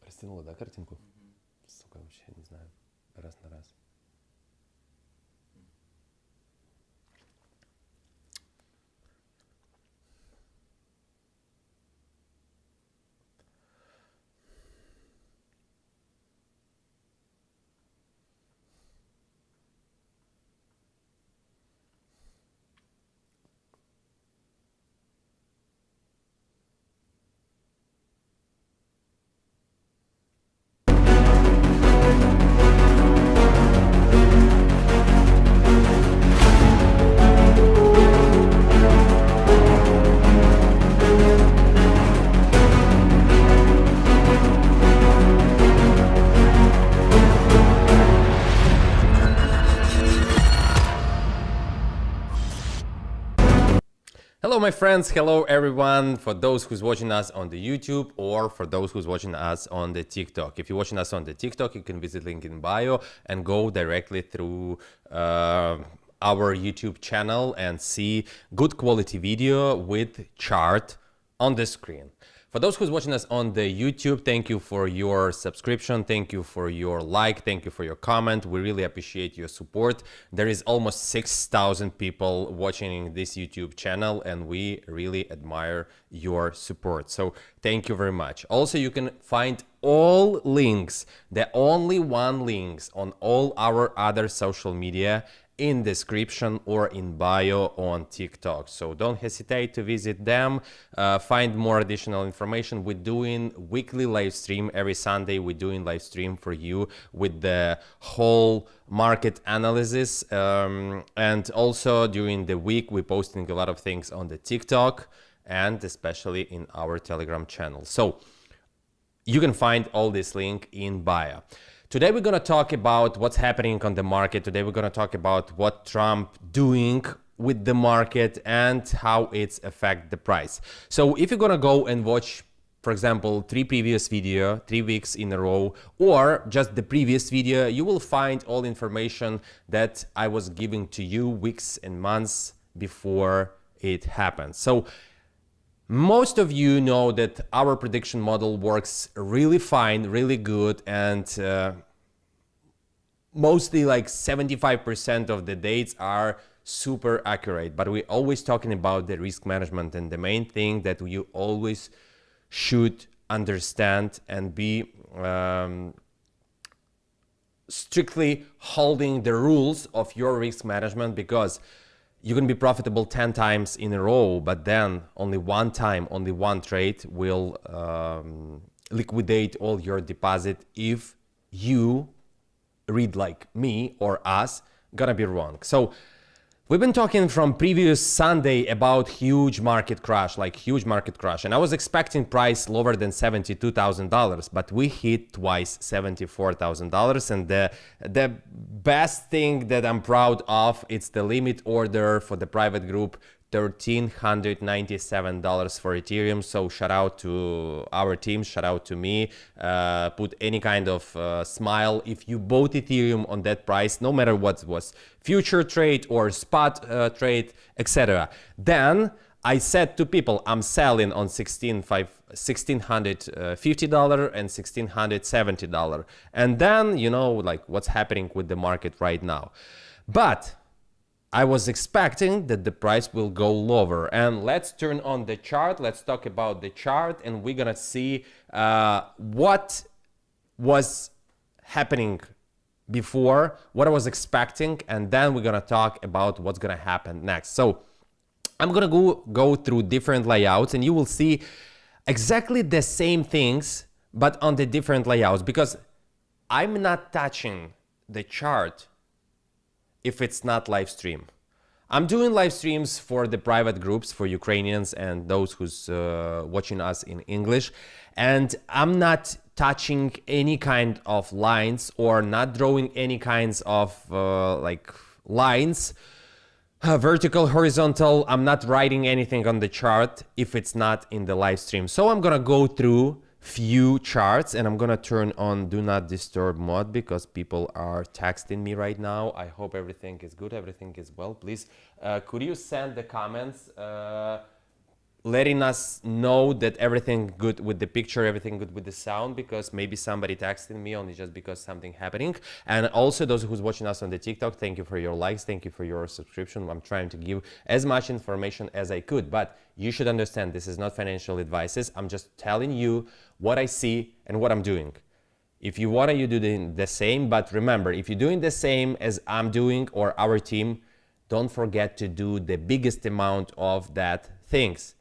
Растянула, да, картинку? Сука, вообще не знаю. Раз на раз. Hello my friends, hello everyone, for those who's watching us on the YouTube or for those who's watching us on the TikTok. If you're watching us on the TikTok, you can visit link in bio and go directly through our YouTube channel and see good quality video with chart on the screen. For those who's watching us on the YouTube, thank you for your subscription, thank you for your like, thank you for your comment. We really appreciate your support. There is almost 6,000 people watching this YouTube channel and we really admire your support. So thank you very much. Also, you can find all links, the only one links on all our other social media in description or in bio on TikTok. So don't hesitate to visit them, find more additional information. We're doing weekly live stream every Sunday. We're doing live stream for you with the whole market analysis. And also during the week, we're posting a lot of things on the TikTok and especially in our Telegram channel. So you can find all this link in bio. Today we're going to talk about what's happening on the market. Today we're going to talk about what Trump doing with the market and how it's affect the price. So if you're going to go and watch, for example, 3 previous video, 3 weeks in a row, or just the previous video, you will find all information that I was giving to you weeks and months before it happened. So most of you know that our prediction model works really fine, really good, and mostly like 75% of the dates are super accurate. But we're always talking about the risk management, and the main thing that you always should understand and be strictly holding the rules of your risk management, because you can be profitable 10 times in a row, but then only one time, only one trade will liquidate all your deposit if you read like me or us, gonna be wrong. So we've been talking from previous Sunday about huge market crash, like huge market crash. And I was expecting price lower than $72,000, but we hit twice $74,000. And the best thing that I'm proud of, it's the limit order for the private group, $1,397 for Ethereum. So shout out to our team, shout out to me, put any kind of smile if you bought Ethereum on that price, no matter what it was, future trade or spot trade, etc. Then I said to people, I'm selling on $1,650 and $1,670. And then, you know, like what's happening with the market right now. But I was expecting that the price will go lower. And let's turn on the chart. Let's talk about the chart, and we're gonna see what was happening before, what I was expecting, and then we're gonna talk about what's gonna happen next. So I'm gonna go through different layouts, and you will see exactly the same things, but on the different layouts, because I'm not touching the chart if it's not live stream. I'm doing live streams for the private groups, for Ukrainians and those who's watching us in English. And I'm not touching any kind of lines or not drawing any kinds of like lines, vertical, horizontal. I'm not writing anything on the chart if it's not in the live stream. So I'm gonna go through few charts, and I'm gonna turn on do not disturb mode because people are texting me right now. I hope everything is good, everything is well. Please could you send the comments letting us know that everything good with the picture, everything good with the sound, because maybe somebody texted me only just because something happening. And also those who's watching us on the TikTok, thank you for your likes, thank you for your subscription. I'm trying to give as much information as I could, but you should understand this is not financial advices. I'm just telling you what I see and what I'm doing. If you want to, you do the same, but remember, if you're doing the same as I'm doing or our team, don't forget to do the biggest amount of that things.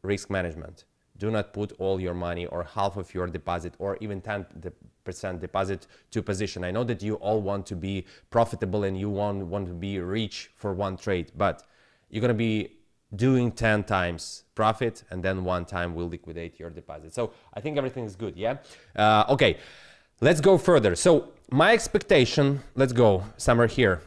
Risk management. Do not put all your money or half of your deposit or even 10% deposit to position. I know that you all want to be profitable and you want to be rich for one trade, but you're going to be doing 10 times profit and then one time will liquidate your deposit. So I think everything is good. Yeah. Okay. Let's go further. So my expectation, let's go somewhere here.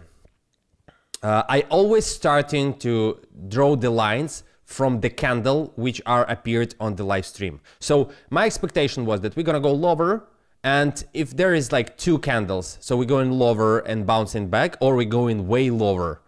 I always starting to draw the lines from the candle which are appeared on the live stream. So my expectation was that we're gonna go lower, and if there is like two candles, so we're going lower and bouncing back, or we're going way lower.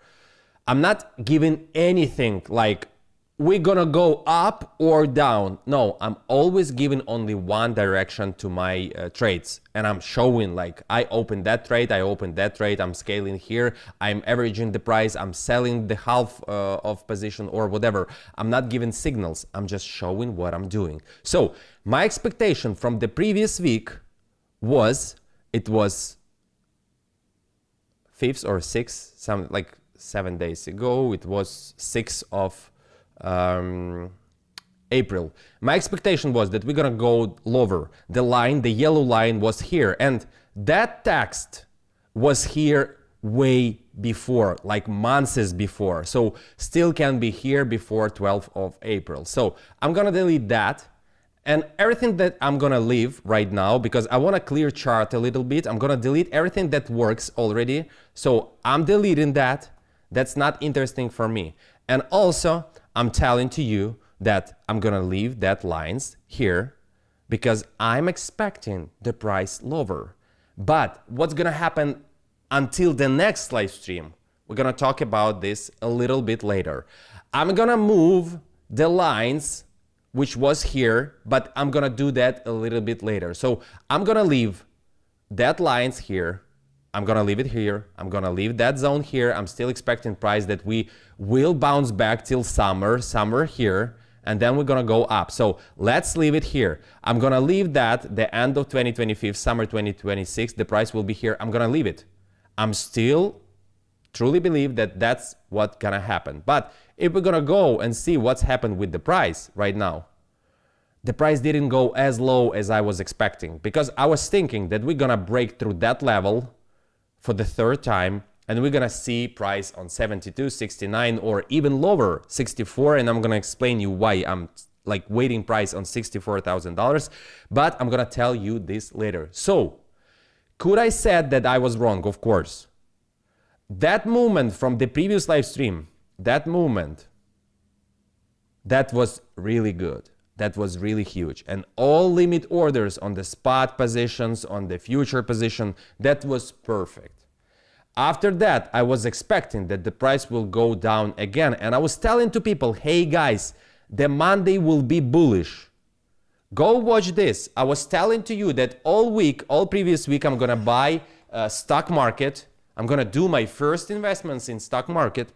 I'm not giving anything like we're gonna go up or down. No, I'm always giving only one direction to my trades, and I'm showing like I opened that trade, I opened that trade, I'm scaling here, I'm averaging the price, I'm selling the half of position or whatever. I'm not giving signals, I'm just showing what I'm doing. So my expectation from the previous week was, it was 5th or 6th, some like 7 days ago, it was 6th of April. My expectation was that we're gonna go lower. The line, the yellow line was here, and that text was here way before, like months before. So still can be here before 12th of April. So I'm gonna delete that, and everything that I'm gonna leave right now, because I want a clear chart a little bit, I'm gonna delete everything that works already. So I'm deleting that. That's not interesting for me. And also I'm telling to you that I'm gonna leave that lines here because I'm expecting the price lower. But what's gonna happen until the next live stream? We're gonna talk about this a little bit later. I'm gonna move the lines which was here, but I'm gonna do that a little bit later. So I'm gonna leave that lines here. I'm gonna leave it here. I'm gonna leave that zone here. I'm still expecting price that we will bounce back till summer here, and then we're gonna go up. So let's leave it here. I'm gonna leave that the end of 2025, summer 2026, the price will be here. I'm gonna leave it. I'm still truly believe that that's what's gonna happen. But if we're gonna go and see what's happened with the price right now, the price didn't go as low as I was expecting, because I was thinking that we're gonna break through that level for the third time, and we're gonna see price on 72, 69, or even lower, 64, and I'm gonna explain you why I'm like waiting price on $64,000, but I'm gonna tell you this later. So, could I said that I was wrong? Of course. That movement from the previous live stream, that movement, that was really good. That was really huge. And all limit orders on the spot positions, on the future position, that was perfect. After that, I was expecting that the price will go down again. And I was telling to people, hey guys, the Monday will be bullish. Go watch this. I was telling to you that all week, all previous week, I'm gonna buy stock market. I'm gonna do my first investments in stock market.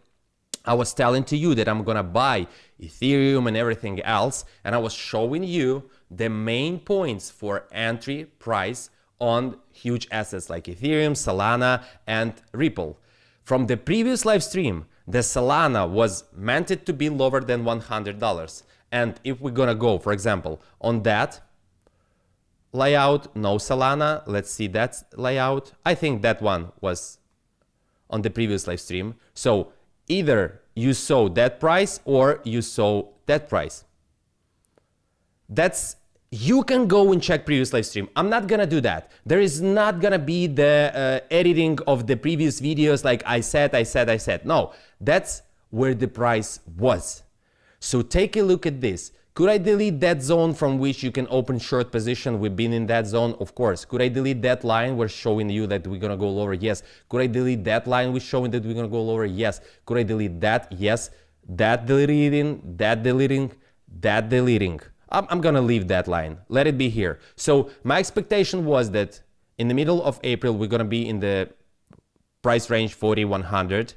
I was telling to you that I'm gonna buy Ethereum and everything else, and I was showing you the main points for entry price on huge assets like Ethereum, Solana, and Ripple. From the previous live stream, the Solana was meant to be lower than $100. And if we're gonna go, for example, on that layout, no Solana, let's see that layout. I think that one was on the previous live stream. So either you saw that price or you saw that price. You can go and check previous live stream. I'm not gonna do that. There is not gonna be the editing of the previous videos like I said. No, that's where the price was. So take a look at this. Could I delete that zone from which you can open short position? We've been in that zone, of course. Could I delete that line? We're showing you that we're gonna go lower. Yes. Could I delete that line? We're showing that we're gonna go lower. Yes. Could I delete that? Yes. That deleting, that deleting. I'm gonna leave that line, let it be here. So my expectation was that in the middle of April, we're gonna be in the price range 40-100,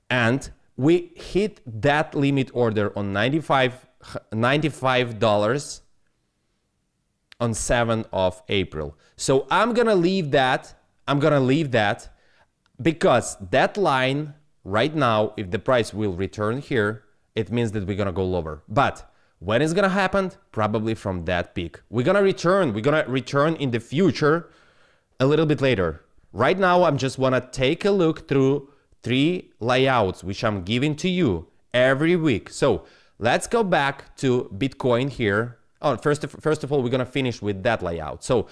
and we hit that limit order on $95 on 7th of April. So I'm gonna leave that. Because that line right now, if the price will return here, it means that we're gonna go lower. But when is gonna happen? Probably from that peak. We're gonna return in the future a little bit later. Right now, I'm just wanna take a look through 3 layouts, which I'm giving to you every week. So let's go back to Bitcoin here. Oh, first of all, we're gonna finish with that layout. So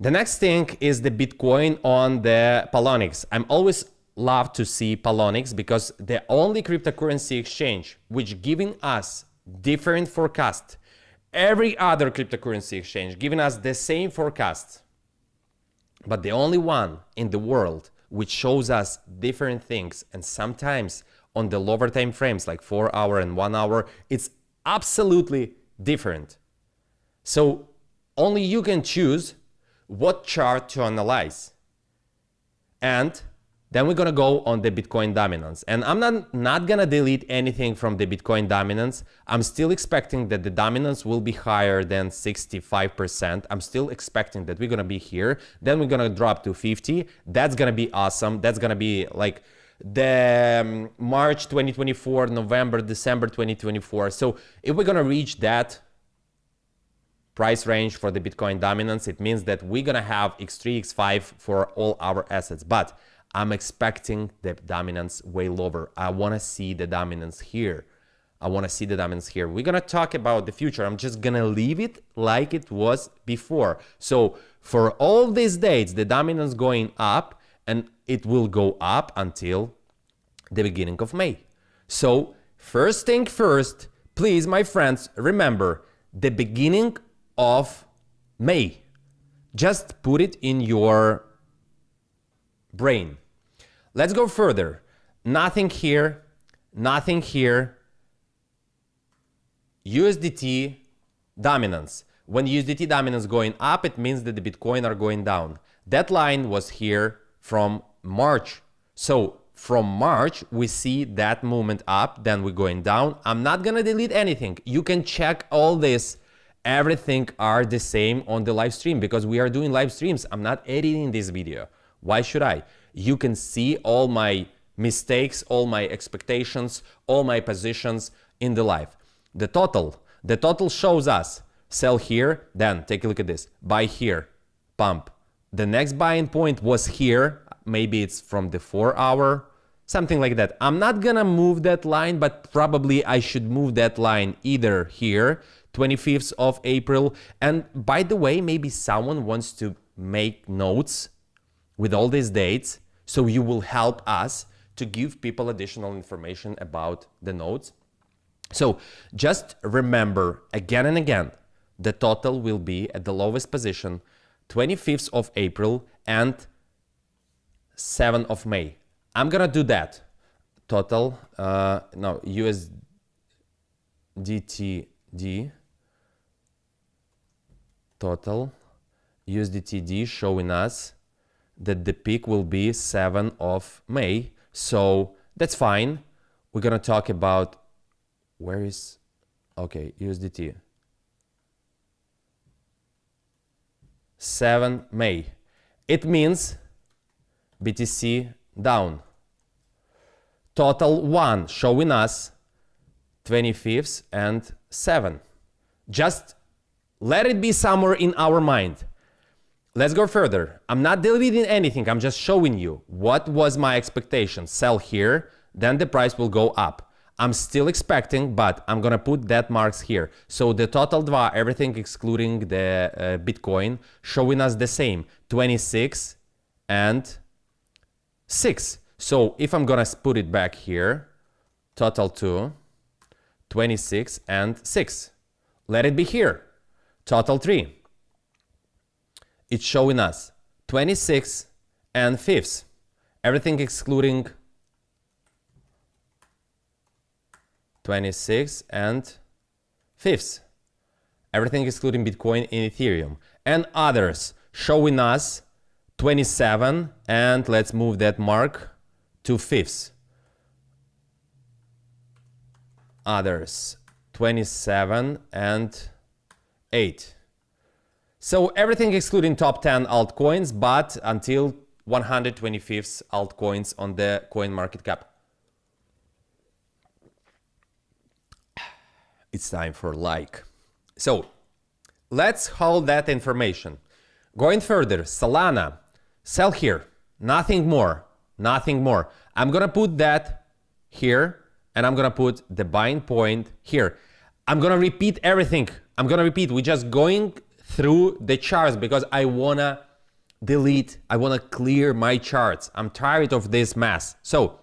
the next thing is the Bitcoin on the Poloniex. I'm always love to see Poloniex because the only cryptocurrency exchange which giving us different forecast. Every other cryptocurrency exchange giving us the same forecast, but the only one in the world which shows us different things, and sometimes on the lower time frames like 4 hour and 1 hour, it's absolutely different. So only you can choose what chart to analyze. And then we're gonna go on the Bitcoin dominance. And I'm not gonna delete anything from the Bitcoin dominance. I'm still expecting that the dominance will be higher than 65%. I'm still expecting that we're gonna be here. Then we're gonna drop to 50. That's gonna be awesome. That's gonna be like the March 2024, November, December 2024. So if we're gonna reach that price range for the Bitcoin dominance, it means that we're gonna have X3, X5 for all our assets. But I'm expecting the dominance way lower. I wanna see the dominance here. We're gonna talk about the future. I'm just gonna leave it like it was before. So for all these dates, the dominance going up, and it will go up until the beginning of May. So first thing first, please, my friends, remember the beginning of May. Just put it in your brain. Let's go further. Nothing here, nothing here. USDT dominance. When USDT dominance going up, it means that the Bitcoin are going down. That line was here from March. So from March, we see that movement up, then we're going down. I'm not gonna delete anything. You can check all this. Everything are the same on the live stream because we are doing live streams. I'm not editing this video. Why should I? You can see all my mistakes, all my expectations, all my positions in the live. The total shows us sell here, then take a look at this, buy here, pump. The next buying point was here. Maybe it's from the 4 hour, something like that. I'm not gonna move that line, but probably I should move that line either here, 25th of April. And by the way, maybe someone wants to make notes with all these dates, so you will help us to give people additional information about the notes. So just remember again and again, the total will be at the lowest position, 25th of April and 7th of May. I'm gonna do that. Total, no, USDTD, total, USDTD showing us that the peak will be 7th of May. So that's fine. We're gonna talk about, where is, okay, USDT. 7 May. It means BTC down. Total 1 showing us 25th and 7. Just let it be somewhere in our mind. Let's go further. I'm not deleting anything. I'm just showing you what was my expectation. Sell here, then the price will go up. I'm still expecting, but I'm gonna put that marks here. So the total 2, everything excluding the Bitcoin, showing us the same, 26 and 6. So if I'm gonna put it back here, total 2, 26 and 6. Let it be here, total 3. It's showing us 26 and 5th. Everything excluding 26 and fifths. Everything excluding Bitcoin and Ethereum. And others showing us 27, and let's move that mark to fifths. Others 27 and 8. So everything excluding top 10 altcoins, but until 125th altcoins on the coin market cap. It's time for like. So let's hold that information. Going further, Solana, sell here, nothing more, nothing more. I'm gonna put that here, and I'm gonna put the buying point here. I'm gonna repeat everything. I'm gonna repeat, we're just going through the charts because I wanna delete, I wanna clear my charts. I'm tired of this mess. So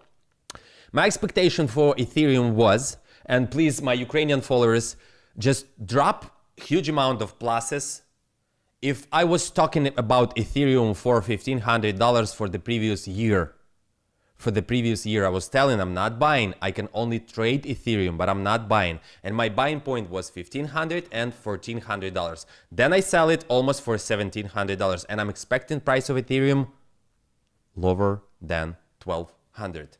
my expectation for Ethereum was, and please, my Ukrainian followers, just drop huge amount of pluses. If I was talking about Ethereum for $1,500 for the previous year, I was telling I'm not buying. I can only trade Ethereum, but I'm not buying. And my buying point was $1,500 and $1,400. Then I sell it almost for $1,700, and I'm expecting price of Ethereum lower than $1,200.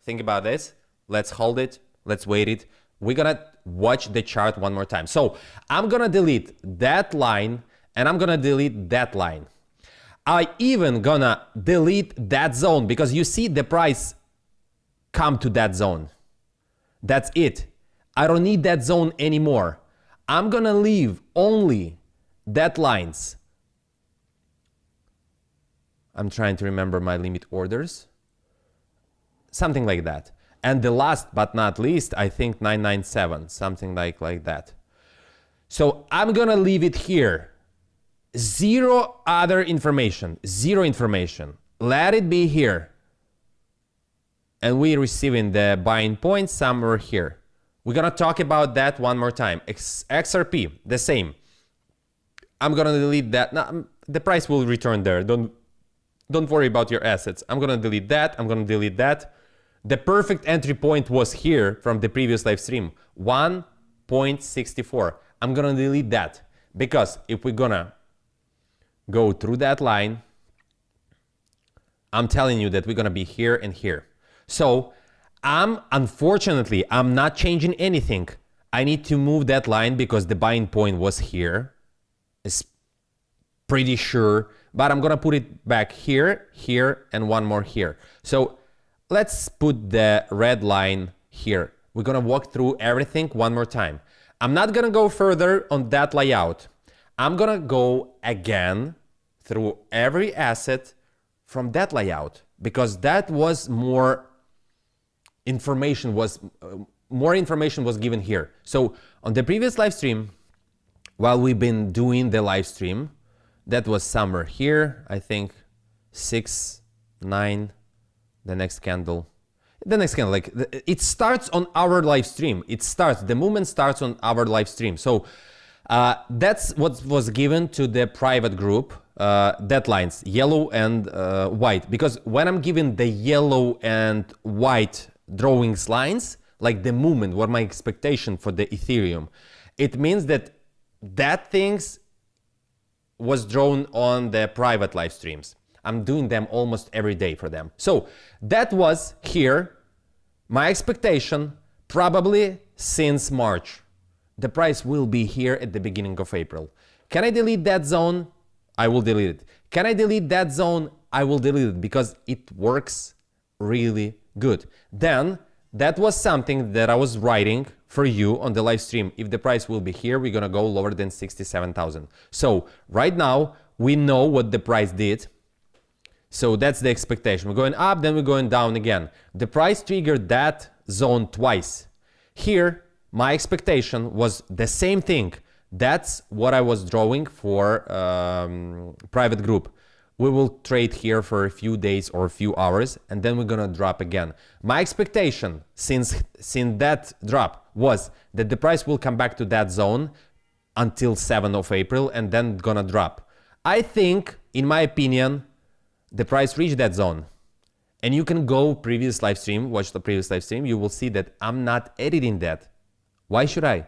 Think about this. Let's hold it. Let's wait it. We're gonna watch the chart one more time. So I'm gonna delete that line, and I'm gonna delete that line. I even gonna delete that zone because you see the price come to that zone. That's it. I don't need that zone anymore. I'm gonna leave only that lines. I'm trying to remember my limit orders. Something like that. And the last but not least, I think 997, something like that. So I'm gonna leave it here. Zero other information, zero information. Let it be here. And we're receiving the buying point somewhere here. We're gonna talk about that one more time. XRP, the same. I'm gonna delete that. No, the price will return there. Don't worry about your assets. I'm gonna delete that. I'm gonna delete that. The perfect entry point was here from the previous live stream, 1.64. I'm gonna delete that because if we're gonna go through that line, I'm telling you that we're gonna be here and here. So unfortunately, I'm not changing anything. I need to move that line because the buying point was here. It's pretty sure, but I'm gonna put it back here, here, and one more here. So let's put the red line here. We're gonna walk through everything one more time. I'm not gonna go further on that layout. I'm gonna go again through every asset from that layout because that was more information was given here. So on the previous live stream, while we've been doing the live stream, that was somewhere here, I think 6, 9, the next candle, like it starts on our live stream. The movement starts on our live stream. So that's what was given to the private group, deadlines, yellow and white. Because when I'm giving the yellow and white drawings lines, like the movement, what my expectation for the Ethereum, it means that things was drawn on the private live streams. I'm doing them almost every day for them. So that was here. My expectation, probably since March, the price will be here at the beginning of April. Can I delete that zone? I will delete it. Can I delete that zone? I will delete it because it works really good. Then that was something that I was writing for you on the live stream. If the price will be here, we're gonna go lower than 67,000. So right now we know what the price did. So that's the expectation. We're going up, then we're going down again. The price triggered that zone twice. Here, my expectation was the same thing. That's what I was drawing for private group. We will trade here for a few days or a few hours, and then we're gonna drop again. My expectation since that drop was that the price will come back to that zone until 7th of April and then gonna drop. I think, in my opinion, the price reached that zone. And you can go previous live stream, watch the previous live stream, you will see that I'm not editing that. Why should I?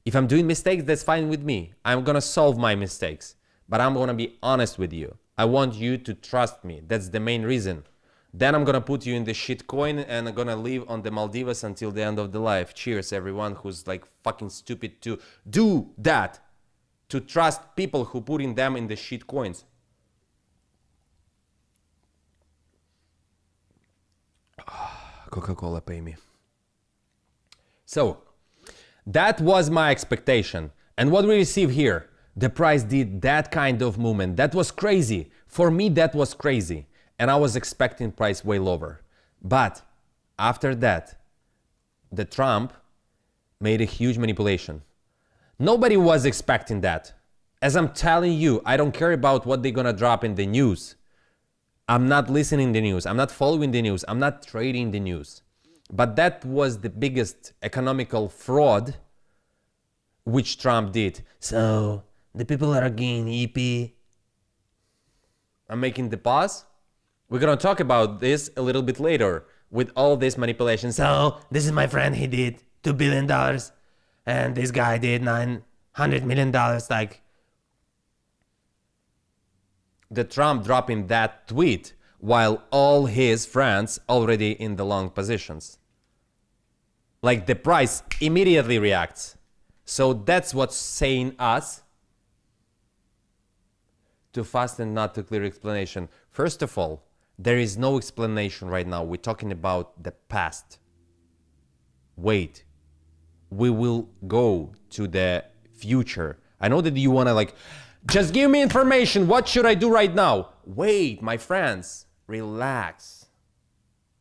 If I'm doing mistakes, that's fine with me. I'm gonna solve my mistakes, but I'm gonna be honest with you. I want you to trust me. That's the main reason. Then I'm gonna put you in the shit coin and I'm gonna live on the Maldives until the end of the life. Cheers, everyone who's like fucking stupid to do that. To trust people who putting them in the shit coins. Coca-Cola, pay me. So, that was my expectation. And what we receive here, the price did that kind of movement. That was crazy. For me, that was crazy. And I was expecting price way lower. But after that, the Trump made a huge manipulation. Nobody was expecting that. As I'm telling you, I don't care about what they're gonna drop in the news. I'm not listening to the news. I'm not following the news. I'm not trading the news. But that was the biggest economical fraud which Trump did. So the people are again EP. I'm making the pause. We're gonna talk about this a little bit later with all this manipulation. So this is my friend, he did $2 billion and this guy did $900 million. Like the Trump dropping that tweet while all his friends already in the long positions. Like the price immediately reacts. So that's what's saying us too fast and not too clear explanation. First of all, there is no explanation right now. We're talking about the past. Wait, we will go to the future. I know that you wanna like, just give me information. What should I do right now? Wait, my friends, relax.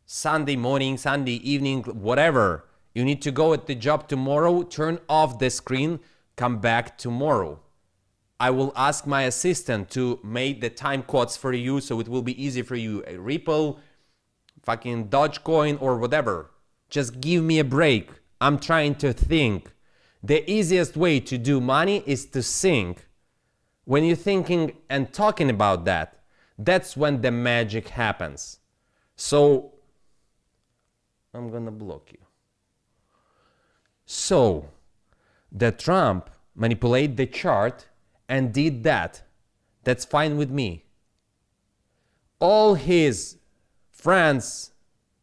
Sunday morning, Sunday evening, whatever. You need to go at the job tomorrow, turn off the screen, come back tomorrow. I will ask my assistant to make the time codes for you so it will be easy for you. A Ripple, fucking Dogecoin or whatever. Just give me a break. I'm trying to think. The easiest way to do money is to think. When you're thinking and talking about that, that's when the magic happens. So, I'm gonna block you. So, the Trump manipulated the chart and did that. That's fine with me. All his friends,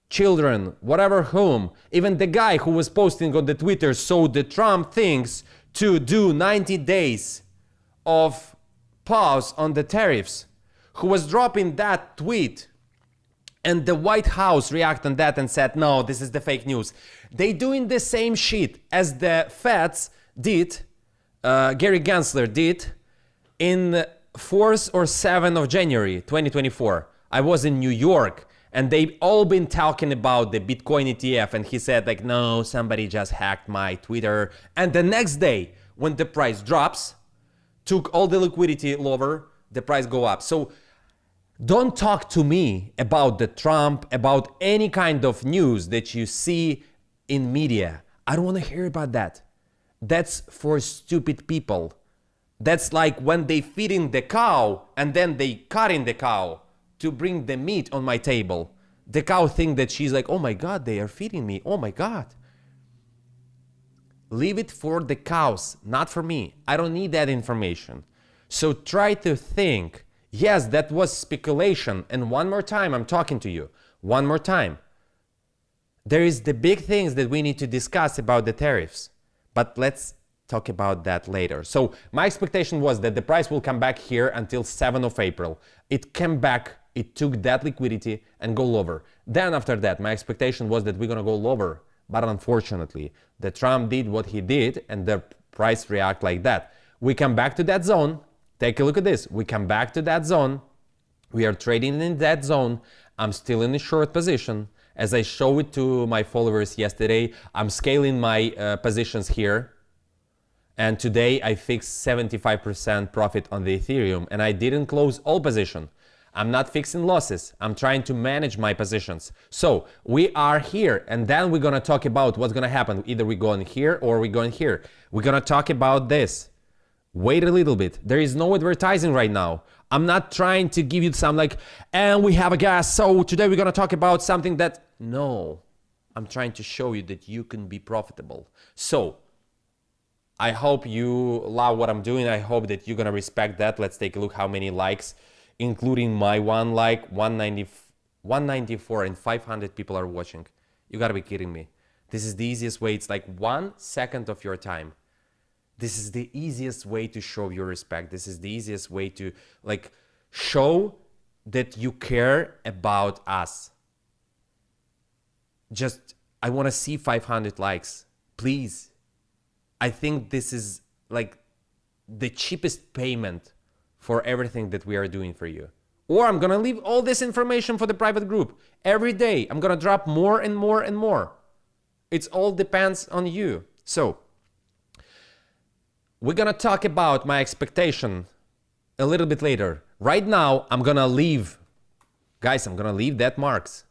children, whatever whom, even the guy who was posting on the Twitter, so the Trump thinks to do 90 days of pause on the tariffs, who was dropping that tweet, and the White House reacted on that and said, no, this is the fake news. They doing the same shit as the Feds did, Gary Gensler did, in 4th or 7th of January 2024. I was in New York and they've all been talking about the Bitcoin ETF, and he said like, no, somebody just hacked my Twitter. And the next day when the price drops, took all the liquidity lower, the price go up. So don't talk to me about the Trump, about any kind of news that you see in media. I don't want to hear about that. That's for stupid people. That's like when they feeding the cow and then they cutting the cow to bring the meat on my table. The cow think that she's like, oh my God, they are feeding me. Oh my God. Leave it for the cows, not for me. I don't need that information. So try to think. Yes, that was speculation. And one more time, I'm talking to you. One more time. There is the big things that we need to discuss about the tariffs. But let's talk about that later. So my expectation was that the price will come back here until 7th of April. It came back, it took that liquidity and go lower. Then after that, my expectation was that we're gonna go lower. But unfortunately, the Trump did what he did and the price react like that. We come back to that zone. Take a look at this. We come back to that zone. We are trading in that zone. I'm still in a short position. As I showed it to my followers yesterday, I'm scaling my positions here. And today I fixed 75% profit on the Ethereum and I didn't close all position. I'm not fixing losses. I'm trying to manage my positions. So we are here and then we're going to talk about what's going to happen. Either we go in here or we go in here. We're going to talk about this. Wait a little bit. There is no advertising right now. I'm not trying to give you some like, and we have a guest, so today we're going to talk about something that, no. I'm trying to show you that you can be profitable. So I hope you love what I'm doing. I hope that you're gonna respect that. Let's take a look how many likes, including my one like, 194 and 500 people are watching. You gotta be kidding me. This is the easiest way. It's like 1 second of your time. This is the easiest way to show your respect. This is the easiest way to like show that you care about us. Just, I want to see 500 likes, please. I think this is like the cheapest payment for everything that we are doing for you. Or I'm gonna leave all this information for the private group. Every day, I'm gonna drop more and more and more. It all depends on you. So, we're gonna talk about my expectation a little bit later. Right now, I'm gonna leave, guys, I'm gonna leave that marks.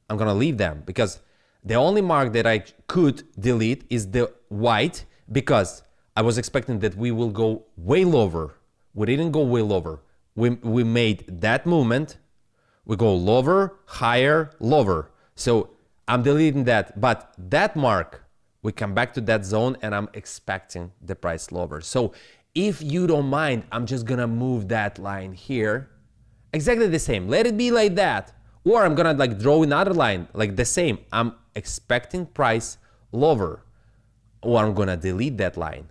I'm gonna leave them because the only mark that I could delete is the white, because I was expecting that we will go way lower. We didn't go way lower. We made that movement. We go lower, higher, lower. So I'm deleting that, but that mark, we come back to that zone and I'm expecting the price lower. So if you don't mind, I'm just gonna move that line here. Exactly the same. Let it be like that. Or I'm gonna like draw another line like the same. I'm expecting price lower. Or I'm gonna delete that line.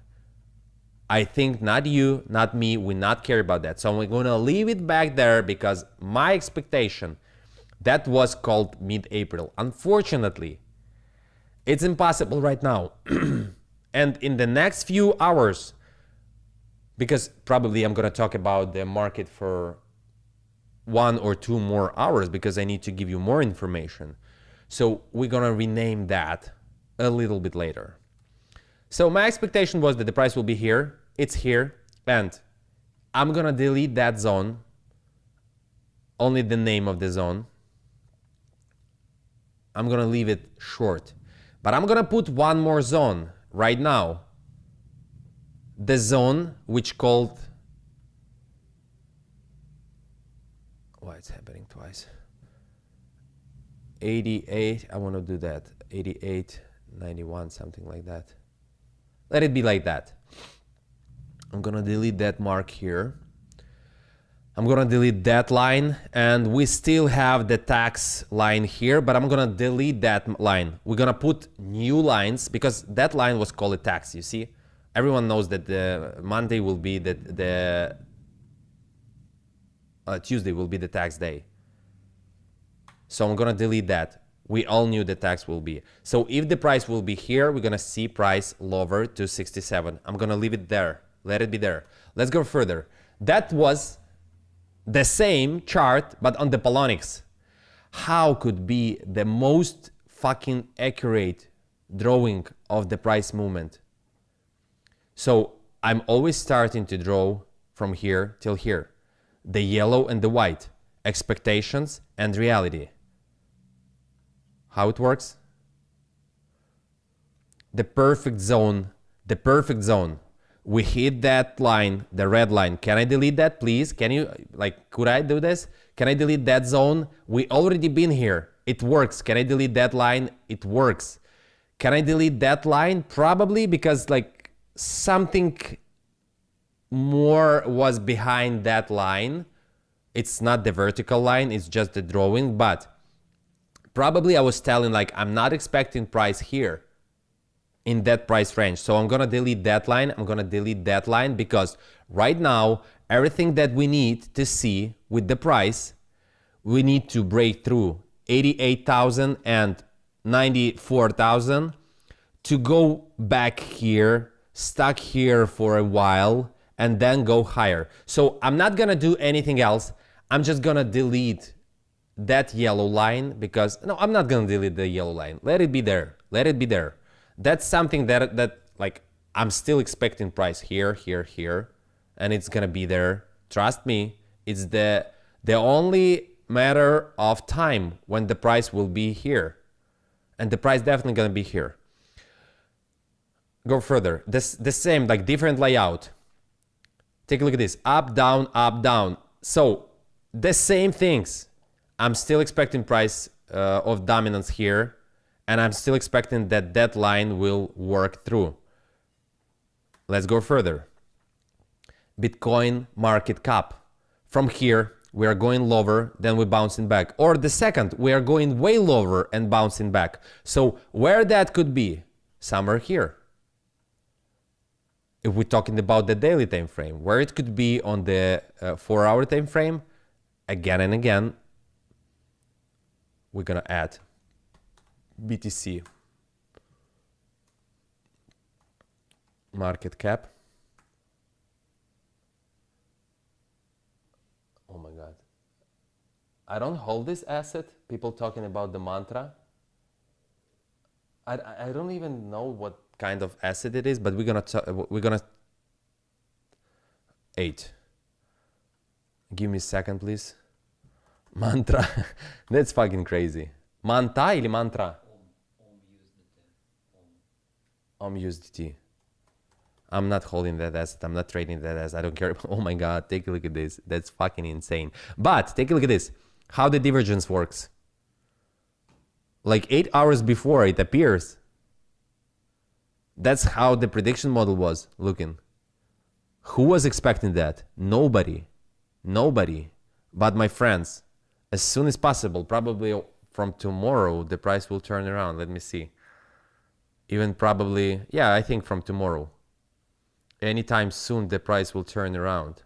I think not you, not me, we not care about that. So I'm gonna leave it back there because my expectation, that was called mid-April. Unfortunately, it's impossible right now. And in the next few hours, because probably I'm gonna talk about the market for 1 or 2 more hours because I need to give you more information. So we're gonna rename that a little bit later. So my expectation was that the price will be here, it's here, and I'm gonna delete that zone, only the name of the zone. I'm gonna leave it short, but I'm gonna put one more zone right now. The zone which called, why it's happening twice? 88, I wanna do that, 88, 91, something like that. Let it be like that. I'm gonna delete that mark here. I'm gonna delete that line, and we still have the tax line here, but I'm gonna delete that line. We're gonna put new lines because that line was called a tax, you see? Everyone knows that the Monday will be Tuesday will be the tax day. So I'm gonna delete that. We all knew the tax will be. So if the price will be here, we're gonna see price lower to 67. I'm gonna leave it there. Let it be there. Let's go further. That was the same chart, but on the Poloniex. How could be the most fucking accurate drawing of the price movement? So I'm always starting to draw from here till here. The yellow and the white. Expectations and reality. How it works? The perfect zone. The perfect zone. We hit that line, the red line. Can I delete that, please? Can you, like, could I do this? Can I delete that zone? We already been here. It works. Can I delete that line? It works. Can I delete that line? Probably, because like something more was behind that line. It's not the vertical line, it's just the drawing, but probably I was telling like I'm not expecting price here in that price range. So I'm gonna delete that line. I'm gonna delete that line because right now everything that we need to see with the price, we need to break through 88,000 and 94,000 to go back here, stuck here for a while, and then go higher. So I'm not gonna do anything else. I'm just gonna delete that yellow line because, no, I'm not gonna delete the yellow line. Let it be there. Let it be there. That's something that like I'm still expecting price here, here, here, and it's gonna be there. Trust me, it's the only matter of time when the price will be here, and the price definitely gonna be here. Go further. The same, like different layout. Take a look at this. Up, down, up, down. So the same things. I'm still expecting price of dominance here, and I'm still expecting that that line will work through. Let's go further. Bitcoin market cap. From here, we are going lower, then we're bouncing back. Or the second, we are going way lower and bouncing back. So where that could be? Somewhere here. If we're talking about the daily time frame, where it could be on the 4-hour time frame, again and again, we're gonna add BTC market cap. Oh my God. I don't hold this asset. People talking about the mantra. I don't even know what kind of asset it is, but we're gonna 8. Give me a second, please. Mantra. That's fucking crazy. Manta или mantra? USDT. I'm not holding that asset. I'm not trading that asset. I don't care. Oh my God, take a look at this. That's fucking insane. But take a look at this. How the divergence works. Like 8 hours before it appears. That's how the prediction model was looking. Who was expecting that? Nobody. Nobody. But my friends, as soon as possible, probably from tomorrow, the price will turn around. Let me see. Even probably, yeah, I think from tomorrow. Anytime soon, the price will turn around.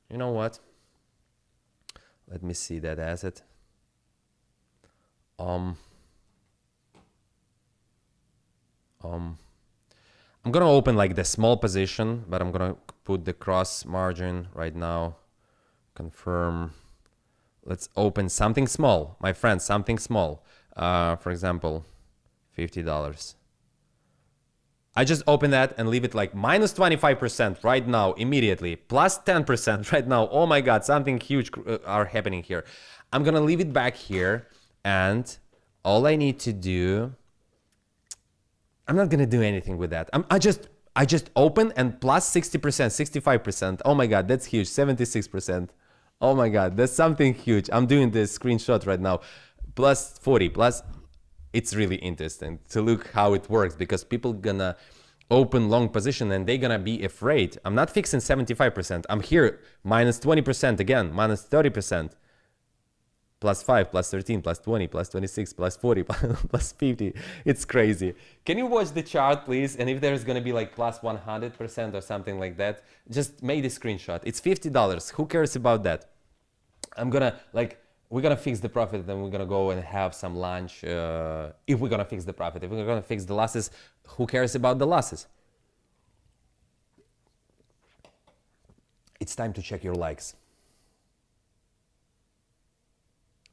You know what? Let me see that asset. I'm gonna open like the small position, but I'm gonna put the cross margin right now. Confirm. Let's open something small, my friends, something small. For example, $50. I just open that and leave it like minus 25% right now, immediately, plus 10% right now. Oh my God, something huge are happening here. I'm gonna leave it back here, and all I need to do, I'm not gonna do anything with that. I just open and plus 60%, 65%. Oh my God, that's huge, 76%. Oh my God, that's something huge. I'm doing this screenshot right now. Plus 40, plus, it's really interesting to look how it works, because people gonna open long position and they're gonna be afraid. I'm not fixing 75%. I'm here minus 20% again, minus 30%. Plus 5, plus 13, plus 20, plus 26, plus 40, plus 50. It's crazy. Can you watch the chart, please? And if there's gonna be like plus 100% or something like that, just make the screenshot. It's $50. Who cares about that? I'm gonna like, we're gonna fix the profit, then we're gonna go and have some lunch. If we're gonna fix the profit, if we're gonna fix the losses, who cares about the losses? It's time to check your likes.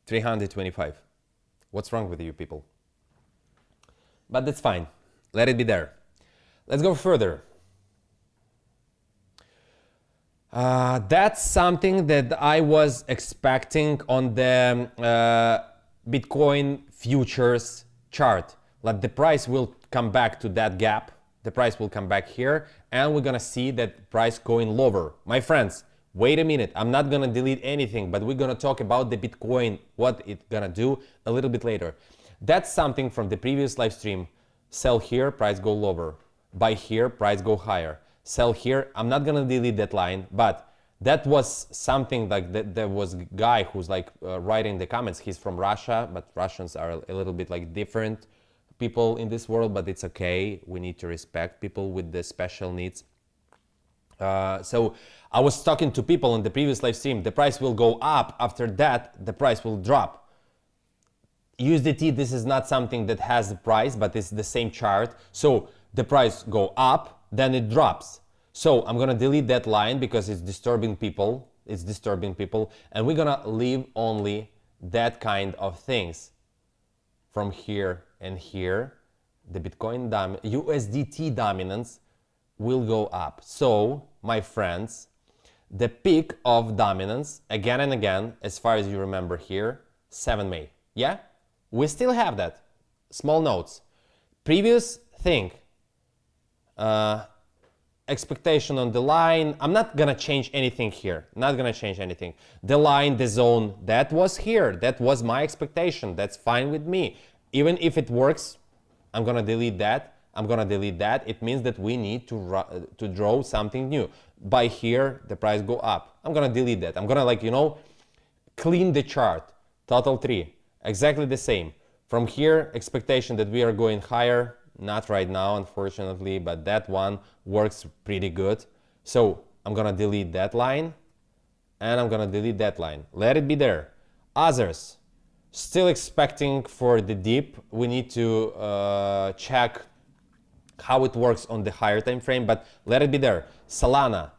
325. What's wrong with you people? But that's fine. Let it be there. Let's go further. That's something that I was expecting on the Bitcoin futures chart. Like the price will come back to that gap. The price will come back here, and we're gonna see that price going lower. My friends, wait a minute. I'm not gonna delete anything, but we're gonna talk about the Bitcoin, what it's gonna do a little bit later. That's something from the previous live stream. Sell here, price go lower. Buy here, price go higher. Sell here. I'm not gonna delete that line, but that was something like that. There was a guy who's like writing the comments. He's from Russia, but Russians are a little bit like different people in this world, but it's okay. We need to respect people with the special needs. So I was talking to people in the previous live stream. The price will go up. After that, the price will drop. USDT, this is not something that has the price, but it's the same chart. So the price go up, then it drops. So I'm gonna delete that line because it's disturbing people. It's disturbing people, and we're gonna leave only that kind of things. From here and here, the Bitcoin USDT dominance will go up. So, my friends, the peak of dominance, again and again, as far as you remember here, 7 May. Yeah? We still have that. Small notes. Previous thing, expectation on the line. I'm not gonna change anything here. Not gonna change anything. The line, the zone, that was here. That was my expectation. That's fine with me. Even if it works, I'm gonna delete that. I'm gonna delete that. It means that we need to draw something new. By here, the price go up. I'm gonna delete that. I'm gonna, like, you know, clean the chart. Total 3, exactly the same. From here, expectation that we are going higher. Not right now, unfortunately, but that one works pretty good. So I'm gonna delete that line, and I'm gonna delete that line. Let it be there. Others, still expecting for the dip. We need to check how it works on the higher time frame, but let it be there. Solana,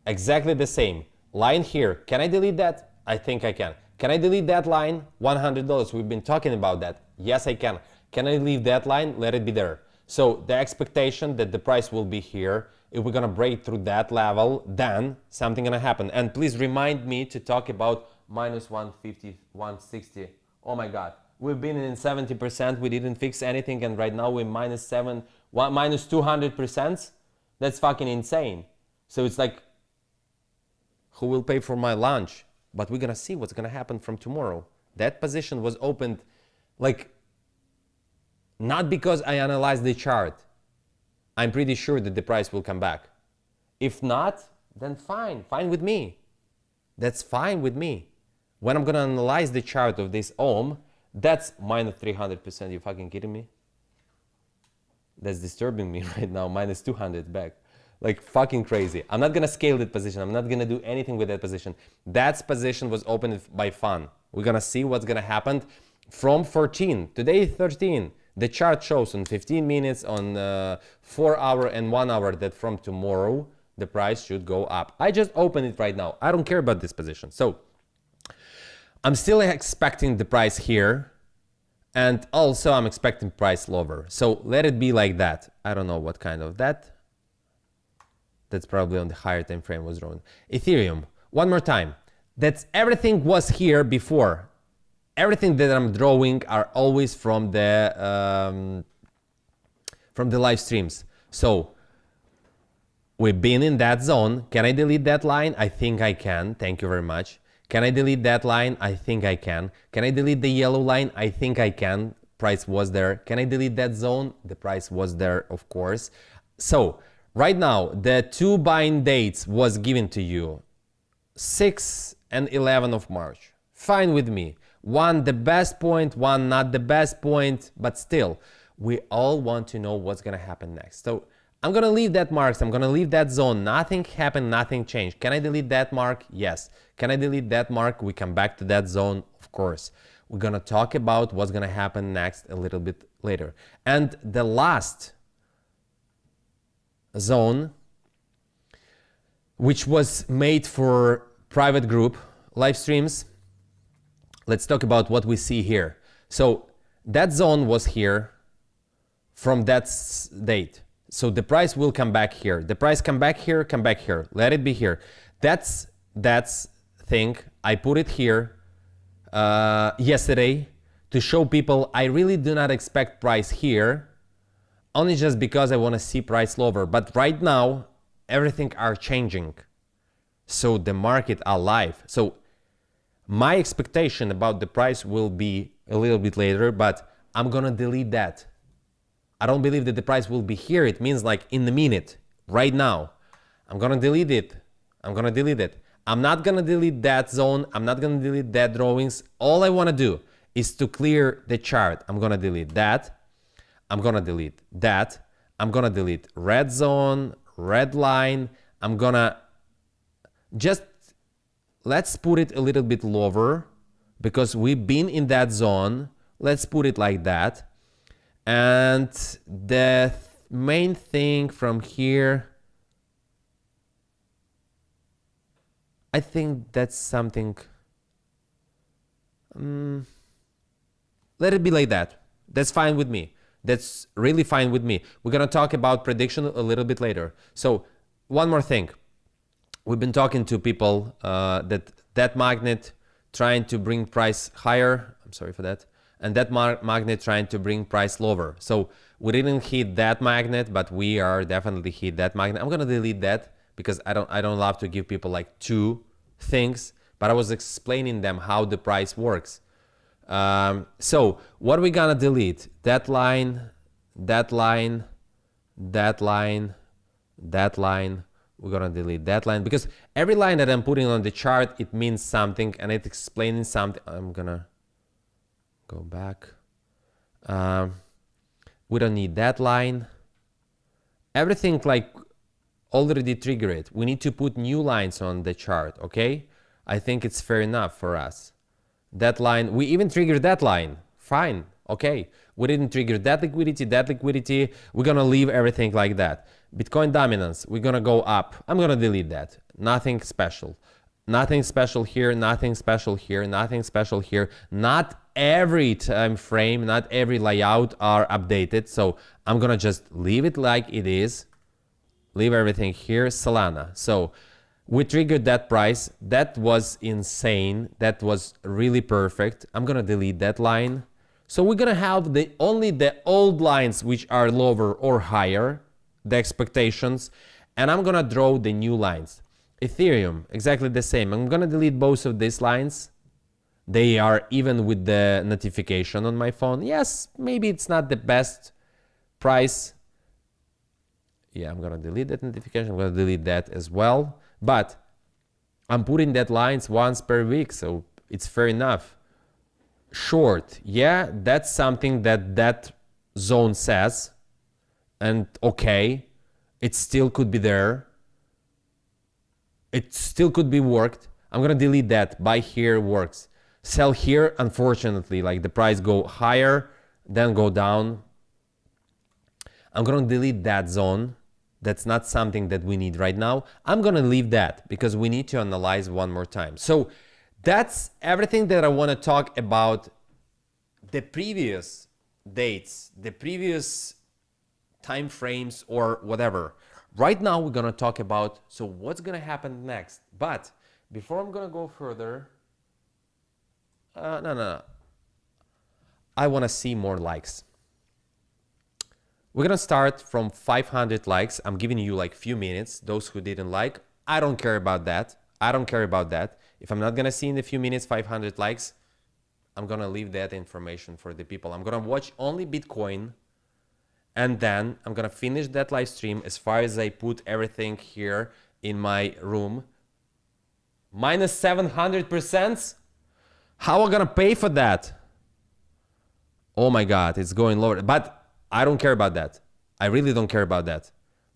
exactly the same. Line here, can I delete that? I think I can. Can I delete that line? $100, we've been talking about that. Yes, I can. Can I leave that line? Let it be there. So the expectation that the price will be here, if we're gonna break through that level, then something gonna happen. And please remind me to talk about minus 150, 160. Oh my God, we've been in 70%, we didn't fix anything, and right now we're minus 200%. That's fucking insane. So it's like, who will pay for my lunch? But we're gonna see what's gonna happen from tomorrow. That position was opened, like, not because I analyzed the chart. I'm pretty sure that the price will come back. If not, then fine with me. That's fine with me. When I'm gonna analyze the chart of this ohm, that's minus 300%. You fucking kidding me? That's disturbing me right now. Minus 200 back. Like, fucking crazy. I'm not gonna scale that position. I'm not gonna do anything with that position. That position was opened by fun. We're gonna see what's gonna happen from 14. Today 13. The chart shows on 15 minutes, on 4 hour and 1 hour that from tomorrow the price should go up. I just opened it right now. I don't care about this position. So I'm still expecting the price here, and also I'm expecting price lower. So let it be like that. I don't know what kind of that. That's probably on the higher time frame was drawn. Ethereum, one more time. That's everything was here before. Everything that I'm drawing are always from the live streams. So we've been in that zone. Can I delete that line? I think I can. Thank you very much. Can I delete that line? I think I can. Can I delete the yellow line? I think I can. Price was there. Can I delete that zone? The price was there, of course. So right now, the 2 buying dates was given to you, 6 and 11 of March. Fine with me. One the best point, one not the best point, but still, we all want to know what's gonna happen next. So I'm gonna leave that marks, I'm gonna leave that zone. Nothing happened, nothing changed. Can I delete that mark? Yes. Can I delete that mark? We come back to that zone, of course. We're gonna talk about what's gonna happen next a little bit later. And the last zone, which was made for private group live streams, let's talk about what we see here. So that zone was here from that date. So the price will come back here. The price come back here, come back here. Let it be here. That's thing. I put it here yesterday to show people I really do not expect price here, only just because I want to see price lower. But right now, everything are changing. So the market are live. So my expectation about the price will be a little bit later, but I'm gonna delete that. I don't believe that the price will be here. It means like in the minute, right now. I'm gonna delete it. I'm gonna delete it. I'm not gonna delete that zone. I'm not gonna delete that drawings. All I wanna do is to clear the chart. I'm gonna delete that. I'm gonna delete that. I'm gonna delete red zone, red line. I'm gonna just let's put it a little bit lower because we've been in that zone. Let's put it like that. And the main thing from here, I think that's something. Let it be like that. That's fine with me. That's really fine with me. We're gonna talk about prediction a little bit later. So one more thing. We've been talking to people that magnet trying to bring price higher. I'm sorry for that. And that magnet trying to bring price lower. So we didn't hit that magnet, but we are definitely hit that magnet. I'm gonna delete that because I don't love to give people like two things, but I was explaining them how the price works. So what are we gonna delete? That line, that line, that line. We're gonna delete that line because every line that I'm putting on the chart, it means something and it's explaining something. I'm gonna go back. We don't need that line. Everything like already triggered. We need to put new lines on the chart, okay? I think it's fair enough for us. That line, we even triggered that line. Fine, okay. We didn't trigger that liquidity. We're gonna leave everything like that. Bitcoin dominance, we're gonna go up. I'm gonna delete that. Nothing special. Nothing special here, nothing special here, nothing special here. Not every time frame, not every layout are updated. So I'm gonna just leave it like it is. Leave everything here. Solana. So we triggered that price. That was insane. That was really perfect. I'm gonna delete that line. So we're gonna have only the old lines which are lower or higher, the expectations, and I'm gonna draw the new lines. Ethereum, exactly the same. I'm gonna delete both of these lines. They are even with the notification on my phone. Yes, maybe it's not the best price. Yeah, I'm gonna delete that notification. I'm gonna delete that as well. But I'm putting that lines once per week, so it's fair enough. Short, yeah, that's something that zone says. And okay, it still could be there. It still could be worked. I'm gonna delete that. Buy here works. Sell here, unfortunately, like the price go higher, then go down. I'm gonna delete that zone. That's not something that we need right now. I'm gonna leave that because we need to analyze one more time. So that's everything that I wanna talk about the previous dates, the previous time frames or whatever. Right now we're gonna talk about, so what's gonna happen next. But before I'm gonna go further, no. I wanna see more likes. We're gonna start from 500 likes. I'm giving you like few minutes. Those who didn't like, I don't care about that. I don't care about that. If I'm not gonna see in a few minutes 500 likes, I'm gonna leave that information for the people. I'm gonna watch only Bitcoin, and then I'm gonna finish that live stream as far as I put everything here in my room. Minus 700%? How am I gonna pay for that? Oh my God, it's going lower. But I don't care about that. I really don't care about that.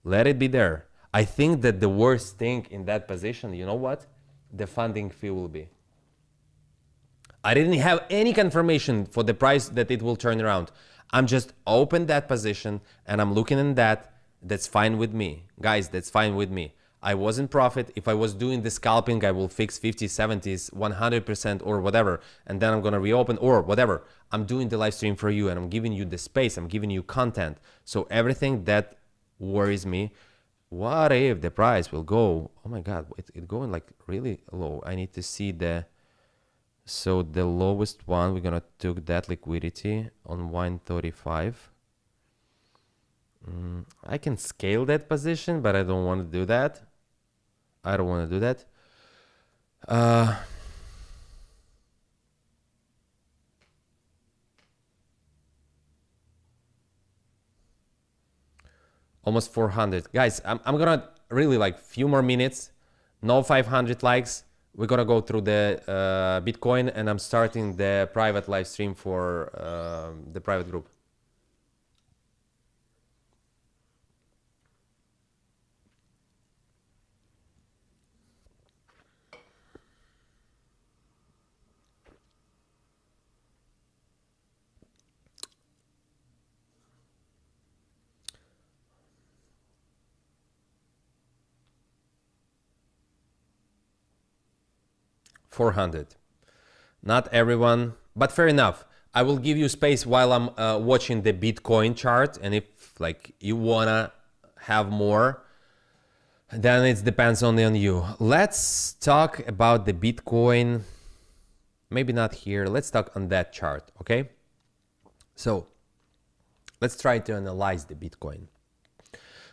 Let it be there. I think that the worst thing in that position, you know what? The funding fee will be. I didn't have any confirmation for the price that it will turn around. I'm just open that position and I'm looking in that. That's fine with me. Guys, that's fine with me. I was in profit. If I was doing the scalping, I will fix 50, 70s, 100% or whatever. And then I'm going to reopen or whatever. I'm doing the live stream for you and I'm giving you the space. I'm giving you content. So everything that worries me, what if the price will go, oh my God, it's going like really low. I need to see the, so the lowest one, we're going to take that liquidity on 135. I can scale that position, but I don't want to do that. I don't want to do that. Almost 400. Guys, I'm gonna really like few more minutes. No 500 likes. We're gonna go through the Bitcoin and I'm starting the private live stream for the private group. $400. Not everyone, but fair enough. I will give you space while I'm watching the Bitcoin chart, and if like you wanna have more, then it depends only on you. Let's talk about the Bitcoin. Maybe not here. Let's talk on that chart, okay? So let's try to analyze the Bitcoin.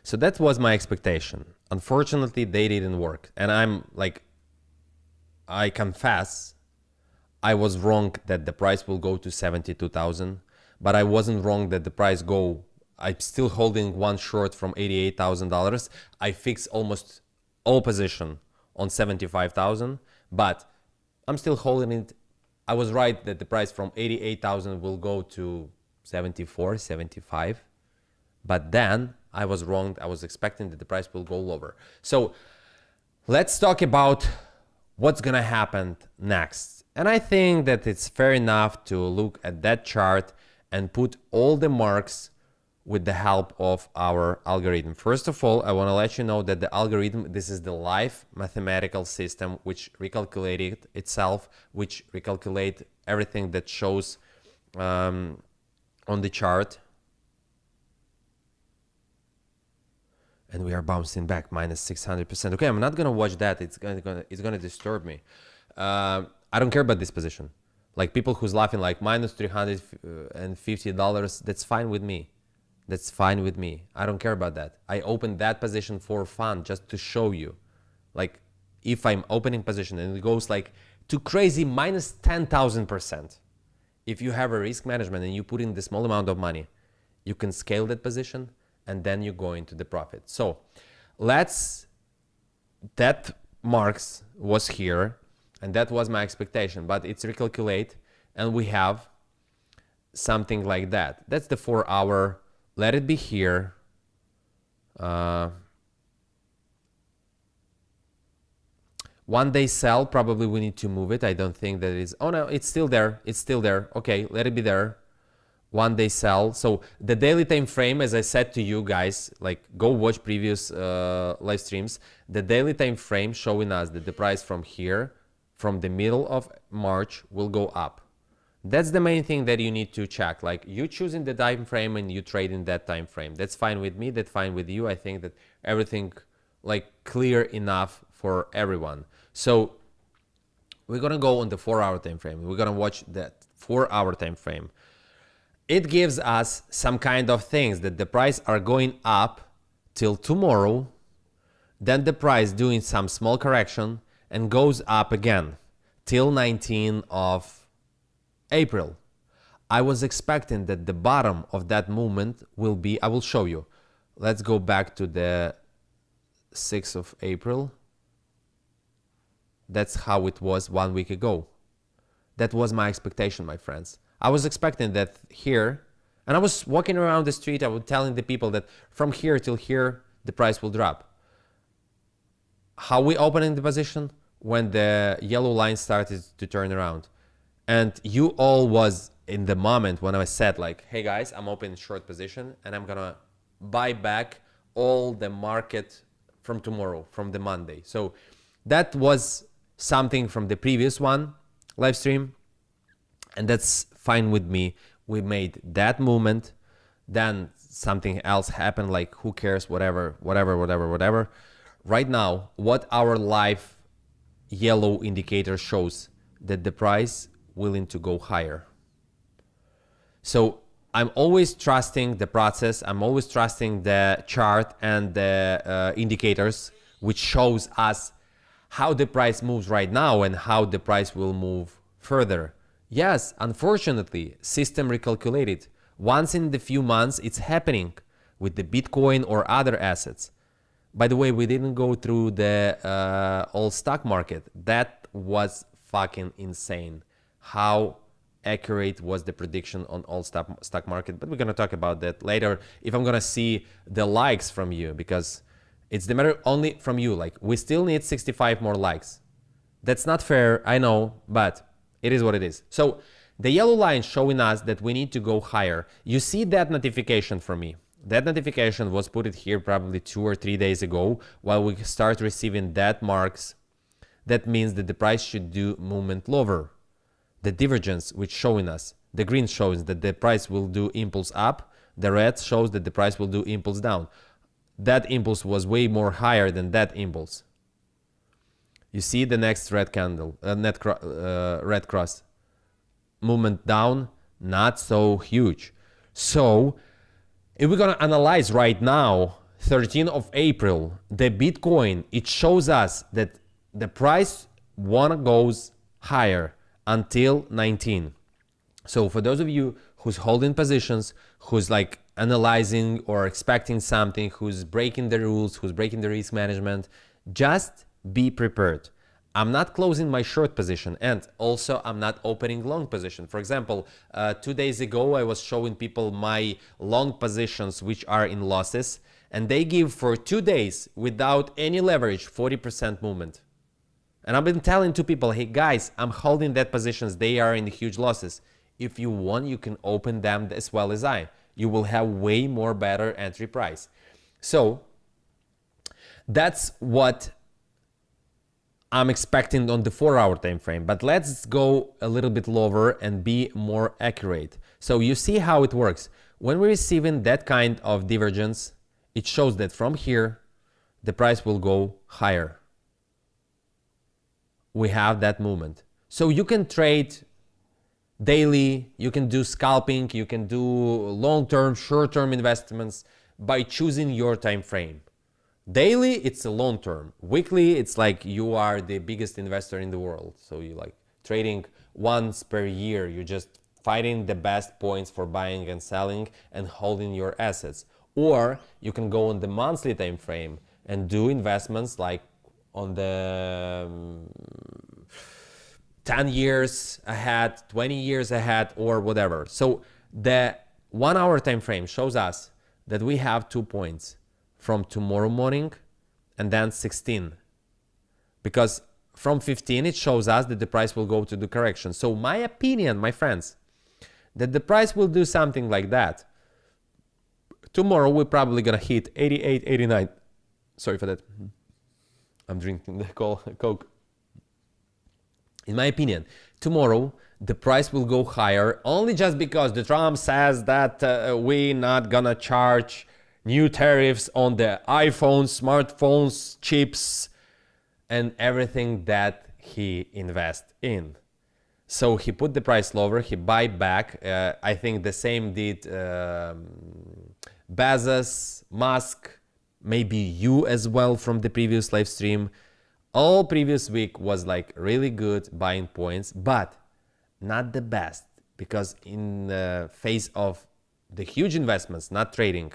So that was my expectation. Unfortunately, they didn't work, and I'm like, I confess I was wrong that the price will go to 72,000, but I wasn't wrong that the price go I'm still holding one short from $88,000. I fixed almost all position on 75,000, but I'm still holding it. I was right that the price from 88,000 will go to 74, 75, but then I was wrong. I was expecting that the price will go lower. So let's talk about what's gonna happen next. And I think that it's fair enough to look at that chart and put all the marks with the help of our algorithm. First of all, I want to let you know that the algorithm, this is the live mathematical system which recalculated itself, which recalculate everything that shows on the chart. And we are bouncing back minus 600%. Okay, I'm not gonna watch that. It's gonna disturb me. I don't care about this position. Like people who's laughing like minus $350, that's fine with me. That's fine with me. I don't care about that. I opened that position for fun, just to show you. Like if I'm opening position and it goes like to crazy minus 10,000%. If you have a risk management and you put in the small amount of money, you can scale that position and then you go into the profit. So that marks was here and that was my expectation, but it's recalculate and we have something like that. That's the 4 hour. Let it be here. One day sell, probably we need to move it. I don't think that is, oh no, it's still there. It's still there. Okay, let it be there. One day sell. So the daily time frame, as I said to you guys, like go watch previous live streams. The daily time frame showing us that the price from here, from the middle of March will go up. That's the main thing that you need to check. Like you choosing the time frame and you trade in that time frame. That's fine with me. That's fine with you. I think that everything like clear enough for everyone. So we're gonna go on the 4 hour time frame. We're gonna watch that 4 hour time frame. It gives us some kind of things that the price are going up till tomorrow. Then the price doing some small correction and goes up again till 19th of April. I was expecting that the bottom of that movement will be, I will show you. Let's go back to the 6th of April. That's how it was 1 week ago. That was my expectation, my friends. I was expecting that here, and I was walking around the street, I was telling the people that from here till here, the price will drop. How we opening the position? When the yellow line started to turn around. And you all was in the moment when I said like, hey guys, I'm opening short position and I'm gonna buy back all the market from tomorrow, from the Monday. So that was something from the previous one live stream and that's fine with me. We made that movement, then something else happened, like who cares, whatever. Right now, what our live yellow indicator shows that the price willing to go higher. So I'm always trusting the process. I'm always trusting the chart and the indicators, which shows us how the price moves right now and how the price will move further. Yes, unfortunately, system recalculated. Once in the few months, it's happening with the Bitcoin or other assets. By the way, we didn't go through the all stock market. That was fucking insane. How accurate was the prediction on all stock market, but we're gonna talk about that later if I'm gonna see the likes from you, because it's the matter only from you. Like we still need 65 more likes. That's not fair, I know, but it is what it is. So the yellow line showing us that we need to go higher. You see that notification from me. That notification was put here probably 2 or 3 days ago. While we start receiving that marks, that means that the price should do movement lower. The divergence which showing us, the green shows that the price will do impulse up, the red shows that the price will do impulse down. That impulse was way more higher than that impulse. You see the next red candle, red cross. Movement down, not so huge. So if we're gonna analyze right now, 13th of April, the Bitcoin, it shows us that the price wanna goes higher until 19. So for those of you who's holding positions, who's like analyzing or expecting something, who's breaking the rules, who's breaking the risk management, just be prepared. I'm not closing my short position, and also I'm not opening long position. For example, 2 days ago, I was showing people my long positions, which are in losses, and they give for 2 days without any leverage, 40% movement. And I've been telling to people, hey guys, I'm holding that positions. They are in huge losses. If you want, you can open them as well as I. You will have way more better entry price. So that's what I'm expecting on the 4-hour time frame. But let's go a little bit lower and be more accurate. So you see how it works. When we're receiving that kind of divergence, it shows that from here, the price will go higher. We have that movement. So you can trade daily, you can do scalping, you can do long-term, short-term investments by choosing your time frame. Daily, it's a long-term. Weekly, it's like you are the biggest investor in the world. So you like trading once per year. You're just finding the best points for buying and selling and holding your assets. Or you can go on the monthly time frame and do investments like on the 10 years ahead, 20 years ahead, or whatever. So the 1-hour time frame shows us that we have 2 points from tomorrow morning and then 16. Because from 15, it shows us that the price will go to the correction. So my opinion, my friends, that the price will do something like that. Tomorrow, we're probably gonna hit 88, 89. Sorry for that. I'm drinking the Coke. In my opinion, tomorrow the price will go higher only just because the Trump says that we're not gonna charge new tariffs on the iPhones, smartphones, chips, and everything that he invests in. So he put the price lower, he buy back. I think the same did Bezos, Musk, maybe you as well from the previous live stream. All previous week was like really good buying points, but not the best, because in the face of the huge investments, not trading,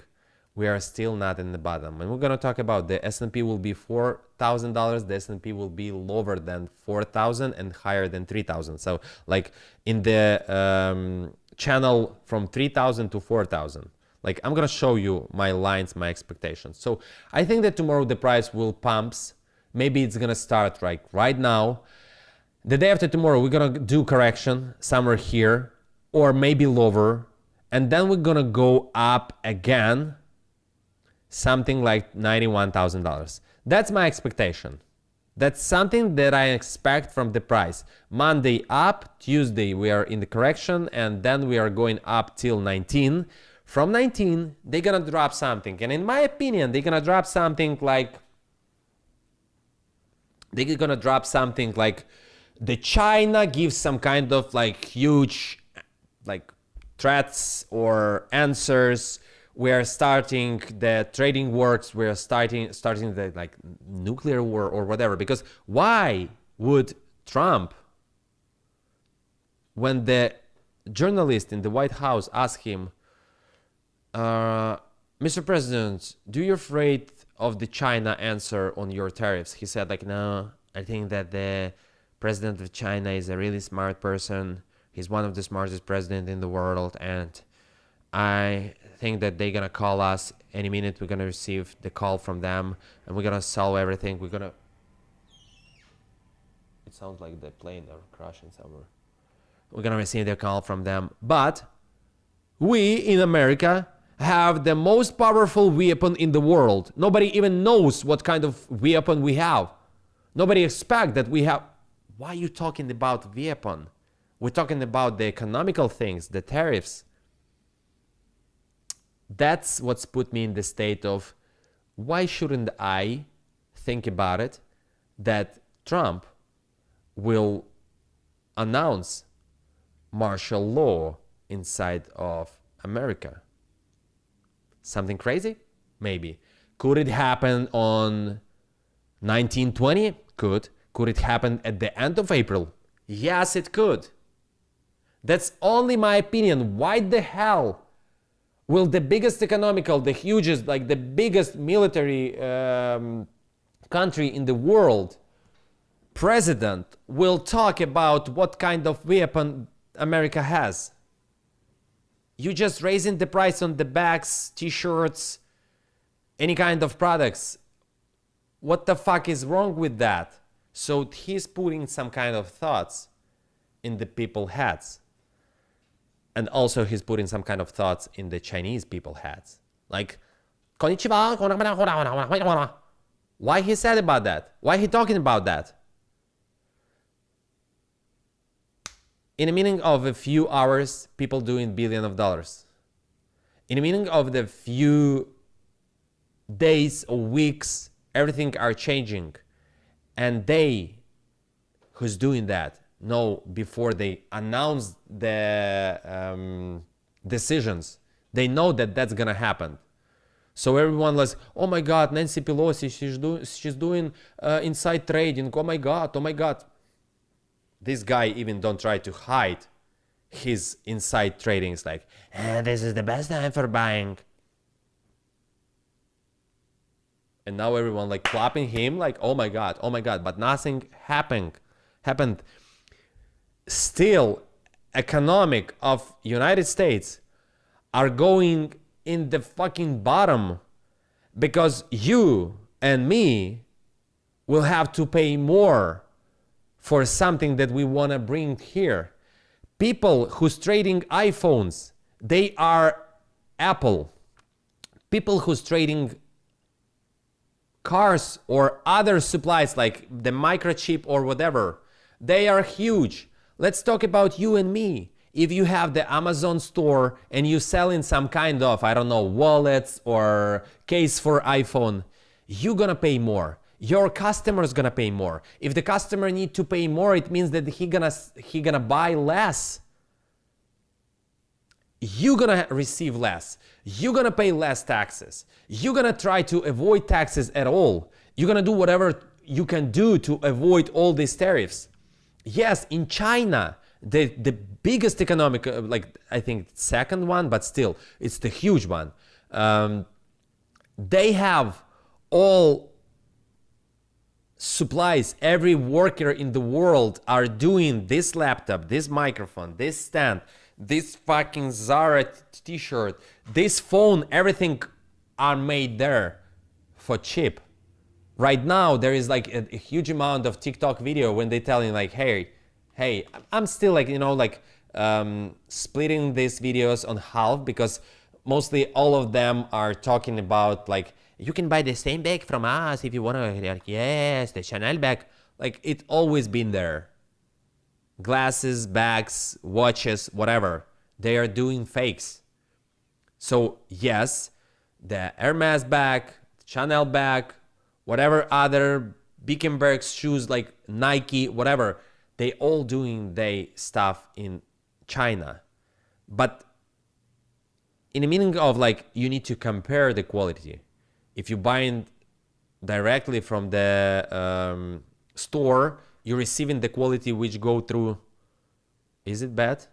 we are still not in the bottom. And we're going to talk about the S&P will be $4,000. The S&P will be lower than 4,000 and higher than 3,000. So like in the channel from 3,000 to 4,000. Like I'm going to show you my lines, my expectations. So I think that tomorrow the price will pumps. Maybe it's going to start like right now. The day after tomorrow, we're going to do correction somewhere here or maybe lower. And then we're going to go up again, something like $91,000. That's my expectation. That's something that I expect from the price. Monday up, Tuesday we are in the correction, and then we are going up till 19. From 19, they're going to drop something. And in my opinion, they're going to drop something like the China gives some kind of like huge like threats or answers. We are starting the trading wars. We are starting the like nuclear war or whatever. Because why would Trump, when the journalist in the White House asked him, Mr. President, do you afraid of the China answer on your tariffs? He said like, no, I think that the president of China is a really smart person. He's one of the smartest presidents in the world. And I think that they're going to call us any minute. We're going to receive the call from them and we're going to solve everything. We're going to... It sounds like the plane are crashing somewhere. We're going to receive the call from them. But we in America have the most powerful weapon in the world. Nobody even knows what kind of weapon we have. Nobody expects that we have... Why are you talking about weapon? We're talking about the economical things, the tariffs. That's what's put me in the state of, why shouldn't I think about it, that Trump will announce martial law inside of America? Something crazy? Maybe. Could it happen on 1920? Could. Could it happen at the end of April? Yes, it could. That's only my opinion. Why the hell Will the biggest economical, the hugest, like the biggest military country in the world, president will talk about what kind of weapon America has? You just raising the price on the bags, t-shirts, any kind of products. What the fuck is wrong with that? So he's putting some kind of thoughts in the people's heads. And also he's putting some kind of thoughts in the Chinese people's heads. Like, konnichiwa. Why he said about that? Why he talking about that? In the meaning of a few hours, people doing billions of dollars. In the meaning of the few days or weeks, everything are changing. And they, who's doing that, know before they announce the decisions, they know that that's gonna happen. So everyone was, oh my God, Nancy Pelosi, she's doing inside trading. Oh my God, oh my God. This guy even don't try to hide his inside trading. It's like, this is the best time for buying. And now everyone like clapping him like, oh my God, but nothing happened. Still, economic of United States are going in the fucking bottom because you and me will have to pay more for something that we want to bring here. People who's trading iPhones, they are Apple. People who's trading cars or other supplies like the microchip or whatever, they are huge. Let's talk about you and me. If you have the Amazon store and you sell in some kind of, I don't know, wallets or case for iPhone, you're gonna pay more. Your customer's gonna pay more. If the customer need to pay more, it means that he gonna buy less. You're gonna receive less. You're gonna pay less taxes. You're gonna try to avoid taxes at all. You're gonna do whatever you can do to avoid all these tariffs. Yes, in China, the biggest economic, like I think second one, but still, it's the huge one. They have all supplies. Every worker in the world are doing this laptop, this microphone, this stand, this fucking Zara t-shirt, this phone, everything are made there for cheap. Right now, there is like a huge amount of TikTok video when they telling like, hey, I'm still like, you know, like splitting these videos on half because mostly all of them are talking about like, you can buy the same bag from us if you want to, like, yes, the Chanel bag. Like, it always been there. Glasses, bags, watches, whatever. They are doing fakes. So, yes, the Hermes bag, Chanel bag, whatever other Birkenberg's shoes like Nike, whatever, they all doing their stuff in China. But in the meaning of like, you need to compare the quality. If you're buying directly from the store, you're receiving the quality which go through. Is it bad?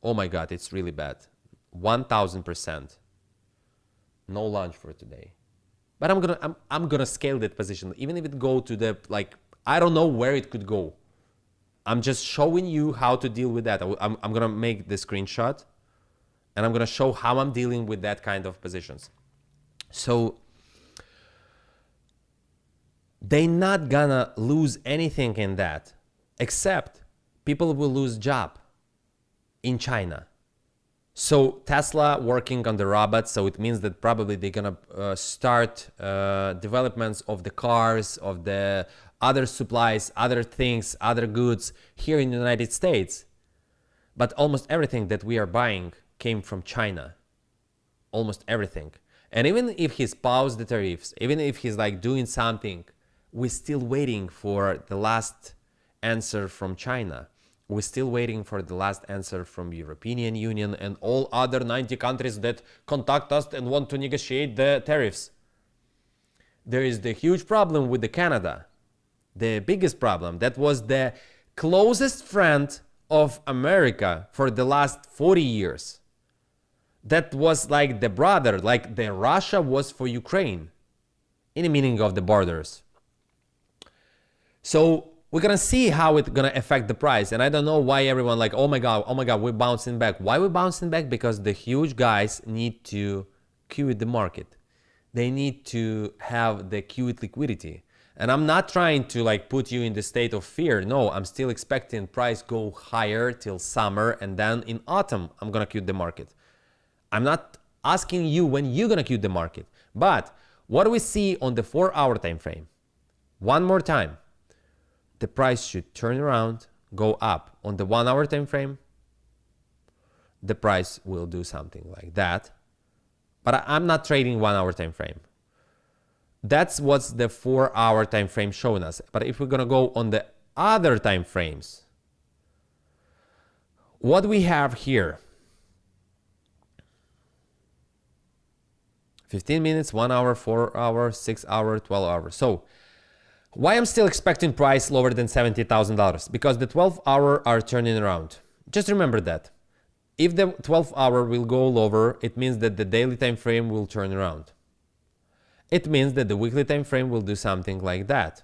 Oh my God, it's really bad. 1000%. No lunch for today. But I'm gonna scale that position, even if it go to the like, I don't know where it could go. I'm just showing you how to deal with that. I'm gonna make the screenshot, and I'm gonna show how I'm dealing with that kind of positions. So they're not gonna lose anything in that, except people will lose job in China. So Tesla working on the robots, so it means that probably they're gonna start developments of the cars, of the other supplies, other things, other goods here in the United States. But almost everything that we are buying came from China. Almost everything. And even if he's paused the tariffs, even if he's like doing something, we're still waiting for the last answer from China. We're still waiting for the last answer from European Union and all other 90 countries that contact us and want to negotiate the tariffs. There is the huge problem with the Canada. The biggest problem. That was the closest friend of America for the last 40 years. that was like the brother, like the Russia was for Ukraine in the meaning of the borders. So we're gonna see how it's gonna affect the price. And I don't know why everyone like, oh my God, we're bouncing back. Why we're bouncing back? Because the huge guys need to queue the market. They need to have the queued liquidity. And I'm not trying to like put you in the state of fear. No, I'm still expecting price go higher till summer, and then in autumn, I'm gonna queue the market. I'm not asking you when you're gonna queue the market, but what do we see on the 4-hour time frame? One more time, the price should turn around, go up. On the 1-hour time frame, the price will do something like that. But I'm not trading 1-hour time frame. That's what's the 4-hour time frame showing us. But if we're gonna go on the other time frames, what we have here, 15 minutes, 1 hour, 4 hours, 6 hours, 12 hours. So why I'm still expecting price lower than $70,000? Because the 12-hour are turning around. Just remember that. If the 12-hour will go lower, it means that the daily time frame will turn around. It means that the weekly time frame will do something like that.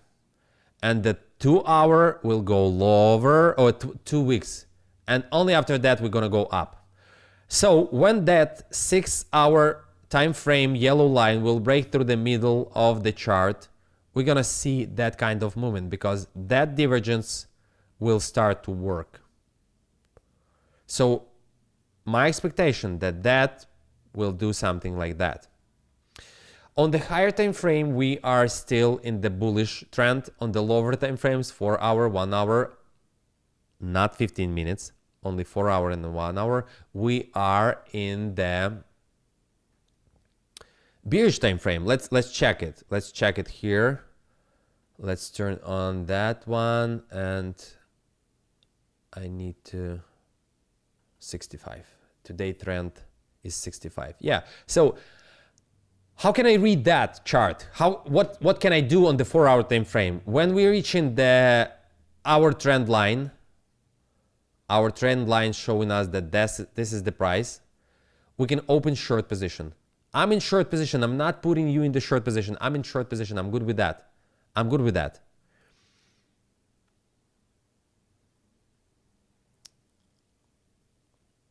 And the 2-hour will go lower, or 2 weeks. And only after that, we're gonna go up. So when that 6-hour time frame yellow line will break through the middle of the chart, we're gonna see that kind of movement, because that divergence will start to work. So my expectation that will do something like that. On the higher time frame, we are still in the bullish trend. On the lower time frames, 4-hour, 1 hour, not 15 minutes, only 4 hour and 1 hour, we are in the bearish time frame. Let's check it. Let's check it here. Let's turn on that one, and I need to 65. Today trend is 65. Yeah. So how can I read that chart? What can I do on the 4-hour time frame? When we're reaching our trend line showing us that this is the price, we can open short position. I'm in short position. I'm not putting you in the short position. I'm in short position. I'm good with that. I'm good with that.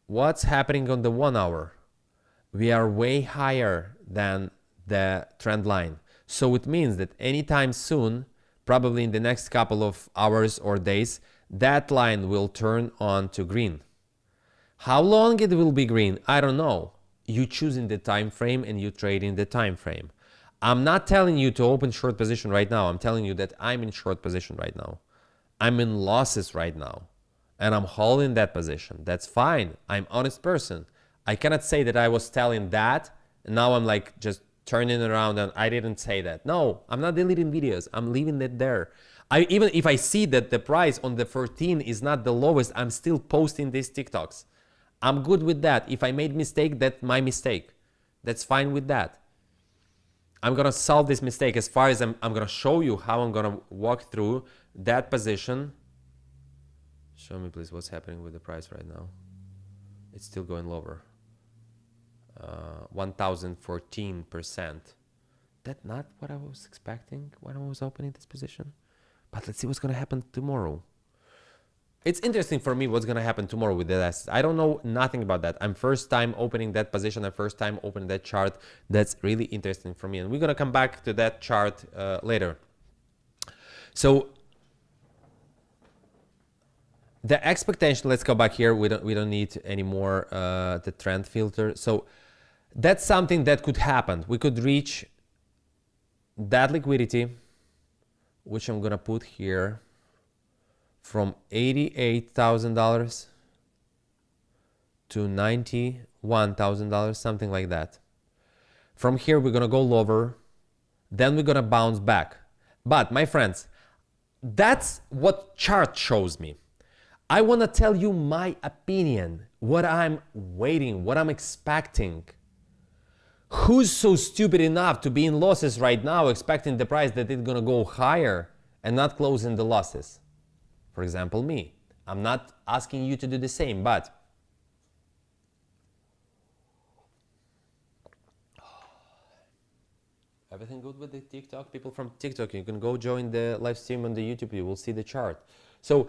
What's happening on the 1 hour? We are way higher than the trend line. So it means that anytime soon, probably in the next couple of hours or days, that line will turn on to green. How long it will be green? I don't know. You choosing the time frame and you trade in the time frame. I'm not telling you to open short position right now. I'm telling you that I'm in short position right now. I'm in losses right now, and I'm holding that position. That's fine. I'm honest person. I cannot say that I was telling that, and now I'm like just turning around and I didn't say that. No, I'm not deleting videos. I'm leaving it there. Even if I see that the price on the 14 is not the lowest, I'm still posting these TikToks. I'm good with that. If I made mistake, that's my mistake. That's fine with that. I'm gonna solve this mistake as far as I'm gonna show you how I'm gonna walk through that position. Show me please what's happening with the price right now. It's still going lower. 1014%. That's not what I was expecting when I was opening this position. But let's see what's gonna happen tomorrow. It's interesting for me what's gonna happen tomorrow with that asset. I don't know nothing about that. I'm first time opening that position. I'm first time opening that chart. That's really interesting for me. And we're gonna come back to that chart later. So the expectation, let's go back here. We don't need any more the trend filter. So that's something that could happen. We could reach that liquidity, which I'm gonna put here, from $88,000 to $91,000, something like that. From here, we're gonna go lower, then we're gonna bounce back. But my friends, that's what chart shows me. I wanna tell you my opinion, what I'm waiting, what I'm expecting. Who's so stupid enough to be in losses right now, expecting the price that it's gonna go higher and not closing the losses? For example, me. I'm not asking you to do the same, but Everything good with the TikTok? People from TikTok, you can go join the live stream on the YouTube, you will see the chart. So,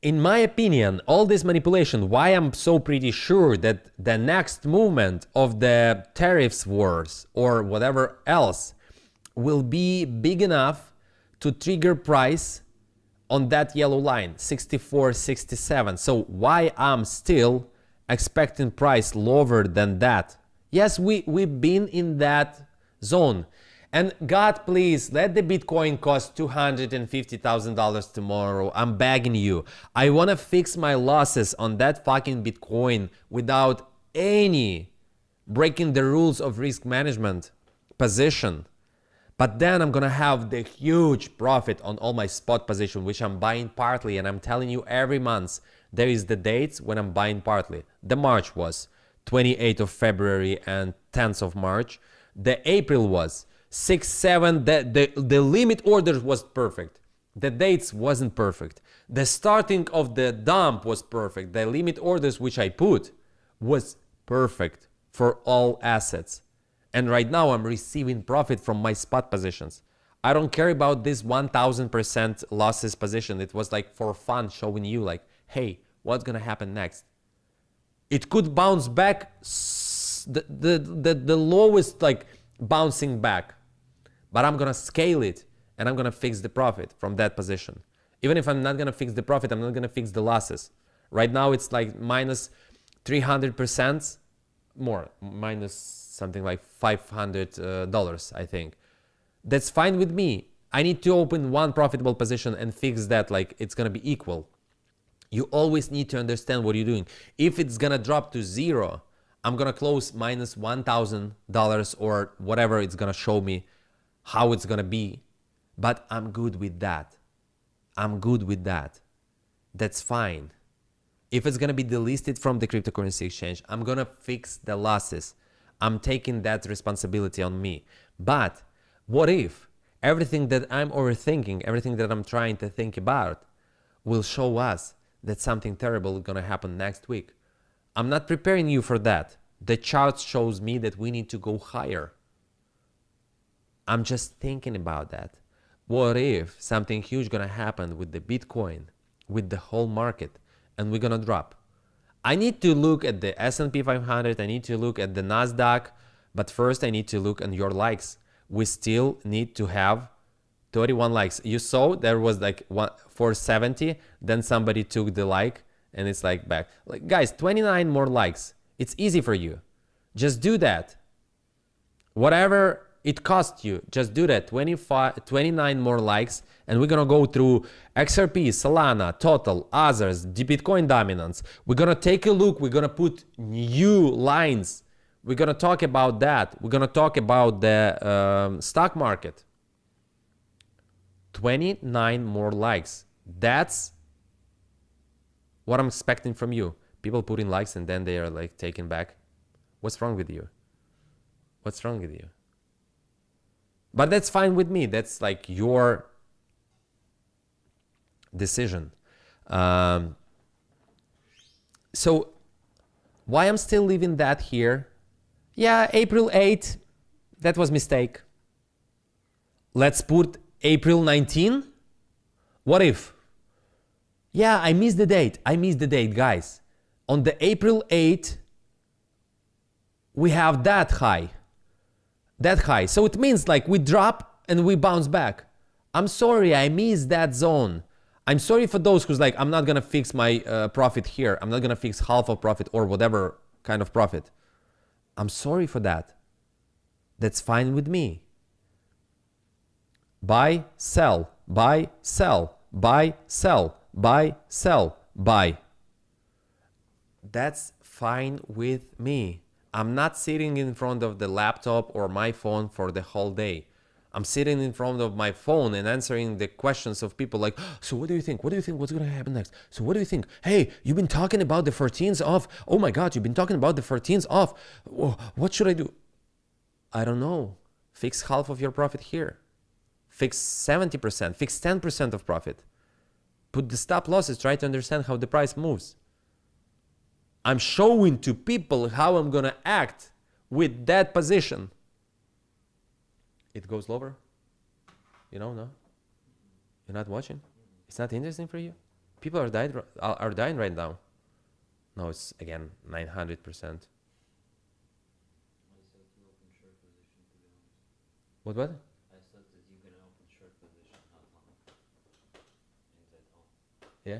in my opinion, all this manipulation, why I'm so pretty sure that the next movement of the tariffs wars or whatever else will be big enough to trigger price on that yellow line, 64.67. So why I'm still expecting price lower than that? Yes, we've been in that zone. And God, please, let the Bitcoin cost $250,000 tomorrow. I'm begging you. I want to fix my losses on that fucking Bitcoin without any breaking the rules of risk management position. But then I'm gonna have the huge profit on all my spot position, which I'm buying partly. And I'm telling you, every month there is the dates when I'm buying partly. The March was 28th of February and 10th of March. The April was 6, 7, the limit order was perfect. The dates wasn't perfect. The starting of the dump was perfect. The limit orders which I put was perfect for all assets. And right now I'm receiving profit from my spot positions. I don't care about this 1000% losses position. It was like for fun, showing you like, hey, what's gonna happen next? It could bounce back, the lowest like bouncing back. But I'm gonna scale it and I'm gonna fix the profit from that position. Even if I'm not gonna fix the profit, I'm not gonna fix the losses. Right now it's like minus 300% more, minus something like $500, I think. That's fine with me. I need to open one profitable position and fix that like it's gonna be equal. You always need to understand what you're doing. If it's gonna drop to zero, I'm gonna close minus $1,000 or whatever it's gonna show me how it's gonna be, but I'm good with that. I'm good with that. That's fine. If it's gonna be delisted from the cryptocurrency exchange, I'm gonna fix the losses. I'm taking that responsibility on me. But what if everything that I'm overthinking, everything that I'm trying to think about will show us that something terrible is gonna happen next week? I'm not preparing you for that. The chart shows me that we need to go higher. I'm just thinking about that. What if something huge gonna happen with the Bitcoin, with the whole market, and we're gonna drop? I need to look at the S&P 500, I need to look at the Nasdaq, but first I need to look at your likes. We still need to have 31 likes. You saw there was like 470, then somebody took the like and it's like back. Like guys, 29 more likes. It's easy for you. Just do that. Whatever it costs you, just do that. 29 more likes, and we're gonna go through XRP, Solana, Total, others, the Bitcoin dominance. We're gonna take a look. We're gonna put new lines. We're gonna talk about that. We're gonna talk about the stock market. 29 more likes. That's what I'm expecting from you. People putting likes and then they are like taken back. What's wrong with you? What's wrong with you? But that's fine with me. That's like your decision. So why I'm still leaving that here? Yeah, April 8th, that was mistake. Let's put April 19. What if? Yeah, I missed the date. I missed the date, guys. On the April 8th, we have that high. That high. So it means like we drop and we bounce back. I'm sorry, I missed that zone. I'm sorry for those who's like, I'm not gonna fix my profit here. I'm not gonna fix half of profit or whatever kind of profit. I'm sorry for that. That's fine with me. Buy, sell, buy, sell, buy, sell, buy, sell, buy. That's fine with me. I'm not sitting in front of the laptop or my phone for the whole day. I'm sitting in front of my phone and answering the questions of people like, so what do you think? What do you think? What's going to happen next? So what do you think? Hey, you've been talking about the 14th off. Oh my God, you've been talking about the 14th off. What should I do? I don't know. Fix half of your profit here. Fix 70%. Fix 10% of profit. Put the stop losses. Try to understand how the price moves. I'm showing to people how I'm gonna act with that position. It goes lower? You know, no? You're not watching? It's not interesting for you? People are dying right now. No, it's again 900%. What? I said that you're gonna open short position, not long. Yeah?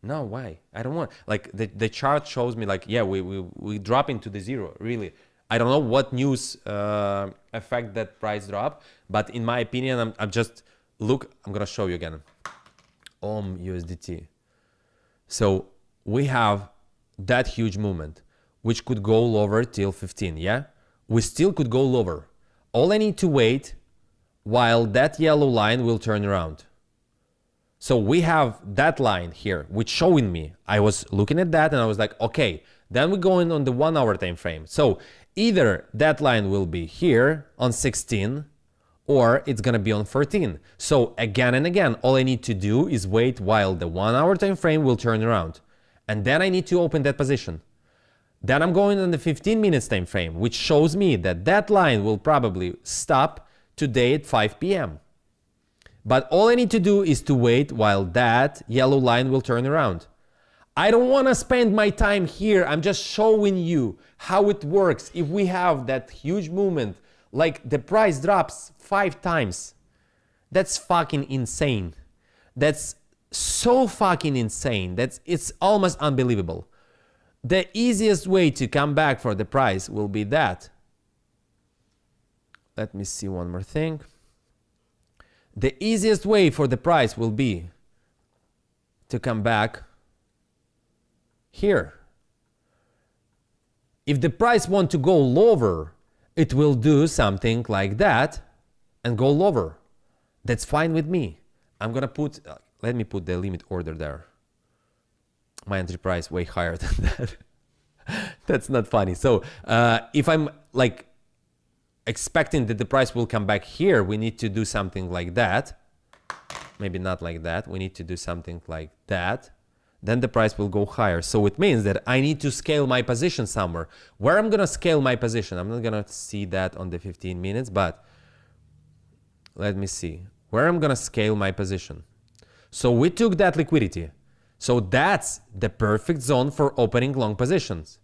No, why? I don't want, like, the chart shows me like, yeah, we drop into the zero, really. I don't know what news affect that price drop, but in my opinion, I'm just, look, I'm gonna show you again. USDT. So we have that huge movement, which could go lower till 15, yeah? We still could go lower. All I need to wait while that yellow line will turn around. So we have that line here, which showing me, I was looking at that and I was like, okay, then we're going on the 1 hour time frame. So either that line will be here on 16 or it's gonna be on 13. So again and again, all I need to do is wait while the 1 hour time frame will turn around. And then I need to open that position. Then I'm going on the 15 minutes time frame, which shows me that that line will probably stop today at 5 p.m. But all I need to do is to wait while that yellow line will turn around. I don't want to spend my time here. I'm just showing you how it works. If we have that huge movement, like the price drops 5 times, that's fucking insane. That's so fucking insane. It's almost unbelievable. The easiest way to come back for the price will be that. Let me see one more thing. The easiest way for the price will be to come back here. If the price wants to go lower, it will do something like that and go lower. That's fine with me. I'm gonna put, let me put the limit order there. My entry price way higher than that. That's not funny. So if I'm like expecting that the price will come back here, we need to do something like that. Maybe not like that. We need to do something like that. Then the price will go higher. So it means that I need to scale my position somewhere. Where I'm gonna scale my position, I'm not gonna see that on the 15 minutes, but let me see where I'm gonna scale my position. So we took that liquidity. So that's the perfect zone for opening long positions.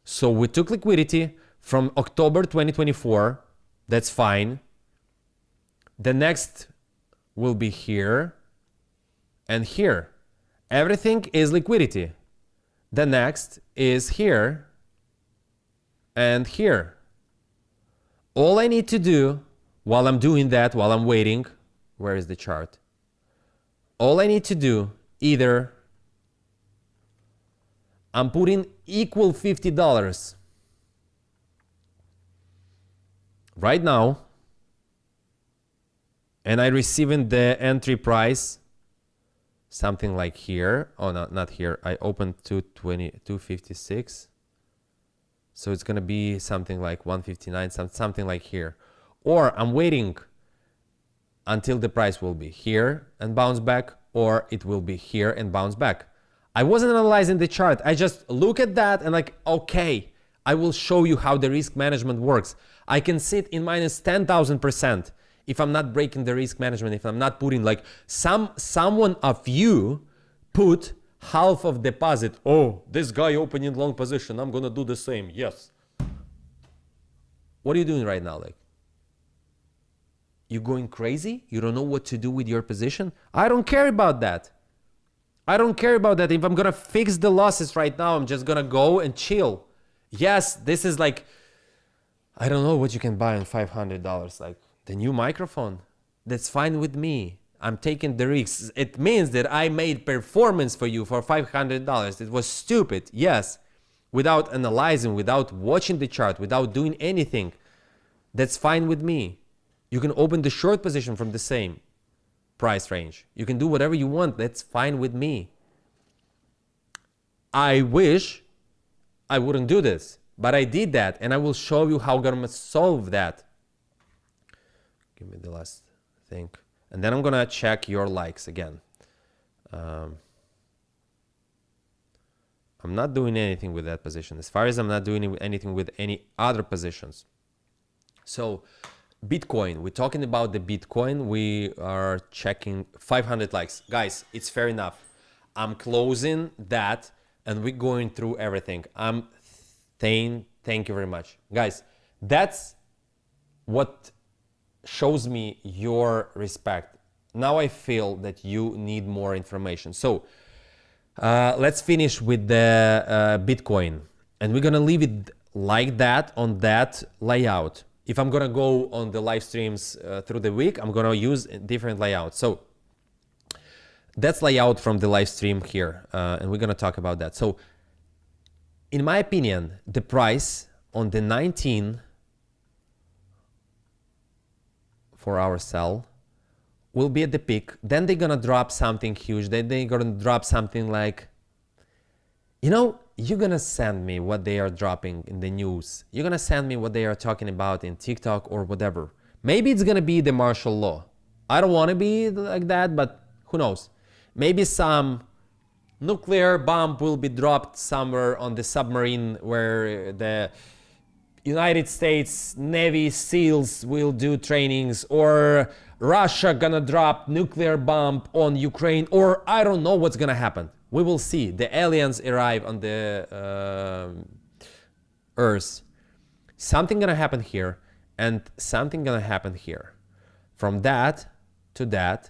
So we took liquidity from October 2024. That's fine. The next will be here and here. Everything is liquidity. The next is here and here. All I need to do while I'm doing that, while I'm waiting, where is the chart? All I need to do, either I'm putting equal $50 right now, and I receiving the entry price something like here. Oh no, not here. I opened 256. So it's gonna be something like 159, something like here. Or I'm waiting until the price will be here and bounce back, or it will be here and bounce back. I wasn't analyzing the chart. I just look at that and like, okay, I will show you how the risk management works. I can sit in minus 10,000% if I'm not breaking the risk management, if I'm not putting like someone of you put half of deposit. Oh, this guy opening long position, I'm gonna do the same. Yes. What are you doing right now? Like, you going crazy? You don't know what to do with your position? I don't care about that. I don't care about that. If I'm gonna fix the losses right now, I'm just gonna go and chill. Yes, this is like, I don't know what you can buy on $500, like the new microphone. That's fine with me. I'm taking the risks. It means that I made performance for you for $500. It was stupid, yes. Without analyzing, without watching the chart, without doing anything. That's fine with me. You can open the short position from the same price range. You can do whatever you want. That's fine with me. I wish I wouldn't do this, but I did that, and I will show you how I'm gonna solve that. Give me the last thing. And then I'm gonna check your likes again. I'm not doing anything with that position. As far as I'm not doing anything with any other positions. So Bitcoin. We're talking about the Bitcoin. We are checking 500 likes. Guys, it's fair enough. I'm closing that and we're going through everything. I'm saying thank you very much. Guys, that's what shows me your respect. Now I feel that you need more information. So let's finish with the Bitcoin. And we're gonna leave it like that on that layout. If I'm gonna go on the live streams through the week, I'm gonna use a different layout. So that's layout from the live stream here, and we're gonna talk about that. So in my opinion, the price on the 19 for our sell will be at the peak. Then they're gonna drop something huge. Then they're gonna drop something like, you know, you're gonna send me what they are dropping in the news. You're gonna send me what they are talking about in TikTok or whatever. Maybe it's gonna be the martial law. I don't wanna be like that, but who knows? Maybe some nuclear bomb will be dropped somewhere on the submarine where the United States Navy SEALs will do trainings, or Russia gonna drop nuclear bomb on Ukraine, or I don't know what's gonna happen. We will see. The aliens arrive on the Earth. Something gonna happen here, and something gonna happen here. From that to that,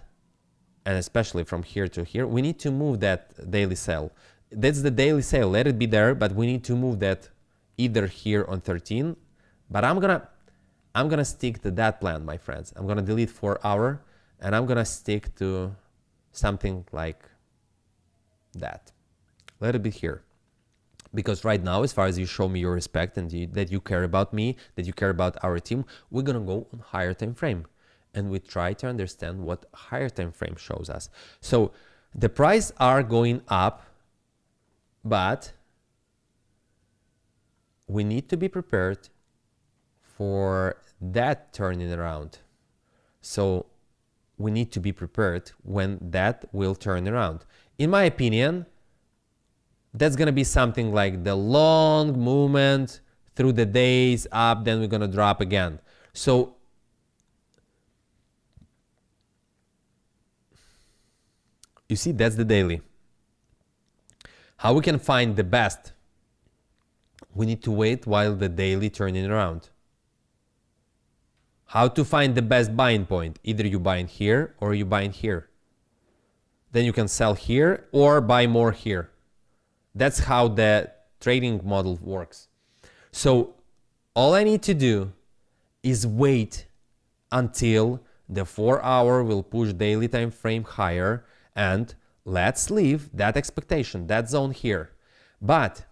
and especially from here to here, we need to move that daily sale. That's the daily sale. Let it be there, but we need to move that either here on 13. But I'm gonna stick to that plan, my friends. I'm gonna delete 4 hour, and I'm gonna stick to something like that. Let it be here, because right now, as far as you show me your respect and that you care about me, that you care about our team, we're gonna go on higher time frame, and we try to understand what higher time frame shows us. So the price are going up, but we need to be prepared for that turning around. So we need to be prepared when that will turn around. In my opinion, that's gonna be something like the long movement through the days up, then we're gonna drop again. So you see, that's the daily. How we can find the best? We need to wait while the daily turning around. How to find the best buying point? Either you buy in here or you buy in here. Then you can sell here or buy more here. That's how the trading model works. So all I need to do is wait until the 4 hour will push daily time frame higher, and let's leave that expectation, that zone here. But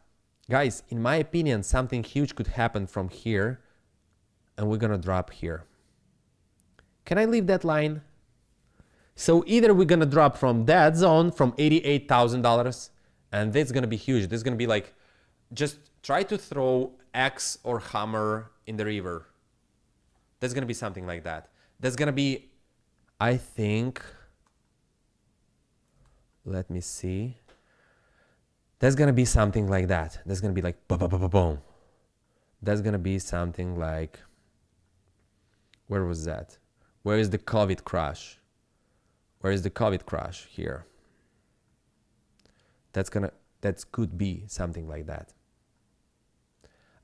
guys, in my opinion, something huge could happen from here, and we're gonna drop here. Can I leave that line? So either we're gonna drop from that zone, from $88,000, and that's gonna be huge. This is gonna be like, just try to throw X or hammer in the river. That's gonna be something like that. That's gonna be, I think, let me see. That's gonna be something like that. That's gonna be like boom, boom, boom, boom. That's gonna be something like, where was that? Where is the COVID crash? Where is the COVID crash? Here. That could be something like that.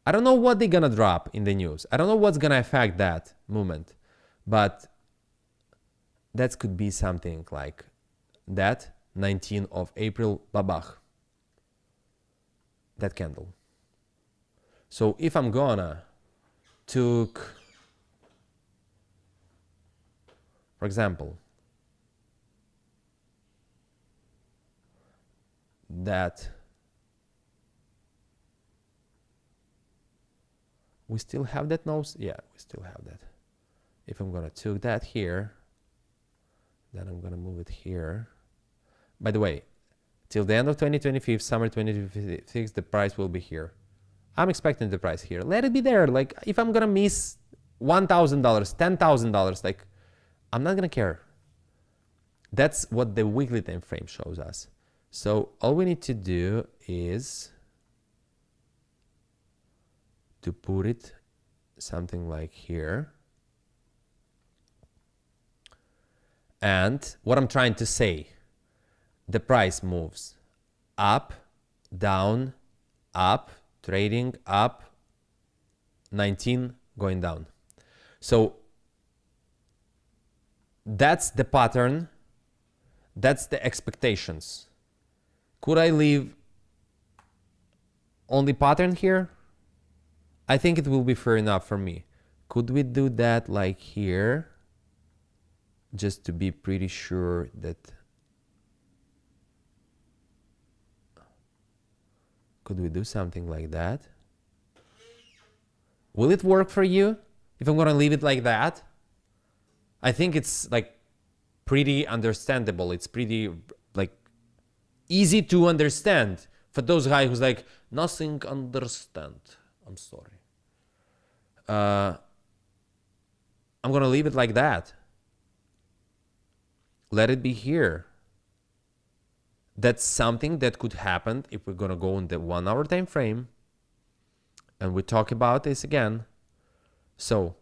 I don't know what they're gonna drop in the news. I don't know what's gonna affect that movement, but that could be something like that. 19th of April, babach. That candle. So if I'm gonna took, for example, that, we still have that nose? Yeah, we still have that. If I'm gonna took that here, then I'm gonna move it here. By the way, till the end of 2025, summer 2026, the price will be here. I'm expecting the price here. Let it be there. Like, if I'm gonna miss $1,000, $10,000, like, I'm not gonna care. That's what the weekly time frame shows us. So all we need to do is to put it something like here. And what I'm trying to say, the price moves up, down, up, trading up, 19 going down. So that's the pattern. That's the expectations. Could I leave only pattern here? I think it will be fair enough for me. Could we do that like here? Just to be pretty sure that... Could we do something like that? Will it work for you if I'm gonna leave it like that? I think it's like pretty understandable. It's pretty like easy to understand for those guys who's like, nothing understand. I'm sorry. I'm gonna leave it like that. Let it be here. That's something that could happen if we're gonna go in the 1 hour time frame. And we talk about this again. So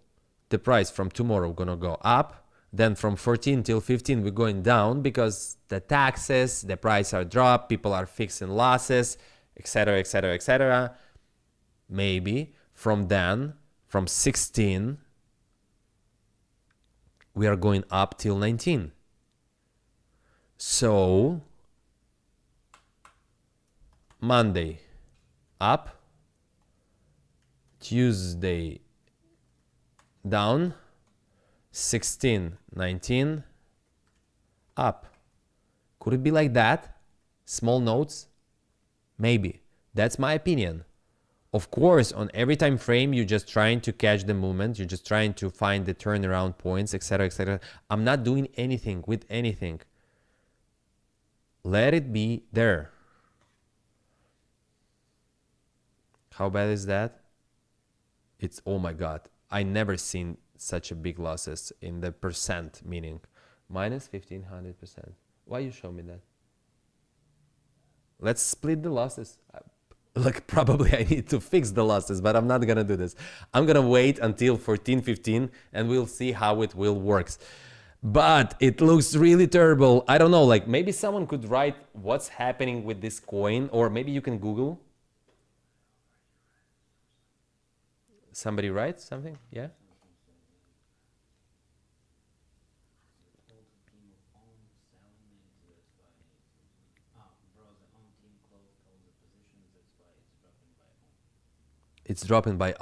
the price from tomorrow gonna go up. Then from 14 till 15 we're going down because the taxes, the price are dropped, people are fixing losses, etc, etc, etc. Maybe from then, from 16, we are going up till 19. So Monday up, Tuesday down, 16, 19 up. Could it be like that? Small notes? Maybe. That's my opinion. Of course, on every time frame, you're just trying to catch the movement. You're just trying to find the turnaround points, etc., etc. I'm not doing anything with anything. Let it be there. How bad is that? It's, oh my God, I never seen such a big losses in the percent, meaning minus 1500%. Why you show me that? Let's split the losses. Look, probably I need to fix the losses, but I'm not gonna do this. I'm gonna wait until 14.15 and we'll see how it will works. But it looks really terrible. I don't know, like maybe someone could write what's happening with this coin, or maybe you can Google. Somebody write something? Yeah? It's dropping by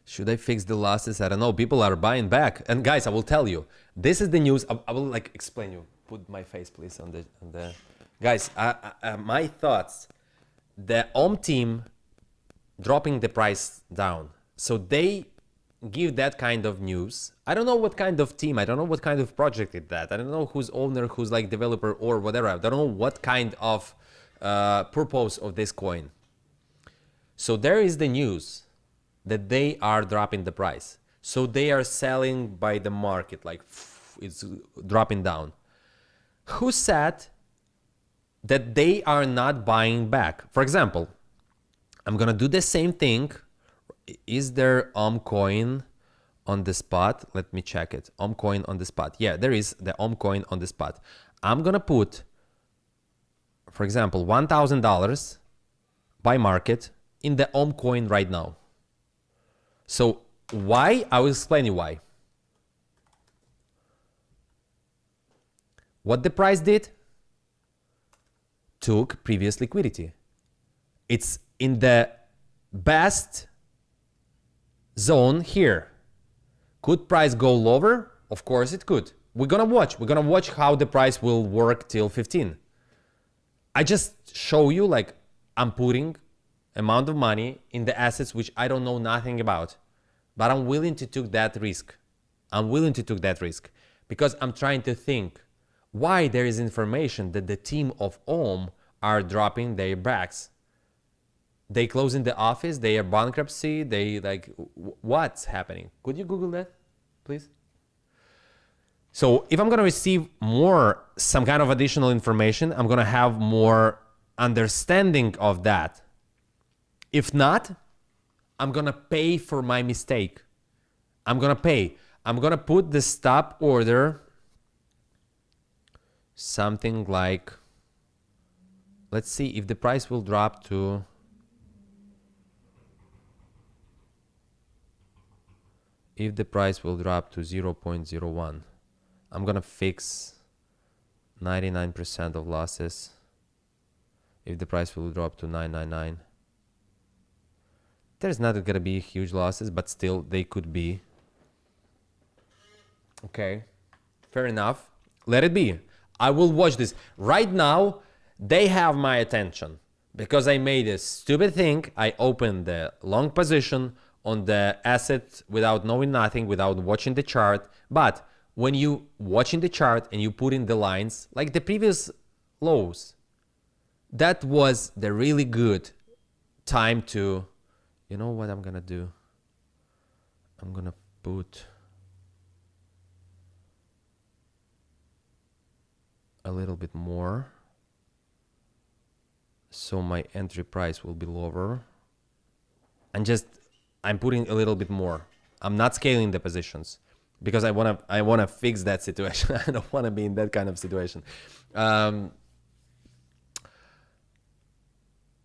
Should I fix the losses? I don't know. People are buying back. And guys, I will tell you, this is the news. I will like explain you. Put my face, please, on the... Guys, my thoughts. The team dropping the price down. So they give that kind of news. I don't know what kind of team, I don't know what kind of project is that. I don't know who's owner, who's like developer or whatever. I don't know what kind of purpose of this coin. So there is the news that they are dropping the price. So they are selling by the market, like it's dropping down. Who said that they are not buying back? For example, I'm gonna do the same thing. Is there coin on the spot? Let me check it. Coin on the spot. Yeah, there is the coin on the spot. I'm gonna put, for example, $1,000 by market in the coin right now. So why? I will explain you why. What the price did? Took previous liquidity. It's in the best zone here. Could price go lower? Of course it could. We're gonna watch how the price will work till 15. I just show you like I'm putting amount of money in the assets which I don't know nothing about, but I'm willing to take that risk. I'm willing to take that risk because I'm trying to think why there is information that the team of are dropping their backs. They closing the office, they are bankruptcy, they like, what's happening? Could you Google that, please? So if I'm gonna receive some kind of additional information, I'm gonna have more understanding of that. If not, I'm gonna pay for my mistake. I'm I'm gonna put the stop order something like, let's see if the price will drop to, if the price will drop to 0.01. I'm gonna fix 99% of losses. If the price will drop to 999, there's not gonna be huge losses, but still they could be. Okay, fair enough. Let it be. I will watch this. Right now, they have my attention because I made a stupid thing. I opened the long position on the asset without knowing nothing, without watching the chart. But when you watching the chart and you put in the lines, like the previous lows, that was the really good time to, you know what I'm gonna do? I'm gonna put a little bit more so my entry price will be lower, and just I'm putting a little bit more. I'm not scaling the positions because I wanna fix that situation. I don't want to be in that kind of situation.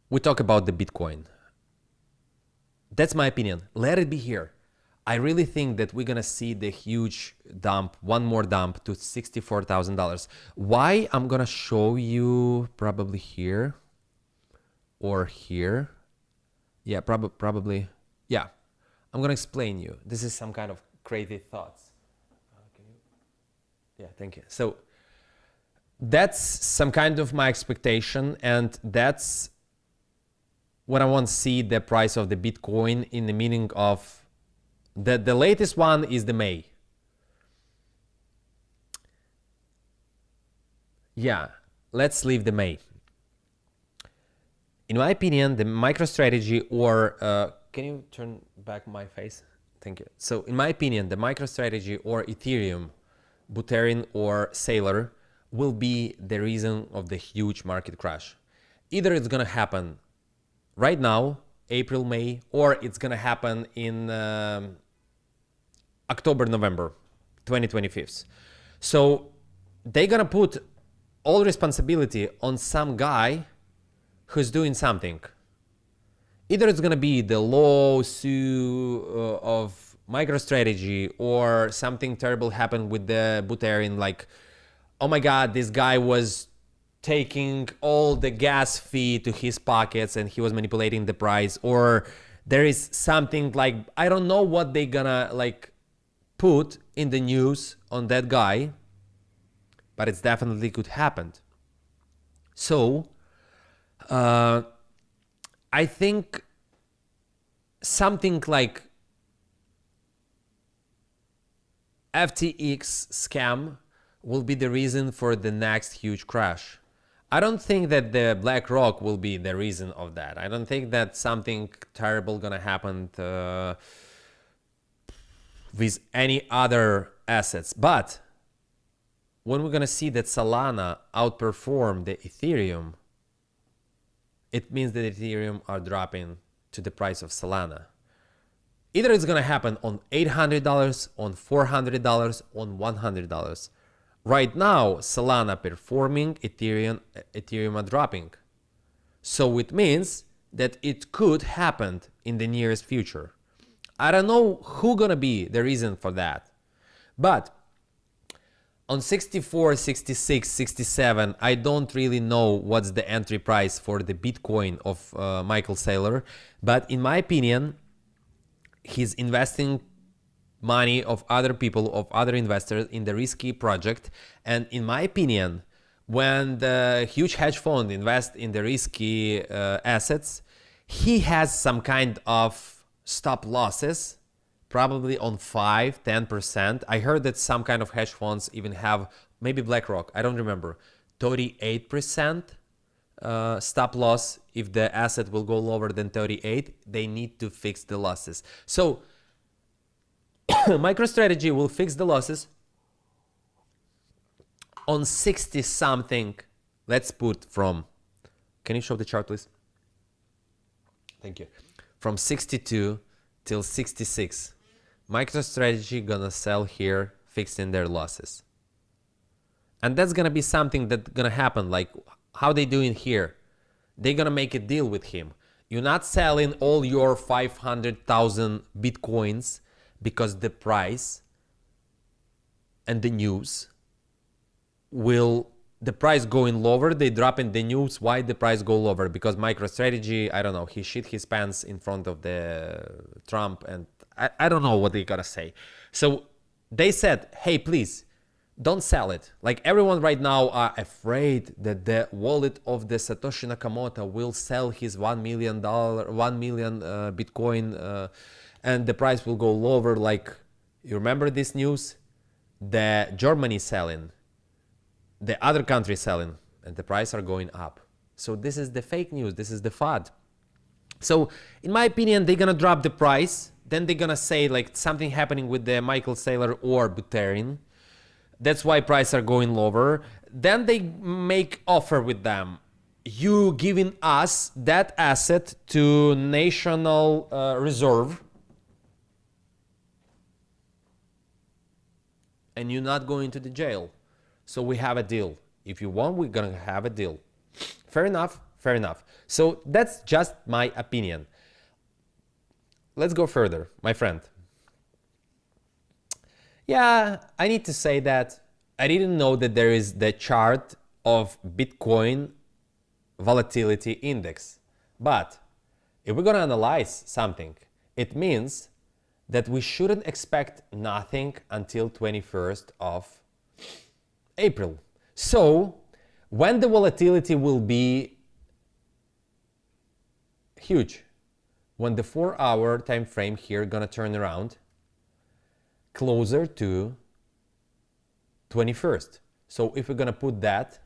We talk about the Bitcoin. That's my opinion. Let it be here. I really think that we're gonna see the huge dump, one more dump to $64,000. Why? I'm gonna show you probably here or here. Yeah, probably. Yeah, I'm gonna explain you. This is some kind of crazy thoughts. Yeah, thank you. So that's some kind of my expectation, and that's what I want to see the price of the Bitcoin in the meaning of the latest one is the May. Yeah, let's leave the May. In my opinion, the MicroStrategy or can you turn back my face? Thank you. So in my opinion, the MicroStrategy or Ethereum, Buterin or Sailor will be the reason of the huge market crash. Either it's gonna happen right now, April, May, or it's gonna happen in October, November 2025. So they're gonna put all responsibility on some guy who's doing something. Either it's gonna be the lawsuit of MicroStrategy, or something terrible happened with the Buterin, like, oh my god, this guy was taking all the gas fee to his pockets and he was manipulating the price, or there is something like, I don't know what they gonna like put in the news on that guy, but it's definitely could happen. So I think something like FTX scam will be the reason for the next huge crash. I don't think that the BlackRock will be the reason of that. I don't think that something terrible gonna happen with any other assets. But when we're gonna see that Solana outperform the Ethereum, it means that Ethereum are dropping to the price of Solana. Either it's gonna happen on $800, on $400, on $100. Right now, Solana performing, Ethereum are dropping. So it means that it could happen in the nearest future. I don't know who gonna be the reason for that. But on 64, 66, 67, I don't really know what's the entry price for the Bitcoin of Michael Saylor. But in my opinion, he's investing money of other people, of other investors in the risky project. And in my opinion, when the huge hedge fund invests in the risky assets, he has some kind of stop losses, probably on 5, 10%. I heard that some kind of hedge funds even have, maybe BlackRock, I don't remember, 38% stop loss. If the asset will go lower than 38, they need to fix the losses. So MicroStrategy will fix the losses on 60 something. Let's put from, can you show the chart please? Thank you. From 62 till 66. MicroStrategy gonna sell here, fixing their losses. And that's gonna be something that's gonna happen. Like how they doing here. They're gonna make a deal with him. You're not selling all your 500,000 Bitcoins because the price and the news will, the price going lower, they drop in the news. Why the price go lower? Because MicroStrategy, I don't know, he shit his pants in front of the Trump, and I don't know what they gotta say. So they said, hey, please don't sell it. Like everyone right now are afraid that the wallet of the Satoshi Nakamoto will sell his $1 million Bitcoin, and the price will go lower. Like, you remember this news? The Germany selling, the other country selling, and the price are going up. So this is the fake news. This is the FUD. So in my opinion, they're gonna drop the price. Then they're gonna say like something happening with the Michael Saylor or Buterin. That's why prices are going lower. Then they make offer with them. You giving us that asset to national reserve, and you're not going to the jail. So we have a deal. If you want, we're gonna have a deal. Fair enough, fair enough. So that's just my opinion. Let's go further, my friend. Yeah, I need to say that I didn't know that there is the chart of Bitcoin volatility index. But if we're gonna analyze something, it means that we shouldn't expect nothing until 21st of April. So when the volatility will be huge, when the 4-hour time frame here gonna turn around closer to 21st. So if we're gonna put that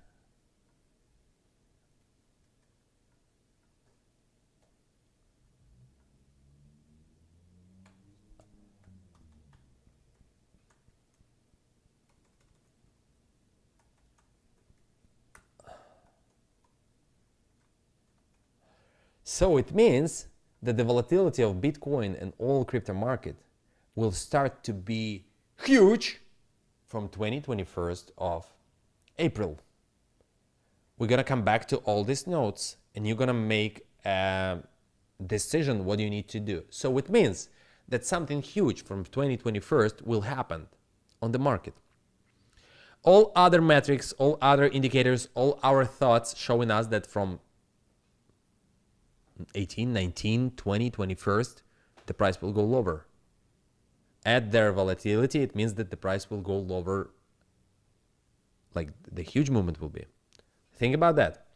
so it means that the volatility of Bitcoin and all crypto market will start to be huge from 21st of April. We're gonna come back to all these notes and you're gonna make a decision what you need to do. So it means that something huge from 2021 will happen on the market. All other metrics, all other indicators, all our thoughts showing us that from 18, 19, 20, 21st, the price will go lower. At their volatility, it means that the price will go lower, like the huge movement will be. Think about that.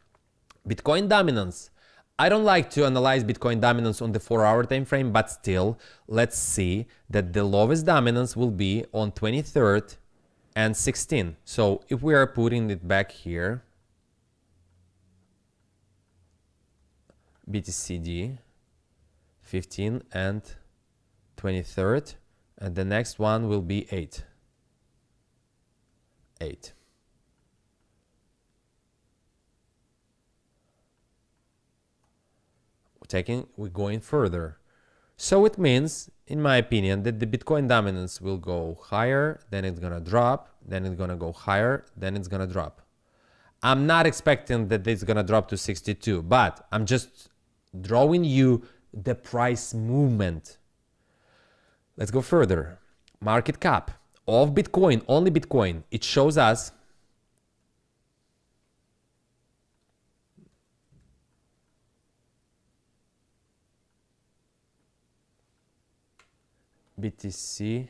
Bitcoin dominance. I don't like to analyze Bitcoin dominance on the 4-hour time frame, but still, let's see that the lowest dominance will be on 23rd and 16. So if we are putting it back here, BTCD 15 and 23rd, and the next one will be 8. We're going further. So it means, in my opinion, that the Bitcoin dominance will go higher, then it's gonna drop, then it's gonna go higher, then it's gonna drop. I'm not expecting that it's gonna drop to 62, but I'm just drawing you the price movement. Let's go further. Market cap of Bitcoin, only Bitcoin. It shows us BTC.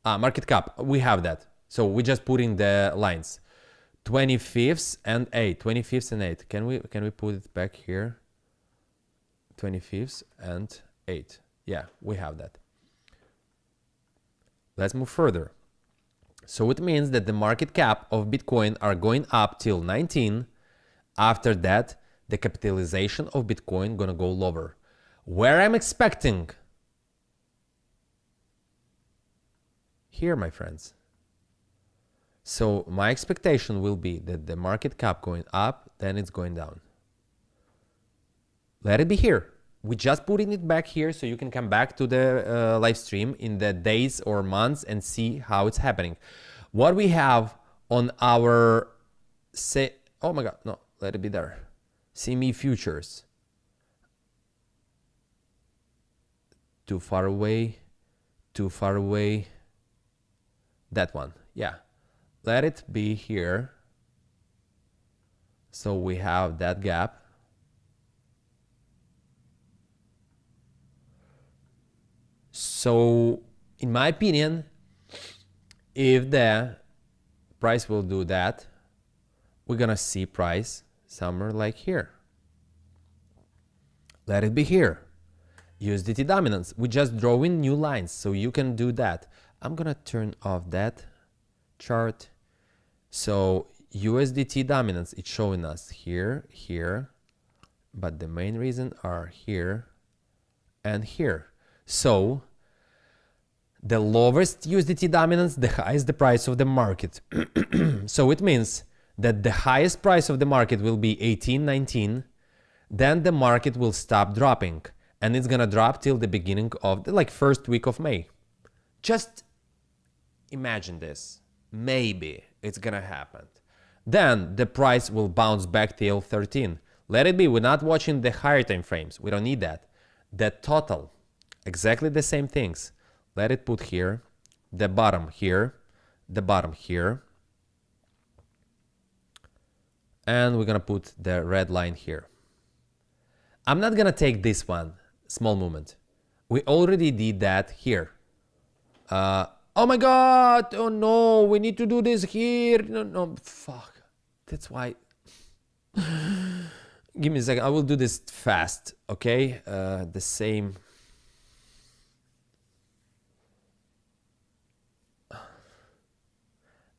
Market cap. We have that. So we just put in the lines. 25th and 8. 25th and 8. Can we put it back here? 25th and 8. Yeah, we have that. Let's move further. So it means that the market cap of Bitcoin are going up till 19. After that, the capitalization of Bitcoin gonna go lower. Where I'm expecting here, my friends. So my expectation will be that the market cap going up, then it's going down. Let it be here. We just putting it back here so you can come back to the live stream in the days or months and see how it's happening. What we have on our oh my god, no, let it be there. CME futures. Too far away. Too far away. That one, yeah. Let it be here. So we have that gap. So, in my opinion, if the price will do that, we're gonna see price somewhere like here. Let it be here. USDT dominance. We just drawing new lines, so you can do that. I'm gonna turn off that chart. So USDT dominance, it's showing us here, here, but the main reason are here and here. So the lowest USDT dominance, the highest the price of the market. So it means that the highest price of the market will be 18.19, then the market will stop dropping, and it's gonna drop till the beginning of the first week of May. Just imagine this. Maybe it's gonna happen. Then the price will bounce back till 13. Let it be. We're not watching the higher time frames. We don't need that. The total, exactly the same things. Let it put here, the bottom here, the bottom here. And we're gonna put the red line here. I'm not gonna take this one, small movement. We already did that here. Oh my god, oh no, we need to do this here. No, fuck. That's why. Give me a second, I will do this fast, okay? The same.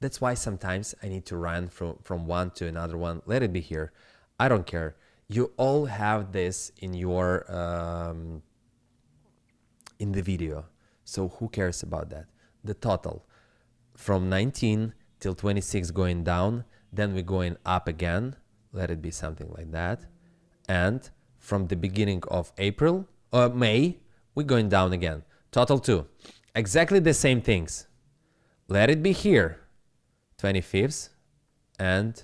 That's why sometimes I need to run from one to another one. Let it be here. I don't care. You all have this in your in the video. So who cares about that? The total from 19 till 26 going down, then we're going up again. Let it be something like that. And from the beginning of April or May, we're going down again. Total 2. Exactly the same things. Let it be here. 25th and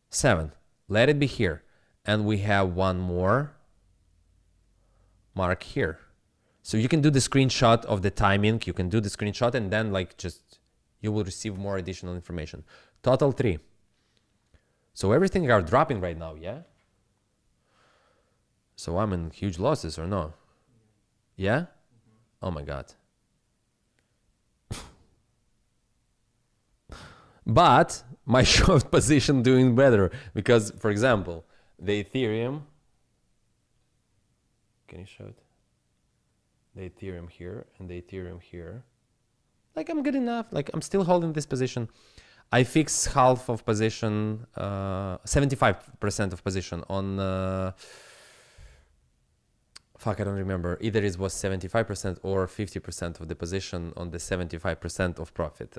7. Let it be here. And we have one more mark here. So you can do the screenshot of the timing. You can do the screenshot and then just you will receive more additional information. Total 3. So everything are dropping right now, yeah? So I'm in huge losses or no? Yeah? Oh my god. But my short position doing better because, for example, the Ethereum, can you show it? The Ethereum here and the Ethereum here. I'm good enough. I'm still holding this position. I fix half of position, 75% of position on, fuck, I don't remember. Either it was 75% or 50% of the position on the 75% of profit.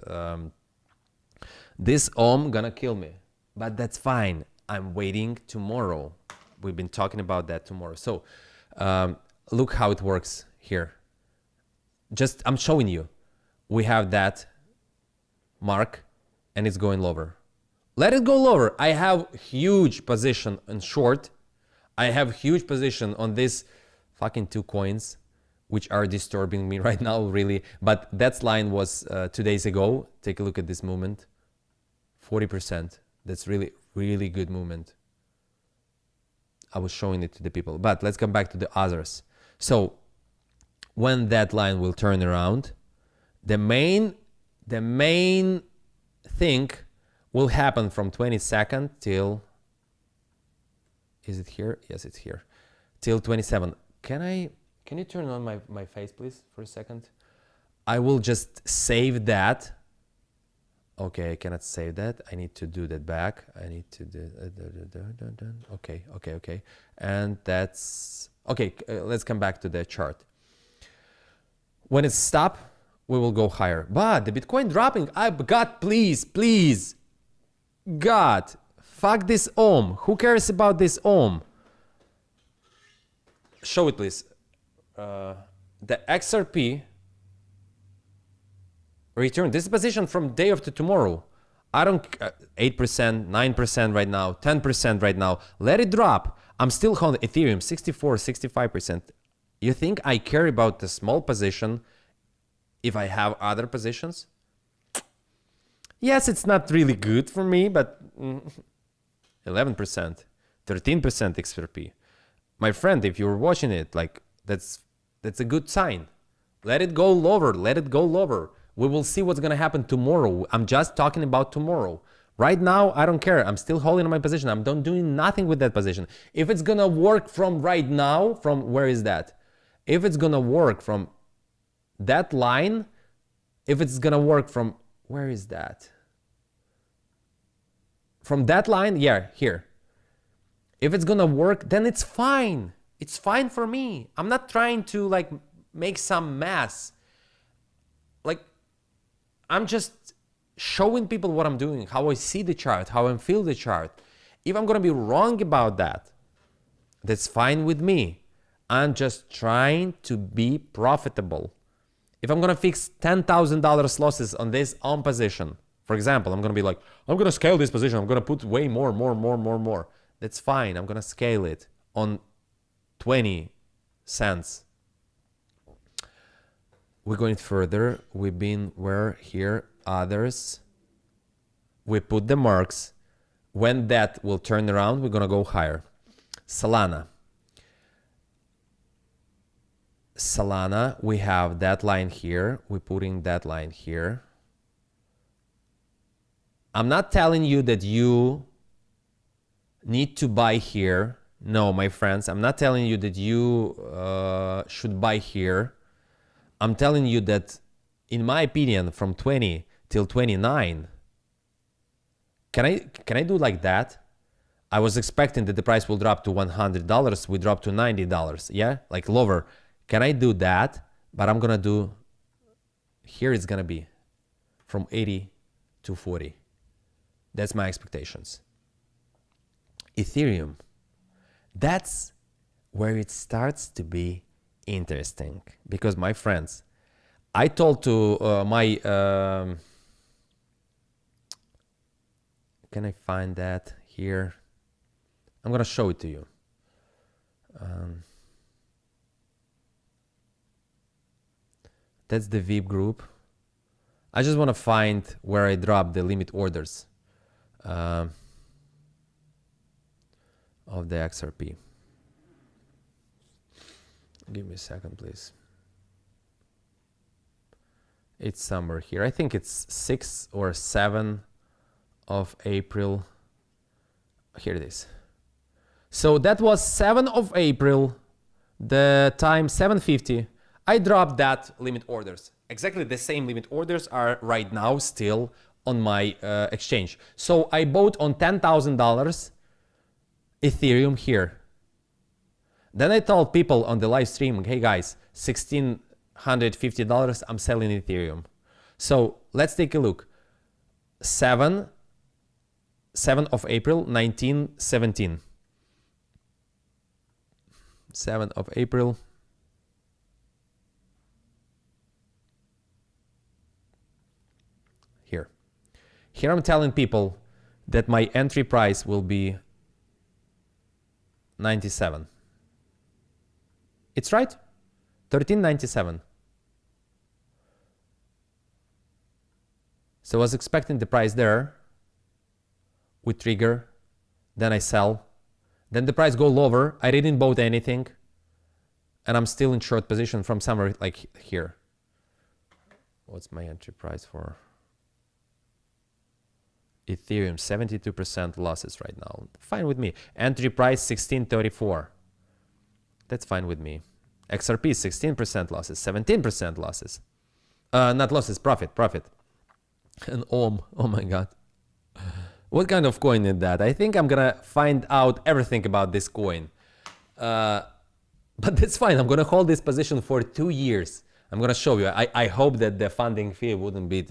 This OM gonna kill me, but that's fine. I'm waiting tomorrow. We've been talking about that tomorrow. So look how it works here. Just, I'm showing you. We have that mark and it's going lower. Let it go lower. I have huge position on short. I have huge position on this fucking 2 coins, which are disturbing me right now, really. But that line was 2 days ago. Take a look at this movement. 40%. That's really, really good movement. I was showing it to the people. But let's come back to the others. So when that line will turn around, the main thing will happen from 22nd till, is it here? Yes, it's here. Till 27. Can you turn on my face, please, for a second? I will just save that. Okay, I cannot save that. I need to do that back. I need to do, okay. And that's, okay, let's come back to the chart. When it stops, we will go higher. But the Bitcoin dropping, God, please. God, fuck this OM. Who cares about this OM? show it please. The XRP return. This is position from day after tomorrow. I don't 8%, 9% right now, 10% right now. Let it drop. I'm still holding Ethereum 64, 65%. You think I care about the small position if I have other positions? Yes, it's not really good for me, but 11%, 13% XRP. My friend, if you're watching it, like that's a good sign. Let it go lower, let it go lower. We will see what's gonna happen tomorrow. I'm just talking about tomorrow. Right now, I don't care. I'm still holding my position. I'm not doing nothing with that position. If it's gonna work from right now, from where is that? If it's gonna work from that line, if it's gonna work from, where is that? From that line, yeah, here. If it's gonna work, then it's fine. It's fine for me. I'm not trying to like make some mess. Like, I'm just showing people what I'm doing, how I see the chart, how I feel the chart. If I'm gonna be wrong about that, that's fine with me. I'm just trying to be profitable. If I'm gonna fix $10,000 losses on this on position, for example, I'm gonna be like, I'm gonna scale this position, I'm gonna put way more. That's fine, I'm gonna scale it on 20 cents. We're going further. We've been where here, others. We put the marks. When that will turn around, we're gonna go higher. Solana. Solana, we have that line here. We're putting that line here. I'm not telling you that you need to buy here. No, my friends, I'm not telling you that you should buy here. I'm telling you that, in my opinion, from 20 till 29, can I do like that? I was expecting that the price will drop to $100. We dropped to $90. Yeah, like lower. Can I do that? But I'm gonna do, here it's gonna be from 80 to 40. That's my expectations. Ethereum, that's where it starts to be interesting, because my friends, I told to my can I find that here? I'm gonna show it to you. That's the VIP group. I just want to find where I dropped the limit orders of the XRP. Give me a second, please. It's somewhere here. I think it's 6 or 7 of April. Here it is. So that was 7 of April, the time 7:50. I dropped that limit orders. Exactly the same limit orders are right now still on my exchange. So I bought on $10,000 Ethereum here. Then I told people on the live stream, hey guys, $1,650, I'm selling Ethereum. So let's take a look. 7 of April, 1917. 7 of April. Here. Here I'm telling people that my entry price will be 97. It's right, 1397. So I was expecting the price there. We trigger, then I sell, then the price go lower. I didn't bought anything, and I'm still in short position from somewhere like here. What's my entry price for Ethereum? 72% losses right now. Fine with me. Entry price 1634. That's fine with me. XRP 16% losses, 17% losses. Not losses, profit. And oh my god. What kind of coin is that? I think I'm gonna find out everything about this coin. But that's fine. I'm gonna hold this position for 2 years. I'm gonna show you. I hope that the funding fee wouldn't be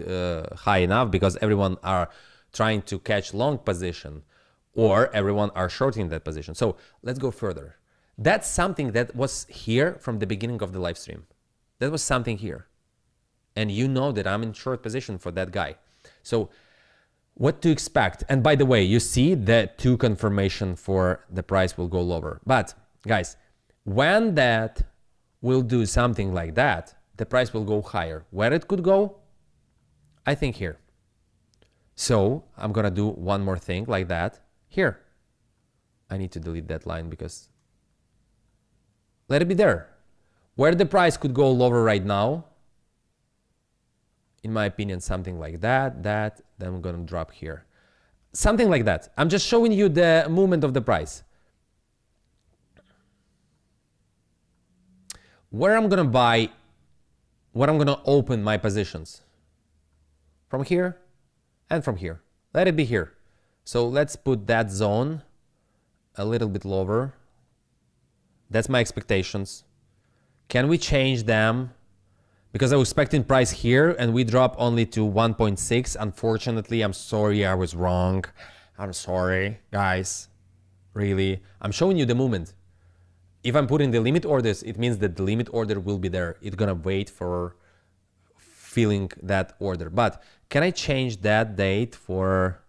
high enough, because everyone are trying to catch long position, or everyone are shorting that position. So let's go further. That's something that was here from the beginning of the live stream. That was something here. And you know that I'm in short position for that guy. So what to expect? And by the way, you see the 2 confirmation for the price will go lower. But guys, when that will do something like that, the price will go higher. Where it could go? I think here. So I'm gonna do one more thing like that here. I need to delete that line because let it be there. Where the price could go lower right now, in my opinion, something like that, then I'm gonna drop here. Something like that. I'm just showing you the movement of the price. Where I'm gonna buy, where I'm gonna open my positions. From here and from here. Let it be here. So let's put that zone a little bit lower. That's my expectations. Can we change them? Because I was expecting price here and we drop only to 1.6. Unfortunately, I'm sorry, I was wrong. I'm sorry, guys. Really, I'm showing you the movement. If I'm putting the limit orders, it means that the limit order will be there. It's gonna wait for filling that order. But can I change that date for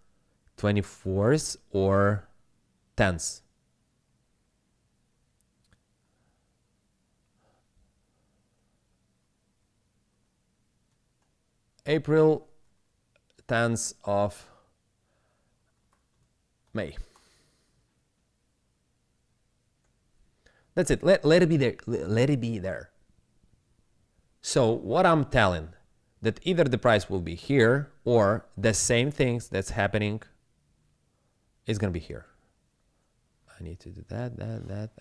24th or 10th? April 10th of May. That's it. Let it be there. Let it be there. So what I'm telling, that either the price will be here or the same things that's happening is going to be here. I need to do that,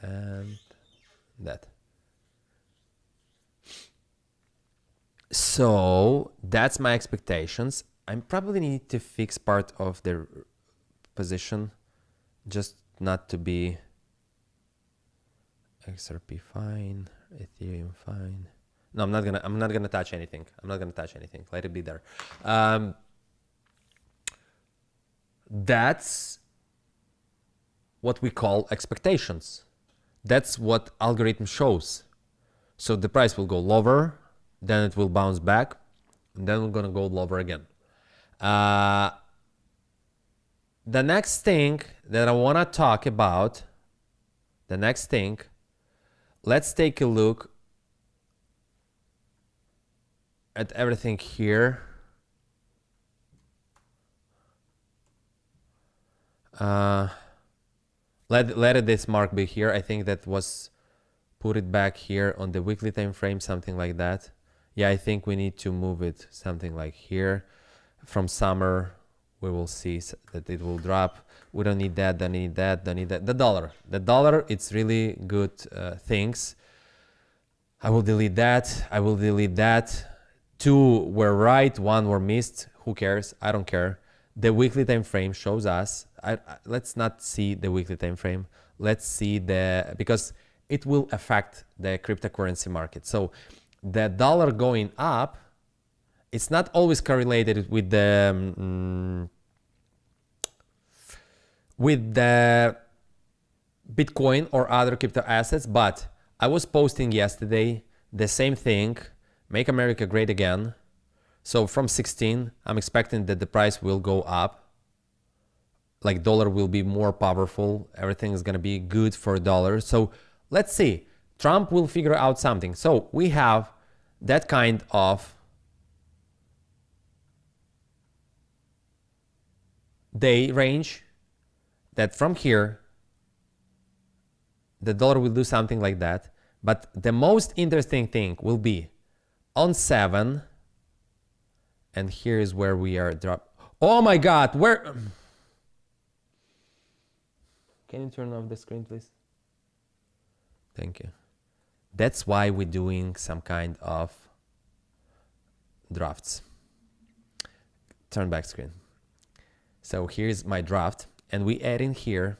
and that. So that's my expectations. I probably need to fix part of the position, just not to be XRP fine, Ethereum fine. No, I'm not gonna touch anything. I'm not gonna touch anything. Let it be there. That's what we call expectations. That's what algorithm shows. So the price will go lower, then it will bounce back, and then we're gonna go lower again. The next thing that I wanna talk about, let's take a look at everything here. Let this mark be here. I think that was put it back here on the weekly time frame, something like that. Yeah, I think we need to move it something like here. From summer, we will see that it will drop. We don't need that, don't need that, don't need that. The dollar, it's really good things. I will delete that. I will delete that. 2 were right, 1 were missed. Who cares? I don't care. The weekly time frame shows us. Let's not see the weekly time frame. Let's see because it will affect the cryptocurrency market. So the dollar going up, it's not always correlated with the Bitcoin or other crypto assets, but I was posting yesterday the same thing. Make America great again. So from 16, I'm expecting that the price will go up. Like dollar will be more powerful. Everything is gonna be good for dollar. So let's see. Trump will figure out something. So we have that kind of day range that from here, the dollar will do something like that. But the most interesting thing will be on 7, and here is where we are drop. Oh my God, where? Can you turn off the screen, please? Thank you. That's why we're doing some kind of drafts. Turn back screen. So here's my draft, and we add in here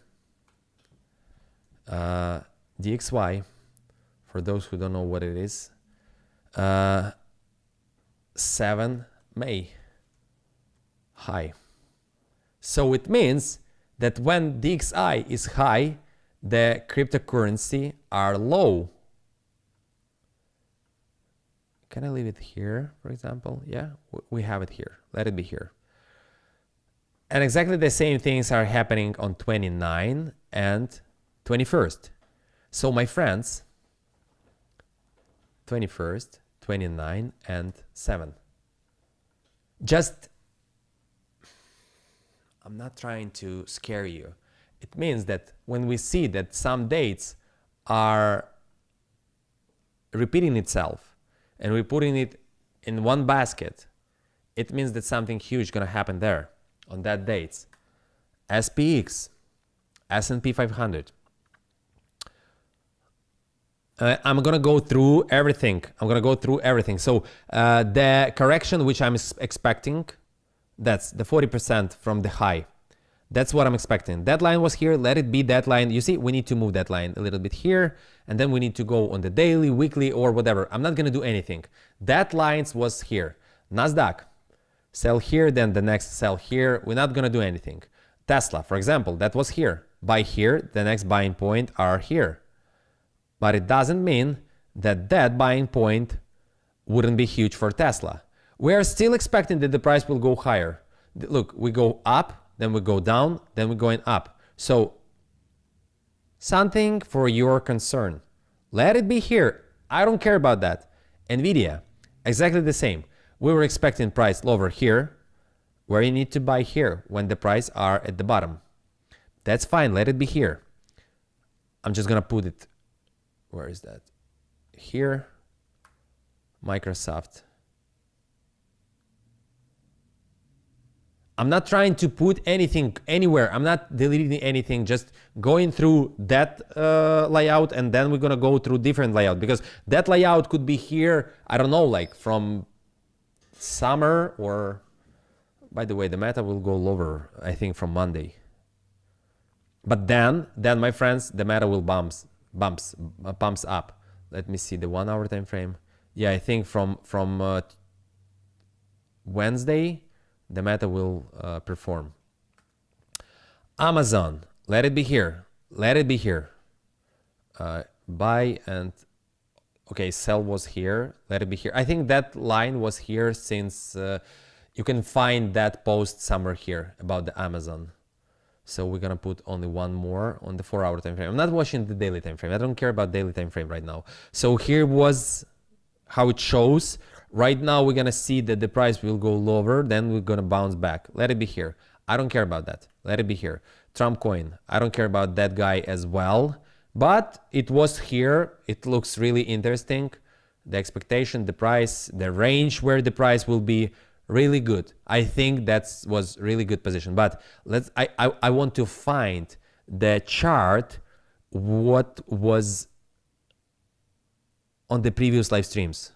DXY, for those who don't know what it is. 7 May high. So it means that when DXI is high, the cryptocurrency are low. Can I leave it here, for example? Yeah, we have it here. Let it be here. And exactly the same things are happening on 29 and 21st. So my friends, 21st, 29 and 7. Just, I'm not trying to scare you. It means that when we see that some dates are repeating itself and we're putting it in one basket, it means that something huge gonna happen there on that dates. SPX, S&P 500. I'm gonna go through everything. So the correction which I'm expecting, that's the 40% from the high. That's what I'm expecting. That line was here. Let it be that line. You see, we need to move that line a little bit here, and then we need to go on the daily, weekly, or whatever. I'm not gonna do anything. That lines was here. Nasdaq, sell here, then the next sell here. We're not gonna do anything. Tesla, for example, that was here. Buy here. The next buying point are here. But it doesn't mean that that buying point wouldn't be huge for Tesla. We are still expecting that the price will go higher. Look, we go up, then we go down, then we're going up. So something for your concern. Let it be here. I don't care about that. Nvidia, exactly the same. We were expecting price lower here, where you need to buy here when the price are at the bottom. That's fine. Let it be here. I'm just gonna put it. Where is that? Here. Microsoft. I'm not trying to put anything anywhere. I'm not deleting anything, just going through that layout, and then we're gonna go through different layout, because that layout could be here, I don't know, like from summer, or by the way, the meta will go lower, I think, from Monday. But then my friends, the meta will bumps up. Let me see the 1 hour time frame. Yeah, I think from Wednesday, the meta will perform. Amazon, let it be here. Let it be here. Buy and, okay, sell was here. Let it be here. I think that line was here since you can find that post somewhere here about the Amazon. So we're gonna put only one more on the 4 hour time frame. I'm not watching the daily time frame. I don't care about daily time frame right now. So here was how it shows. Right now we're gonna see that the price will go lower, then we're gonna bounce back. Let it be here. I don't care about that. Let it be here. Trump coin. I don't care about that guy as well, but it was here. It looks really interesting. The expectation, the price, the range where the price will be, really good. I think that was really good position. But I want to find the chart what was on the previous live streams.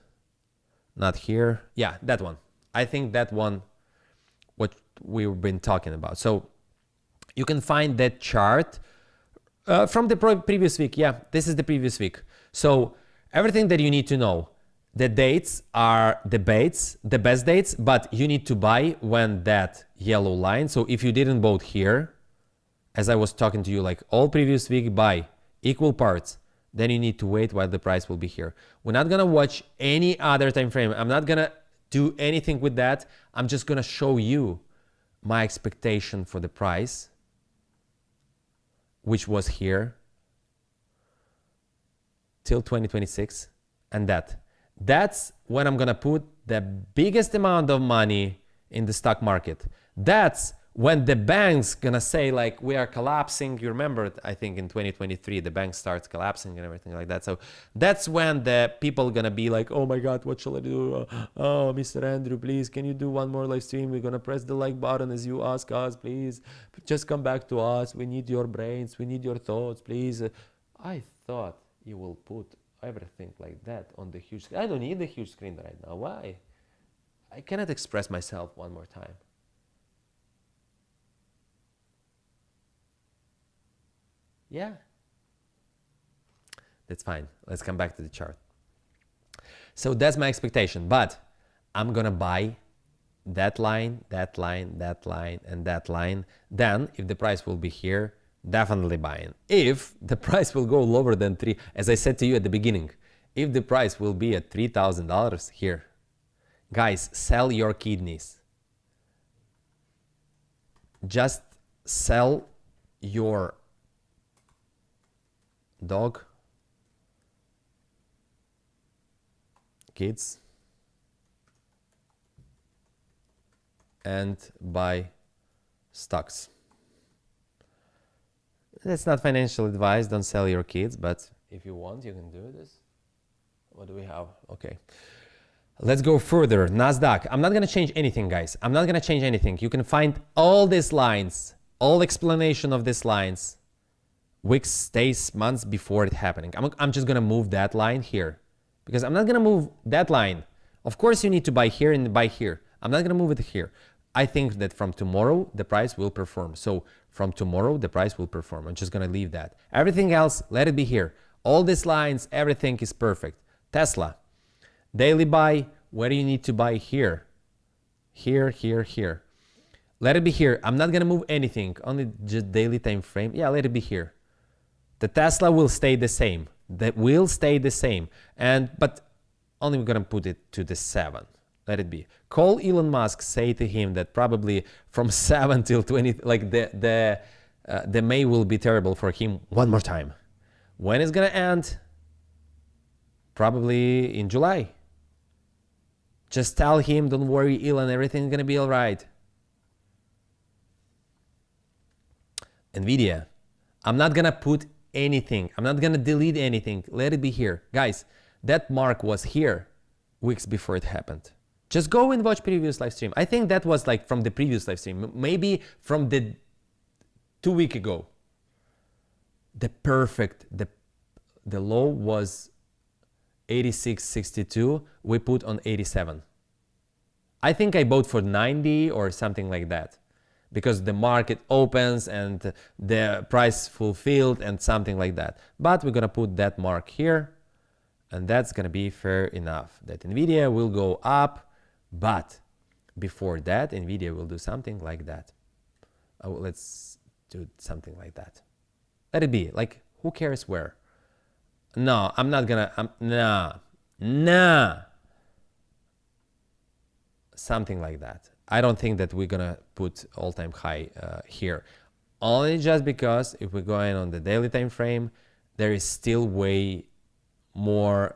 Not here. Yeah, that one. I think that one, what we've been talking about. So you can find that chart from the previous week. Yeah, this is the previous week. So everything that you need to know. The dates are the best dates, but you need to buy when that yellow line. So if you didn't vote here, as I was talking to you, like all previous week, buy equal parts, then you need to wait while the price will be here. We're not gonna watch any other time frame. I'm not gonna do anything with that. I'm just gonna show you my expectation for the price, which was here till 2026, and that's when I'm gonna put the biggest amount of money in the stock market. That's when the bank's gonna say, like, we are collapsing. You remember, I think in 2023, the bank starts collapsing and everything like that. So that's when the people gonna be like, oh my God, what shall I do? Oh, Mr. Andrew, please, can you do one more live stream? We're gonna press the like button as you ask us, please. Just come back to us. We need your brains. We need your thoughts, please. I thought you will put everything like that on the huge screen. I don't need the huge screen right now. Why? I cannot express myself one more time. Yeah, that's fine. Let's come back to the chart. So that's my expectation, but I'm gonna buy that line, that line, that line, and that line. Then if the price will be here, definitely buying. If the price will go lower than 3, as I said to you at the beginning, if the price will be at $3,000 here, guys, sell your kidneys. Just sell your dog, kids, and buy stocks. That's not financial advice. Don't sell your kids, but if you want, you can do this. What do we have? Okay. Let's go further. NASDAQ. I'm not going to change anything, guys. I'm not going to change anything. You can find all these lines, all explanation of these lines, weeks, days, months before it happening. I'm just going to move that line here because I'm not going to move that line. Of course, you need to buy here and buy here. I'm not going to move it here. I think that from tomorrow, the price will perform. So from tomorrow, the price will perform. I'm just going to leave that. Everything else, let it be here. All these lines, everything is perfect. Tesla, daily buy, where do you need to buy here? Here, here, here. Let it be here. I'm not going to move anything, only just daily time frame. Yeah, let it be here. The Tesla will stay the same. That will stay the same. But only we're going to put it to the 7. Let it be. Call Elon Musk, say to him that probably from 7 till 20, like the May will be terrible for him one more time. When it's going to end? Probably in July. Just tell him, don't worry, Elon, everything's going to be all right. NVIDIA. I'm not going to put anything. I'm not going to delete anything. Let it be here. Guys, that mark was here weeks before it happened. Just go and watch previous live stream. I think that was like from the previous live stream, maybe from the 2 weeks ago. The low was 86.62. We put on 87. I think I bought for 90 or something like that because the market opens and the price fulfilled and something like that. But we're going to put that mark here and that's going to be fair enough that NVIDIA will go up. But before that, NVIDIA will do something like that. Oh, let's do something like that. Let it be. Like, who cares where? No, I'm not gonna. Nah. Something like that. I don't think that we're gonna put all-time high here. Only just because if we're going on the daily time frame, there is still way more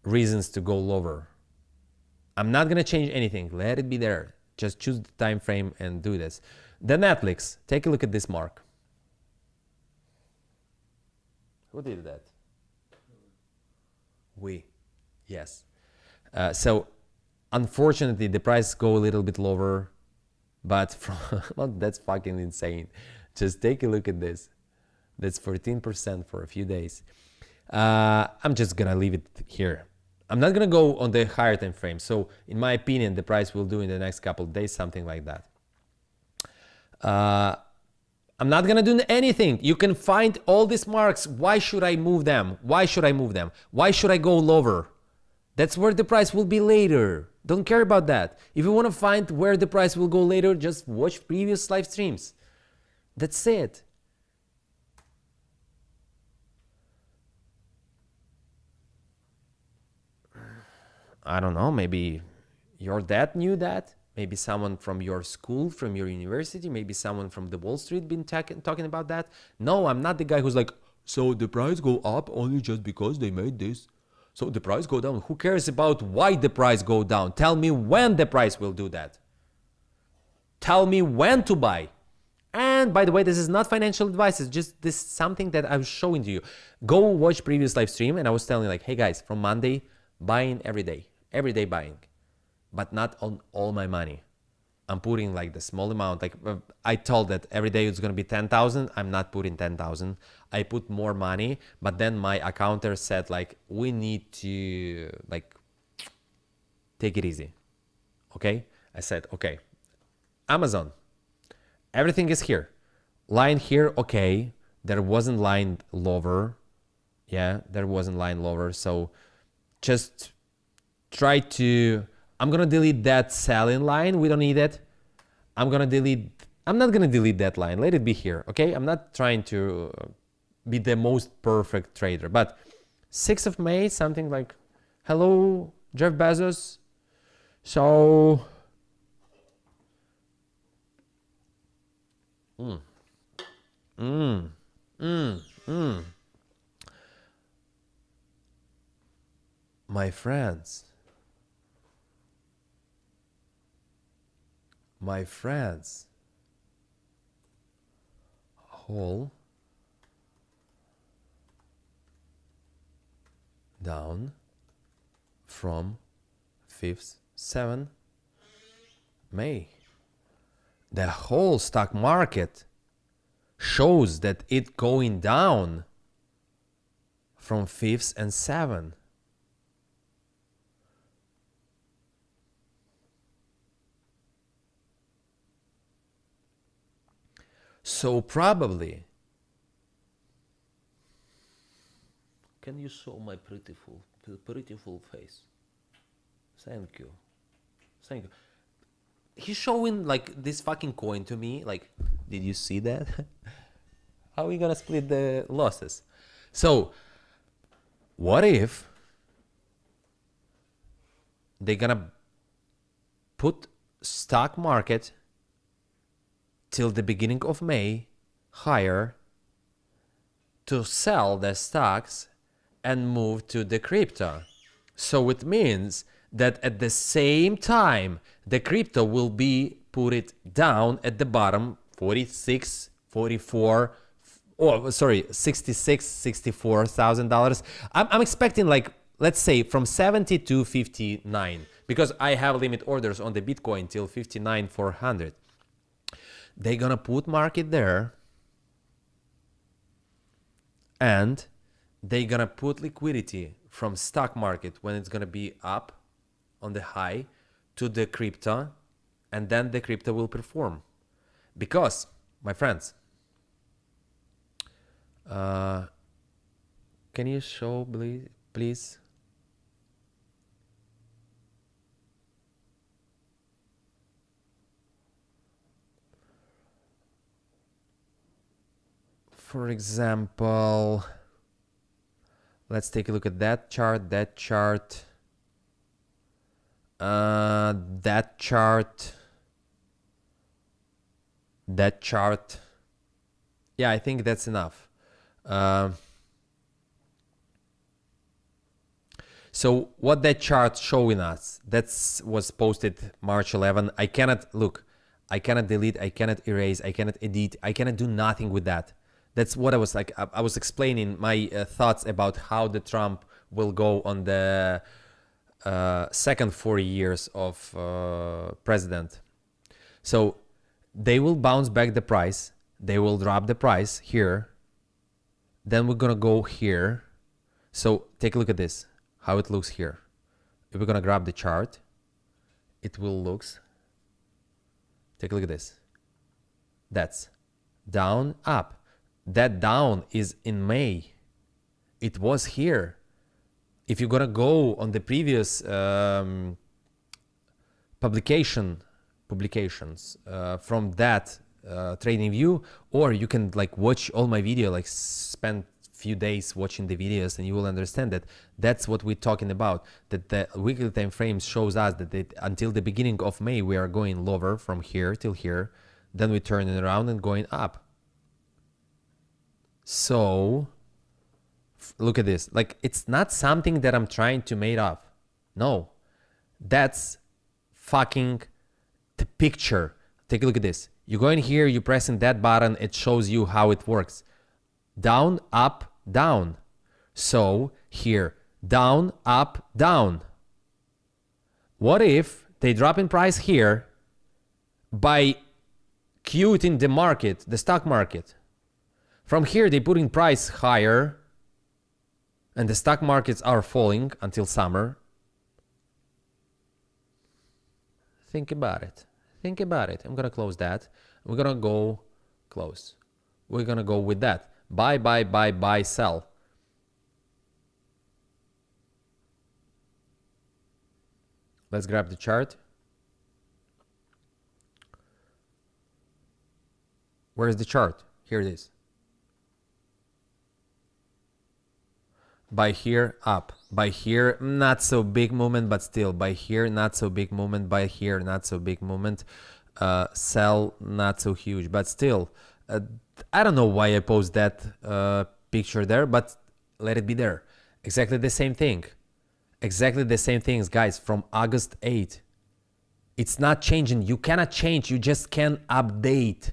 reasons to go lower. I'm not going to change anything. Let it be there. Just choose the time frame and do this. The Netflix. Take a look at this mark. Who did that? We. Yes. So, unfortunately, the price go a little bit lower. But from, well, that's fucking insane. Just take a look at this. That's 14% for a few days. I'm just going to leave it here. I'm not going to go on the higher time frame. So in my opinion, the price will do in the next couple of days, something like that. I'm not going to do anything. You can find all these marks. Why should I move them? Why should I move them? Why should I go lower? That's where the price will be later. Don't care about that. If you want to find where the price will go later, just watch previous live streams. That's it. I don't know, maybe your dad knew that. Maybe someone from your school, from your university, maybe someone from the Wall Street been talking about that. No, I'm not the guy who's like, so the price go up only just because they made this. So the price go down. Who cares about why the price go down? Tell me when the price will do that. Tell me when to buy. And by the way, this is not financial advice. It's just this something that I was showing to you. Go watch previous live stream and I was telling you like, hey guys, from Monday, buying every day buying, but not on all my money. I'm putting like the small amount. Like I told that every day it's going to be 10,000. I'm not putting 10,000. I put more money, but then my accountant said like, we need to like, take it easy. Okay. I said, okay, Amazon, everything is here. Line here. Okay. There wasn't line lower. Yeah. There wasn't line lower. So just try to, I'm going to delete that selling line. We don't need it. I'm going to delete I'm not gonna delete that line. Let it be here, okay? I'm not trying to be the most perfect trader, but 6th of May, something like, hello, Jeff Bezos. So, my friends, whole down from 5th, 7th May. The whole stock market shows that it going down from 5th and 7th. So probably, can you show my pretty full face? Thank you. Thank you. He's showing like this fucking coin to me. Like, did you see that? How are we gonna split the losses? So, what if they're gonna put stock market till the beginning of May higher to sell the stocks and move to the crypto? So it means that at the same time, the crypto will be put it down at the bottom, 46, 44, oh, sorry, 66, $64,000. I'm expecting like, let's say from 70 to 59, because I have limit orders on the Bitcoin till 59,400. They're gonna put market there and they're gonna put liquidity from stock market when it's gonna be up on the high to the crypto, and then the crypto will perform. Because, my friends, can you show, please? For example, let's take a look at that chart, that chart. That chart. Yeah, I think that's enough. So what that chart showing us, that was posted March 11. I cannot look, I cannot delete, I cannot erase, I cannot edit, I cannot do nothing with that. That's what I was like. I was explaining my thoughts about how the Trump will go on the second 4 years of president. So they will bounce back the price. They will drop the price here. Then we're gonna go here. So take a look at this, how it looks here. If we're gonna grab the chart, it will looks. Take a look at this. That's down, up. That down is in May. It was here. If you're gonna go on the previous publications from that trading view, or you can like watch all my video, like spend few days watching the videos, and you will understand that that's what we're talking about. That the weekly time frames shows us that until the beginning of May we are going lower from here till here, then we turn it around and going up. So look at this. Like, it's not something that I'm trying to make up. No, that's fucking the picture. Take a look at this. You go in here, you pressing that button, it shows you how it works. Down, up, down. So here, down, up, down. What if they drop in price here by quoting the market, the stock market? From here, they put in price higher, and the stock markets are falling until summer. Think about it. Think about it. I'm gonna close that. We're gonna go close. We're gonna go with that. Buy, buy, buy, buy, sell. Let's grab the chart. Where's the chart? Here it is. Buy here, up. Buy here, not so big movement, but still. Buy here, not so big movement. Buy here, not so big movement. Sell, not so huge, but still. I don't know why I post that picture there, but let it be there. Exactly the same thing. Exactly the same things, guys, from August 8th. It's not changing. You cannot change. You just can update.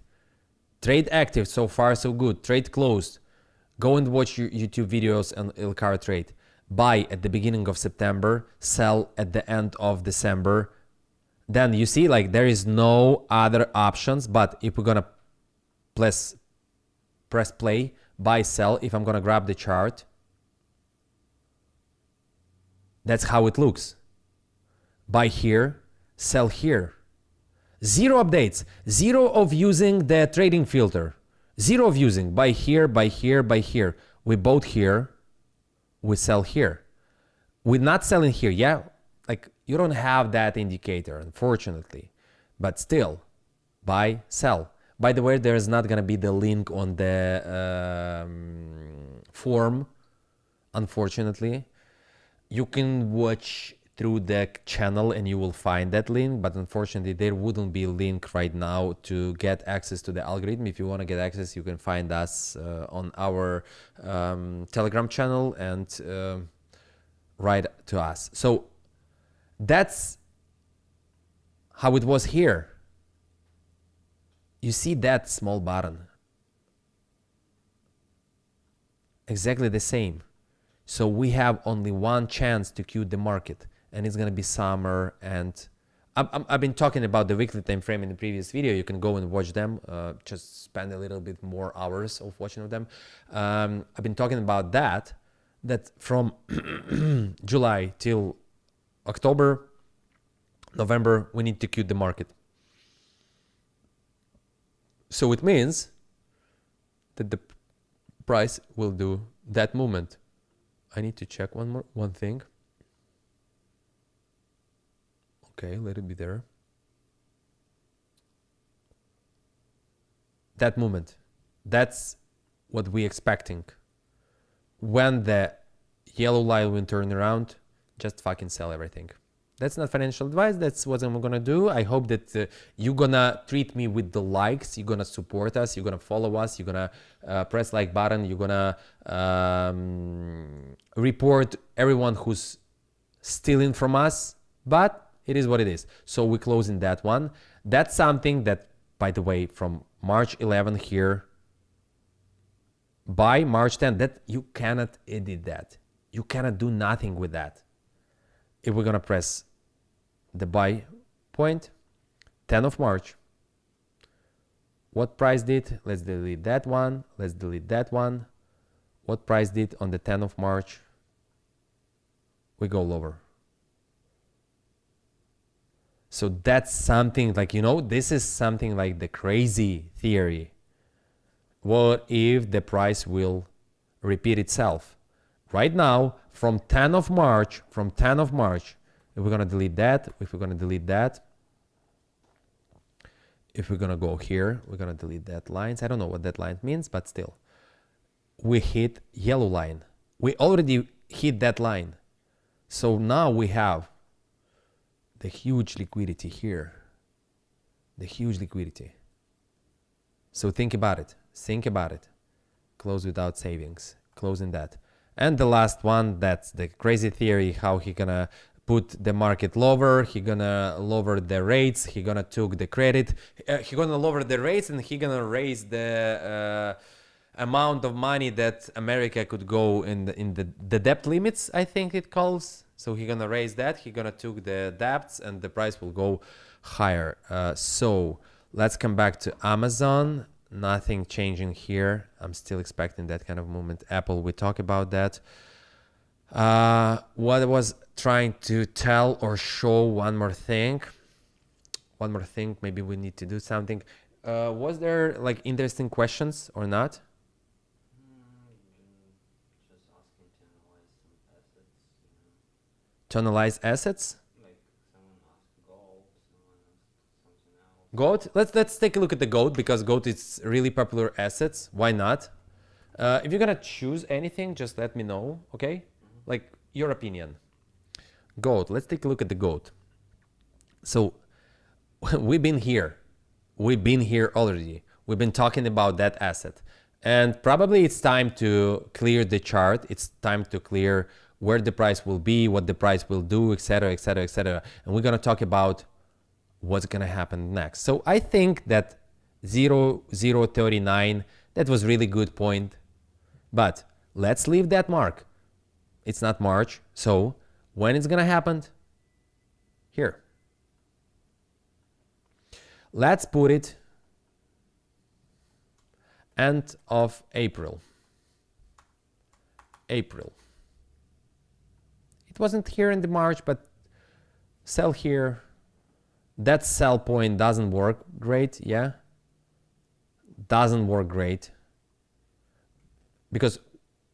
Trade active. So far, so good. Trade closed. Go and watch your YouTube videos on Elcaro trade. Buy at the beginning of September. Sell at the end of December. Then you see, like, there is no other options. But if we're going to press play, buy, sell, if I'm going to grab the chart, that's how it looks. Buy here, sell here. Zero updates, zero of using the trading filter, zero of using buy here, buy here, buy here. We bought here, we sell here. We're not selling here, yeah? Like, you don't have that indicator, unfortunately, but still, buy, sell. By the way, there's not gonna be the link on the form, unfortunately. You can watch through the channel and you will find that link, but unfortunately there wouldn't be a link right now to get access to the algorithm. If you want to get access, you can find us on our Telegram channel and write to us. So that's how it was here. You see that small button, exactly the same. So we have only one chance to cue the market, and it's gonna be summer. And I've been talking about the weekly time frame in the previous video. You can go and watch them. Just spend a little bit more hours of watching them. I've been talking about that from July till October, November, we need to cue the market. So it means that the price will do that movement. I need to check one thing. Okay, let it be there. That movement, that's what we're expecting. When the yellow line will turn around, just fucking sell everything. That's not financial advice. That's what I'm gonna do. I hope that you're gonna treat me with the likes. You're gonna support us. You're gonna follow us. You're gonna press like button. You're gonna report everyone who's stealing from us. But it is what it is. So we're closing that one. That's something that, by the way, from March 11th here, by March 10th, that you cannot edit that. You cannot do nothing with that. If we're gonna press the buy point, 10th of March, what price did? Let's delete that one. Let's delete that one. What price did on the 10th of March? We go lower. So that's something like, you know, this is something like the crazy theory. What if the price will repeat itself? Right now, from 10th of March, if we're gonna delete that, if we're gonna delete that, if we're gonna go here, we're gonna delete that lines. I don't know what that line means, but still. We hit yellow line. We already hit that line. So now we have the huge liquidity here. The huge liquidity. So think about it. Think about it. Close without savings. Closing that. And the last one, that's the crazy theory, how he gonna put the market lower, he gonna lower the rates, he gonna took the credit, he gonna lower the rates, and he gonna raise the amount of money that America could go in the debt limits, I think it calls. So he gonna raise that, he gonna took the debts, and the price will go higher. So let's come back to Amazon. Nothing changing here. I'm still expecting that kind of movement. Apple, we talk about that. What I was trying to tell or show, one more thing, maybe we need to do something. Was there like interesting questions or not? Just asking to analyze some assets, To analyze assets? Like someone asked gold, someone asked something else. gold. Let's take a look at the gold, because gold is really popular assets. Why not? If you're gonna choose anything, just let me know, okay? Like your opinion. Gold. Let's take a look at the gold. So we've been here. We've been here already. We've been talking about that asset. And probably it's time to clear the chart. It's time to clear where the price will be, what the price will do, etc., etc., etc. And we're gonna talk about what's gonna happen next. So I think that 0.039, that was really good point. But let's leave that mark. It's not March. So when it's gonna happen? Here. Let's put it end of April. April. It wasn't here in the March, but sell here. That sell point doesn't work great, yeah? Doesn't work great. Because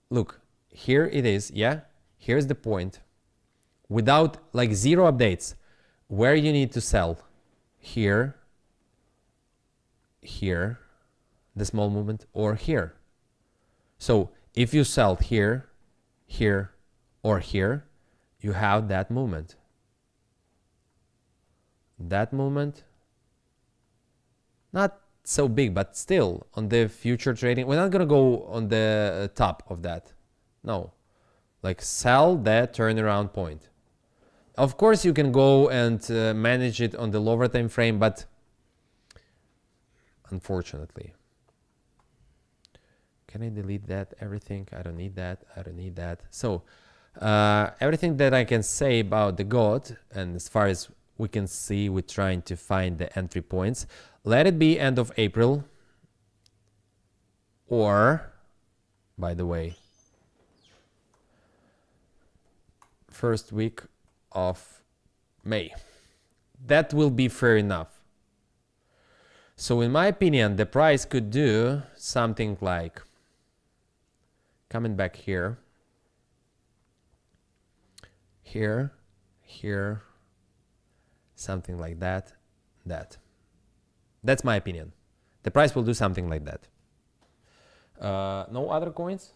look, here it is, yeah? Here's the point. Without like zero updates, where you need to sell? Here, here, the small movement, or here. So if you sell here, here, or here, you have that movement. That movement, not so big, but still on the future trading, we're not gonna go on the top of that. No, like sell that turnaround point. Of course, you can go and manage it on the lower time frame, but unfortunately, can I delete that? Everything? I don't need that. I don't need that. So everything that I can say about the gold, and as far as we can see, we're trying to find the entry points. Let it be end of April, or, by the way, first week of May. That will be fair enough. So in my opinion, the price could do something like coming back here, here, here, something like that, that. That's my opinion. The price will do something like that. No other coins?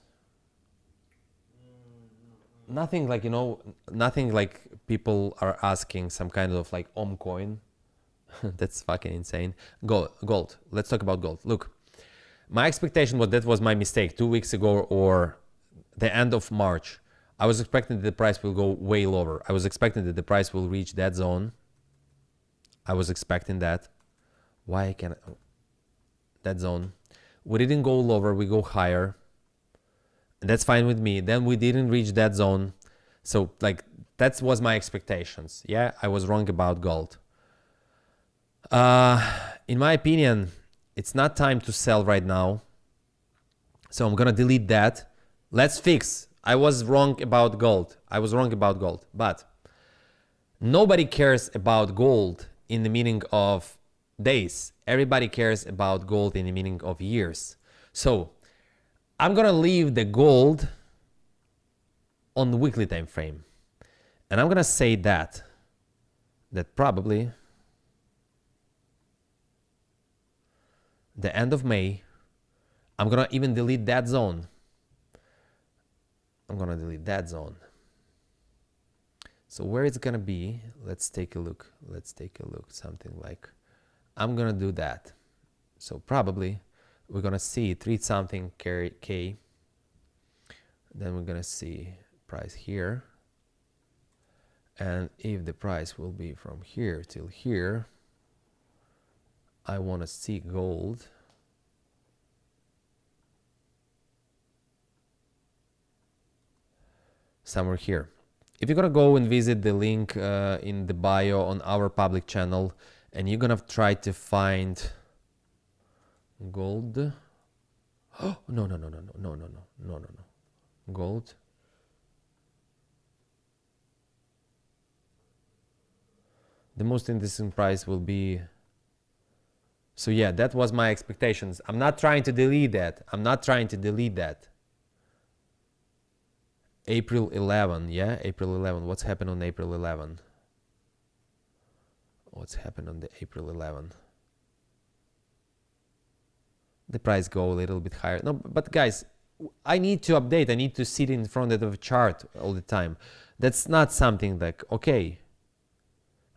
Nothing like, you know, nothing like people are asking some kind of like coin. That's fucking insane. Gold. Let's talk about gold. Look, my expectation was, that was my mistake 2 weeks ago or the end of March. I was expecting that the price will go way lower. I was expecting that the price will reach that zone. I was expecting that. Why can I, that zone? We didn't go lower, we go higher. That's fine with me. Then we didn't reach that zone. So like that was my expectations. Yeah, I was wrong about gold. In my opinion, it's not time to sell right now. So I'm gonna delete that. Let's fix. I was wrong about gold. I was wrong about gold. But nobody cares about gold in the meaning of days. Everybody cares about gold in the meaning of years. So I'm gonna leave the gold on the weekly time frame. And I'm gonna say that probably the end of May, I'm gonna even delete that zone. I'm gonna delete that zone. So where it's gonna be, let's take a look. Let's take a look, something like, I'm gonna do that. So probably we're gonna see 3 something K. Then we're gonna see price here. And if the price will be from here till here, I wanna see gold. Somewhere here. If you're gonna go and visit the link in the bio on our public channel, and you're gonna try to find gold. Oh, no. Gold. The most interesting price will be. So yeah, that was my expectations. I'm not trying to delete that. I'm not trying to delete that. April 11, yeah, April 11. What's happened on April 11? What's happened on the April 11? the price go a little bit higher. No, but guys, I need to update. I need to sit in front of the chart all the time. That's not something like, okay.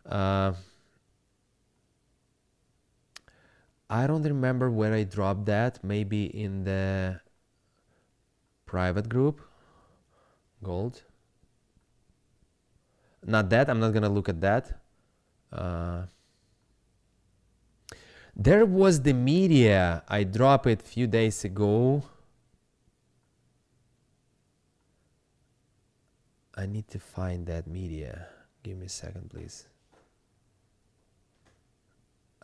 I don't remember where I dropped that. Maybe in the private group. Gold. Not that. I'm not going to look at that. There was the media. I dropped it a few days ago. I need to find that media. Give me a second, please.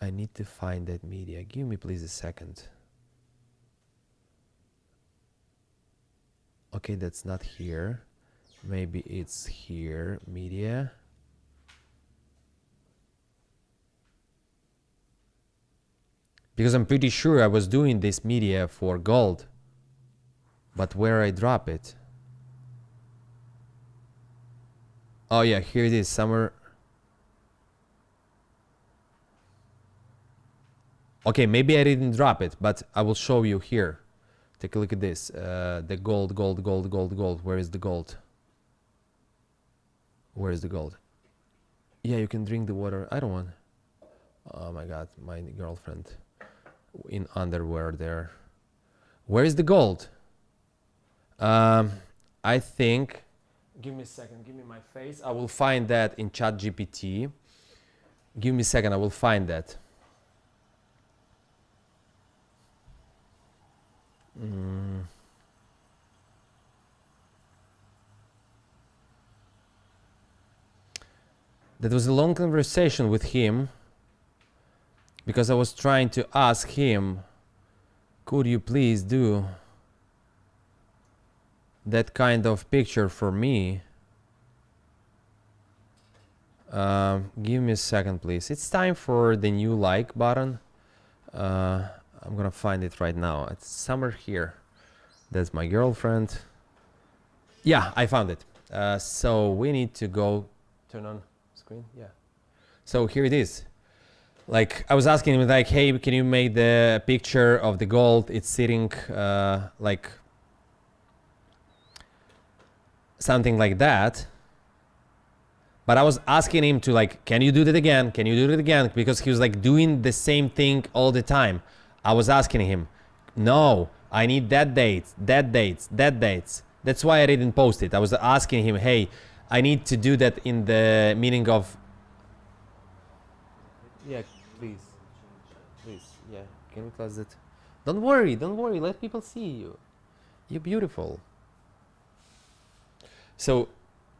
I need to find that media. Give me, please, a second. Okay, that's not here. Maybe it's here, media. Because I'm pretty sure I was doing this media for gold. But where I drop it? Oh yeah, here it is, somewhere. Okay, maybe I didn't drop it, but I will show you here. Take a look at this. The gold. Where is the gold? Where is the gold? Yeah, you can drink the water. I don't want. Oh my God, my girlfriend in underwear there. Where is the gold? I think. Give me a second. Give me my face. I will find that in ChatGPT. Give me a second. I will find that. That was a long conversation with him because I was trying to ask him, could you please do that kind of picture for me? Give me a second, please. It's time for the new like button. I'm gonna find it right now. It's somewhere here. That's my girlfriend. Yeah, I found it. So we need to go turn on screen. Yeah. So here it is. Like I was asking him, like, hey, can you make the picture of the gold? It's sitting like something like that. But I was asking him to like, can you do that again? Can you do it again? Because he was like doing the same thing all the time. I was asking him, no, I need that dates, that dates, that dates. That's why I didn't post it. I was asking him, hey, I need to do that in the meaning of. Yeah, please. Please, yeah. Can we close it? Don't worry, let people see you. You're beautiful. So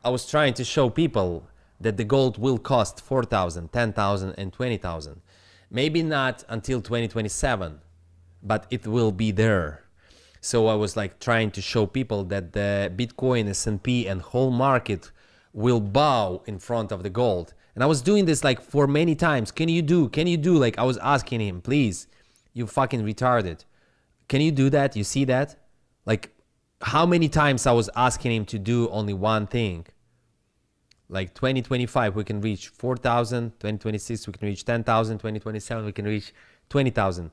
I was trying to show people that the gold will cost 4,000, 10,000 and 20,000. Maybe not until 2027, but it will be there. So I was like trying to show people that the Bitcoin, S&P and whole market will bow in front of the gold. And I was doing this like for many times. Can you do, like I was asking him, please, you fucking retarded. Can you do that? You see that? Like how many times I was asking him to do only one thing? Like 2025, we can reach 4,000. 2026, we can reach 10,000. 2027, we can reach 20,000.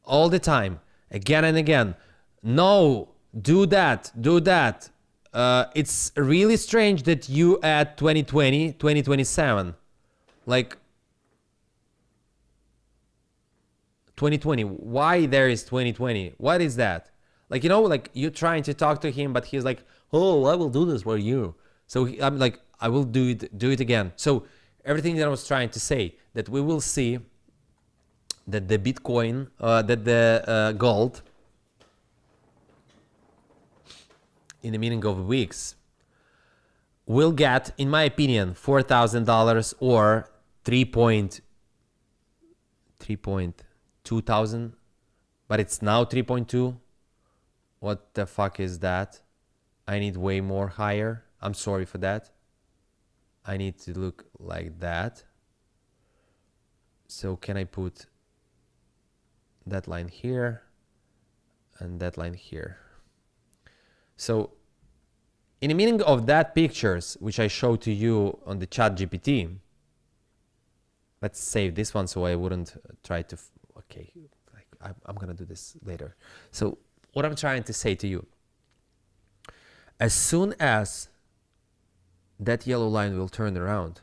All the time, again and again. No, do that, do that. It's really strange that you add 2020, 2027. Like 2020, why there is 2020? What is that? Like, you know, like you're trying to talk to him, but he's like, oh, I will do this for you. So I'm like, I will do it again. So everything that I was trying to say, that we will see that the Bitcoin, that the gold, in the meaning of weeks, will get, in my opinion, $4,000 or 3.2 but it's now 3.2. What the fuck is that? I need way more higher. I'm sorry for that. I need to look like that. So can I put that line here and that line here? So in the meaning of that pictures, which I showed to you on the ChatGPT, let's save this one so I wouldn't try to, okay, like I'm gonna do this later. So what I'm trying to say to you, as soon as that yellow line will turn around,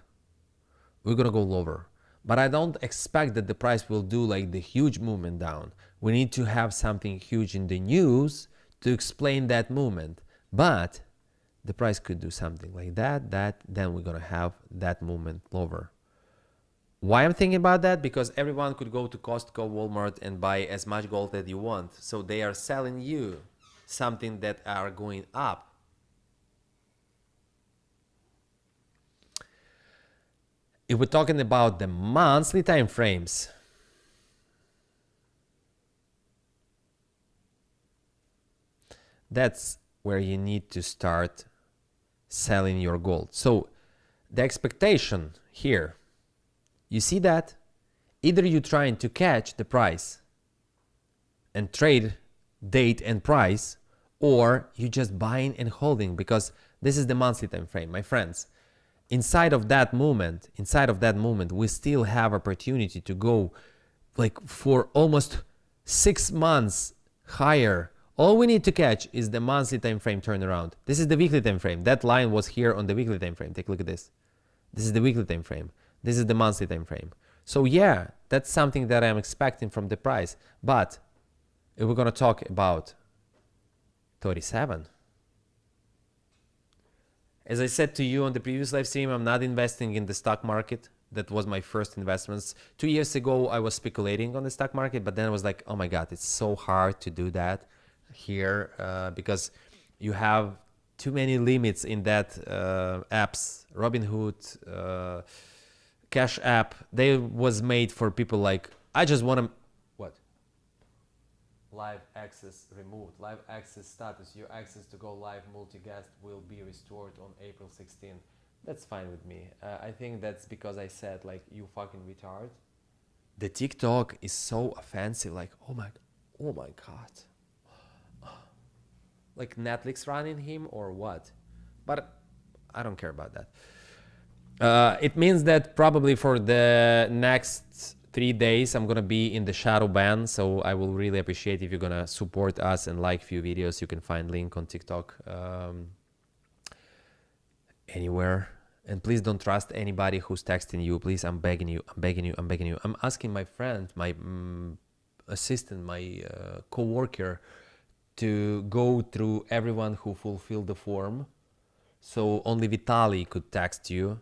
we're gonna go lower. But I don't expect that the price will do like the huge movement down. We need to have something huge in the news to explain that movement. But the price could do something like that, then we're gonna have that movement lower. Why I'm thinking about that? Because everyone could go to Costco, Walmart and buy as much gold that you want. So they are selling you something that are going up. If we're talking about the monthly time frames, that's where you need to start selling your gold. So the expectation here, you see that? Either you're trying to catch the price and trade date and price, or you just buying and holding, because this is the monthly time frame, my friends. Inside of that movement, we still have opportunity to go like for almost 6 months higher. All we need to catch is the monthly time frame turnaround. This is the weekly time frame. That line was here on the weekly time frame. Take a look at this. This is the weekly time frame. This is the monthly time frame. So yeah, that's something that I'm expecting from the price. But if we're gonna talk about 37. As I said to you on the previous live stream, I'm not investing in the stock market. That was my first investments. 2 years ago, I was speculating on the stock market, but then I was like, oh my God, it's so hard to do that here because you have too many limits in that apps. Robinhood, Cash App, they was made for people like, I just want to, what? Live access removed. Live access status. Your access to go live multicast will be restored on April 16th. That's fine with me. I think that's because I said like, you fucking retard. The TikTok is so offensive. Like, oh my God. Like Netflix running him or what? But I don't care about that. It means that probably for the next 3 days, I'm gonna be in the shadow ban. So I will really appreciate if you're gonna support us and like few videos. You can find link on TikTok anywhere. And please don't trust anybody who's texting you. Please, I'm begging you. I'm asking my friend, my assistant, my co-worker to go through everyone who fulfilled the form. So only Vitaly could text you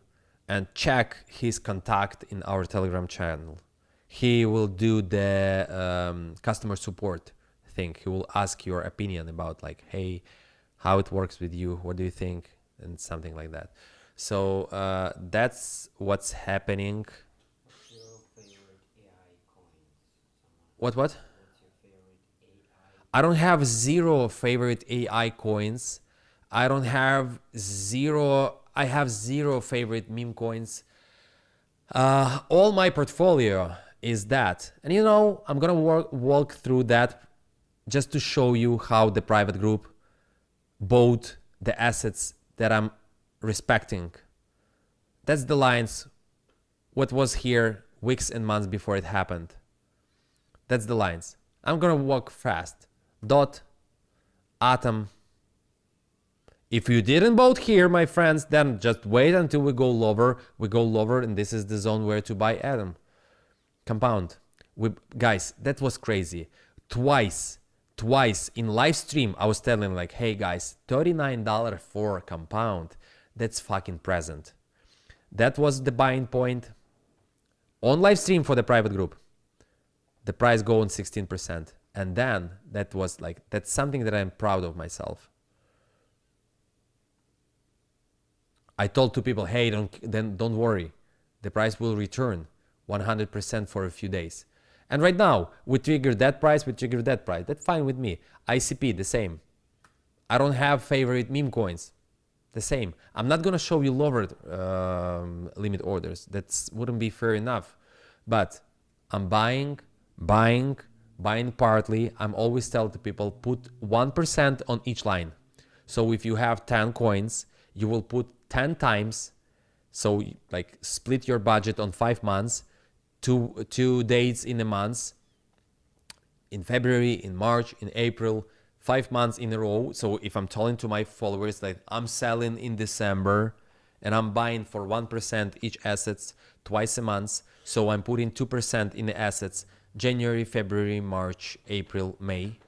and check his contact in our Telegram channel. He will do the customer support thing. He will ask your opinion about like, hey, how it works with you. What do you think? And something like that. So that's what's happening. What's your favorite AI coins? What? What's your favorite AI? I don't have zero favorite AI coins. I have zero favorite meme coins. All my portfolio is that. And you know, I'm gonna walk through that just to show you how the private group bought the assets that I'm respecting. That's the lines, what was here weeks and months before it happened. That's the lines. I'm gonna walk fast. Dot, Atom. If you didn't vote here, my friends, then just wait until we go lower. We go lower, and this is the zone where to buy Atom. Compound. Guys, that was crazy. Twice in live stream, I was telling like, hey guys, $39 for Compound. That's fucking present. That was the buying point. On live stream for the private group, the price go on 16%. And then that was like, that's something that I'm proud of myself. I told two people, hey, don't worry. The price will return 100% for a few days. And right now, we trigger that price, That's fine with me. ICP, the same. I don't have favorite meme coins. The same. I'm not gonna show you lower limit orders. That wouldn't be fair enough. But I'm buying partly. I'm always tell to people, put 1% on each line. So if you have 10 coins, you will put 10 times. So like split your budget on 5 months, two dates in a month. in February, in March, in April, 5 months in a row. So if I'm telling to my followers that I'm selling in December and I'm buying for 1% each assets twice a month, so I'm putting 2% in the assets January, February, March, April, May.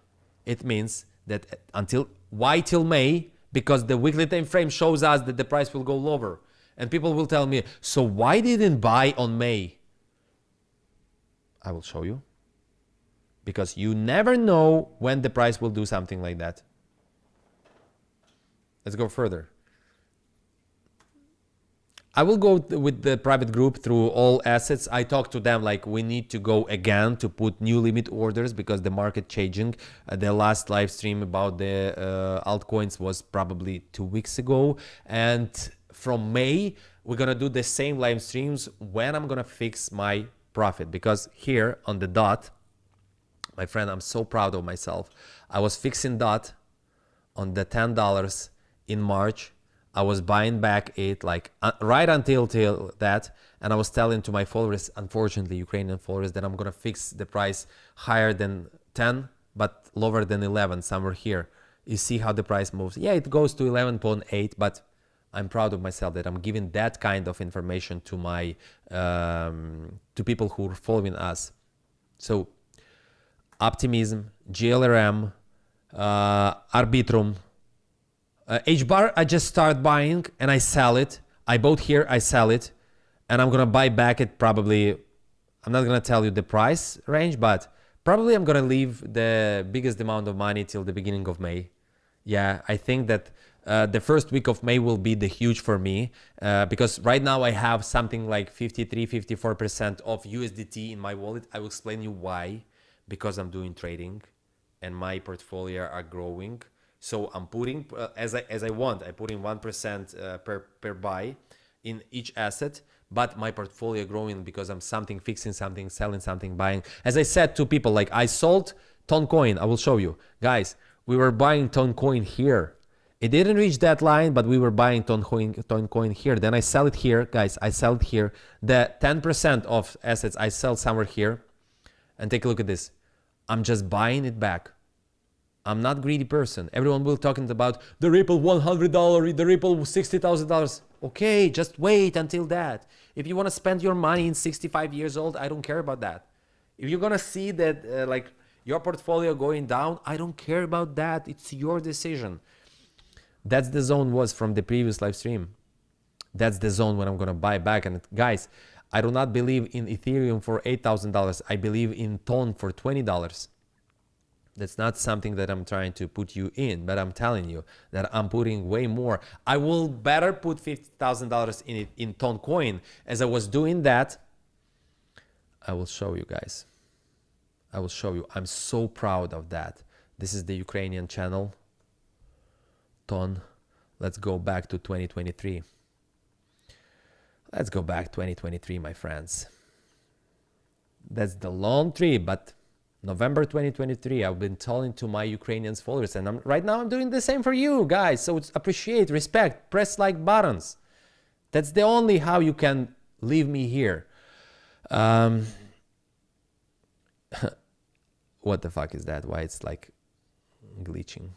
It means that until why till May? Because the weekly time frame shows us that the price will go lower. And people will tell me, so why didn't buy on May? I will show you. Because you never know when the price will do something like that. Let's go further. I will go with the private group through all assets. I talked to them like we need to go again to put new limit orders because the market changing. The last live stream about the altcoins was probably 2 weeks ago. And from May, we're going to do the same live streams when I'm going to fix my profit. Because here on the dot, my friend, I'm so proud of myself. I was fixing dot on the $10 in March. I was buying back it like right until that. And I was telling to my followers, unfortunately, Ukrainian followers, that I'm going to fix the price higher than 10, but lower than 11, somewhere here. You see how the price moves. Yeah, it goes to 11.8, but I'm proud of myself that I'm giving that kind of information to my to people who are following us. So Optimism, GLRM, Arbitrum, H-bar, I just start buying and I sell it. I bought here, I sell it, and I'm gonna buy back it probably. I'm not gonna tell you the price range, but probably I'm gonna leave the biggest amount of money till the beginning of May. Yeah, I think that the first week of May will be the huge for me because right now I have something like 53-54% of USDT in my wallet. I will explain you why. Because I'm doing trading and my portfolio are growing. So I'm putting, as I want, I put in 1% per buy in each asset, but my portfolio growing because I'm something fixing something, selling something, buying. As I said to people, like I sold Toncoin. I will show you. Guys, we were buying Toncoin here. It didn't reach that line, but we were buying Toncoin here. Then I sell it here, guys. I sell it here. The 10% of assets I sell somewhere here. And take a look at this. I'm just buying it back. I'm not greedy person. Everyone will talking about the Ripple $100, the Ripple $60,000. Okay, just wait until that. If you want to spend your money in 65 years old, I don't care about that. If you're gonna see that like your portfolio going down, I don't care about that. It's your decision. That's the zone was from the previous live stream. That's the zone when I'm gonna buy back. And guys, I do not believe in Ethereum for $8,000. I believe in Ton for $20. That's not something that I'm trying to put you in, but I'm telling you that I'm putting way more. I will better put $50,000 in it in Ton coin. As I was doing that, I will show you guys. I will show you. I'm so proud of that. This is the Ukrainian channel. Ton. Let's go back to 2023. Let's go back 2023, my friends. That's the long trip, but November 2023, I've been telling to my Ukrainian followers, and right now I'm doing the same for you guys. So it's appreciate, respect, press like buttons. That's the only how you can leave me here. What the fuck is that? Why it's like glitching?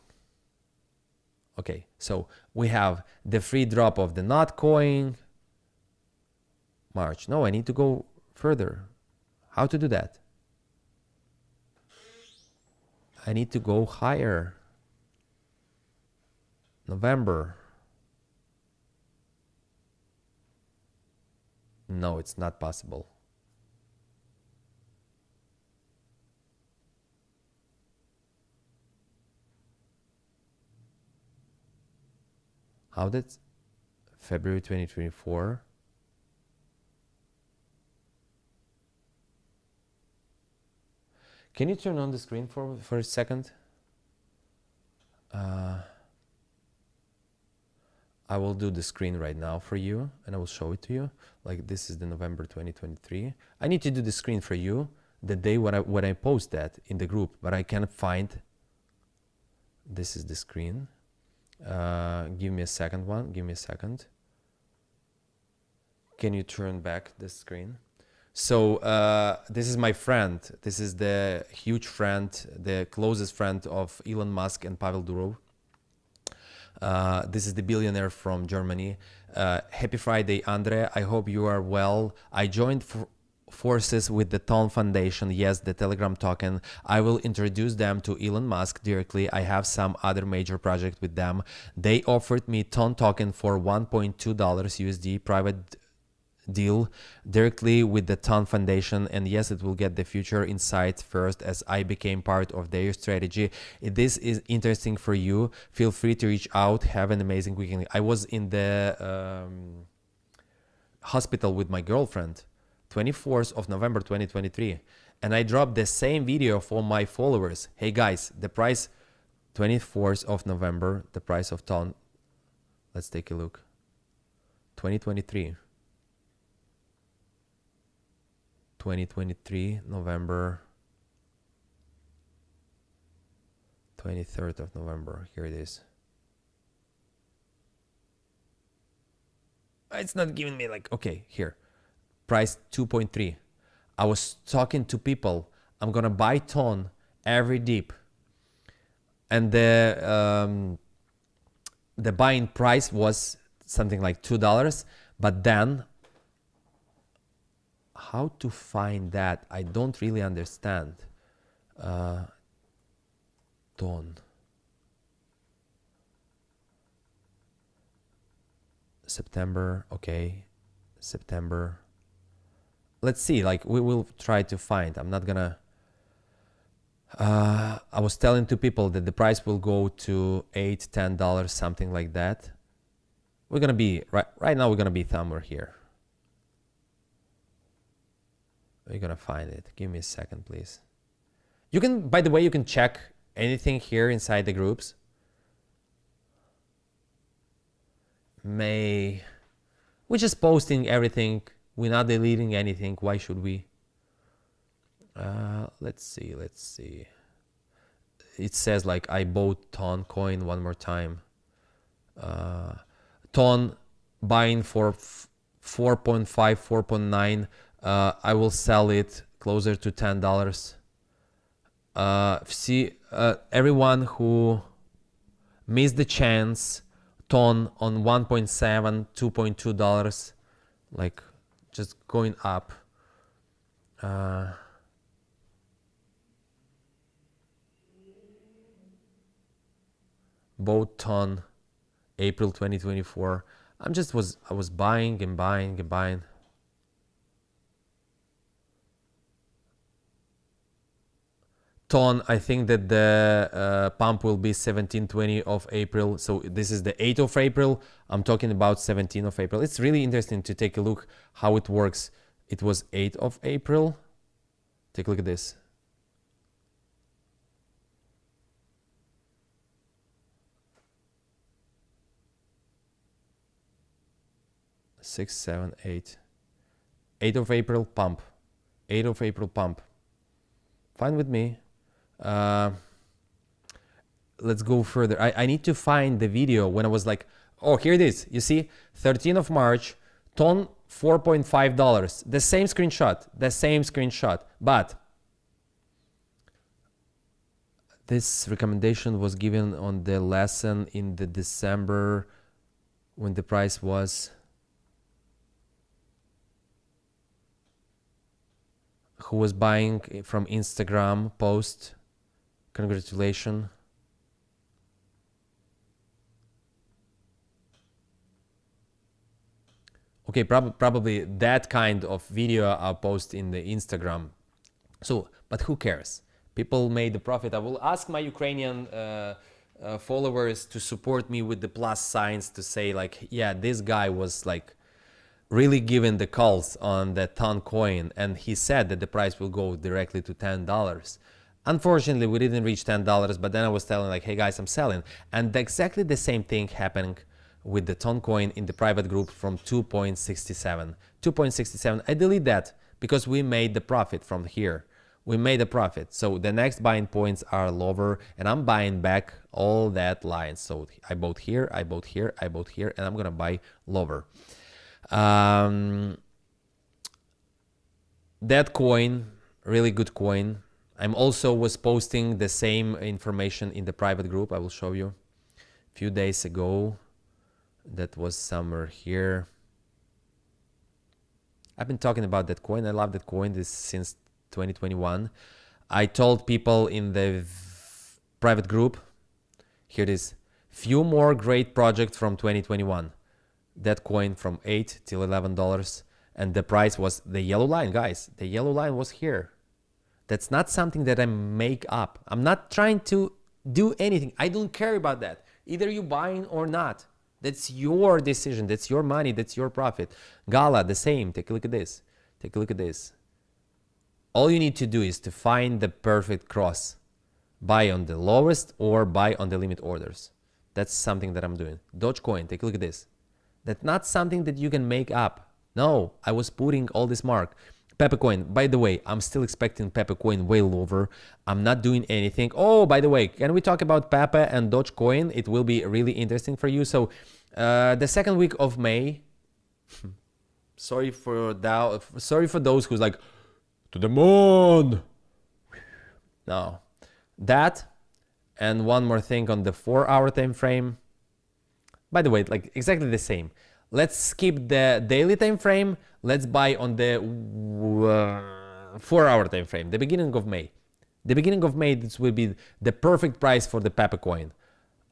Okay, so we have the free drop of the not coin. March. No, I need to go further. How to do that? I need to go higher. November. No, it's not possible. How did February 2024? Can you turn on the screen for a second? I will do the screen right now for you and I will show it to you. Like this is the November 2023. I need to do the screen for you the day when I post that in the group, but I can't find. This is the screen. Give me a second one. Give me a second. Can you turn back the screen? So this is my friend. This is the huge friend, the closest friend of Elon Musk and Pavel Durov. This is the billionaire from Germany. Happy Friday, Andre. I hope you are well. I joined forces with the TON Foundation. Yes, the Telegram token. I will introduce them to Elon Musk directly. I have some other major project with them. They offered me TON token for $1.2 USD private deal directly with the TON Foundation, and yes, it will get the future insight first as I became part of their strategy. If this is interesting for you, feel free to reach out. Have an amazing weekend. I was in the hospital with my girlfriend 24th of November 2023, and I dropped the same video for my followers. Hey guys, the price 24th of November, the price of TON, let's take a look. 2023 November 23rd of November. Here it is. It's not giving me like, okay, here. Price 2.3. I was talking to people. I'm gonna buy TON every dip. And the buying price was something like $2. But then how to find that? I don't really understand. TON. September, okay. September. Let's see, like we will try to find. I'm not gonna... I was telling to people that the price will go to $8, $10, something like that. We're gonna be, right now we're gonna be somewhere here. We're gonna find it. Give me a second, please. You can, by the way, you can check anything here inside the groups. We're just posting everything. We're not deleting anything. Why should we? Let's see. It says like I bought TON coin one more time. TON buying for 4.5, 4.9. I will sell it closer to $10. See, everyone who missed the chance, TON on 1.7, $2.2, like just going up. Bought TON April 2024. I was buying and buying and buying. TON, I think that the pump will be 17-20 of April. So this is the 8th of April. I'm talking about 17th of April. It's really interesting to take a look how it works. It was 8th of April. Take a look at this. Six, 7, 8. 8th of April pump. 8th of April pump. Fine with me. Let's go further. I need to find the video when I was like, oh, here it is. You see, 13th of March, TON $4.5. The same screenshot. But this recommendation was given on the lesson in the December when the price was... Who was buying from Instagram post. Congratulations. Okay, probably that kind of video I'll post in the Instagram. So, but who cares? People made the profit. I will ask my Ukrainian followers to support me with the plus signs to say like, yeah, this guy was like really giving the calls on the TON coin, and he said that the price will go directly to $10. Unfortunately, we didn't reach $10, but then I was telling like, hey guys, I'm selling. And exactly the same thing happening with the TON coin in the private group from 2.67. 2.67, I delete that because we made the profit from here. We made a profit. So the next buying points are lower, and I'm buying back all that line. So I bought here, I bought here, I bought here, and I'm gonna buy lower. that coin, really good coin. I'm also was posting the same information in the private group. I will show you a few days ago. That was somewhere here. I've been talking about that coin. I love that coin this since 2021. I told people in the private group, here it is, few more great projects from 2021. That coin from $8 till $11, and the price was the yellow line, guys. The yellow line was here. That's not something that I make up. I'm not trying to do anything. I don't care about that. Either you buying or not. That's your decision. That's your money. That's your profit. Gala, the same. Take a look at this. Take a look at this. All you need to do is to find the perfect cross. Buy on the lowest or buy on the limit orders. That's something that I'm doing. Dogecoin, take a look at this. That's not something that you can make up. No, I was putting all this mark. Pepecoin, by the way, I'm still expecting Pepecoin way lower. I'm not doing anything. Oh, by the way, can we talk about Pepe and Dogecoin? It will be really interesting for you. So the second week of May, sorry for those who's like, to the moon. No, that and one more thing on the 4-hour time frame. By the way, like exactly the same. Let's skip the daily time frame. Let's buy on the 4-hour time frame, the beginning of May. The beginning of May, this will be the perfect price for the Pepe coin.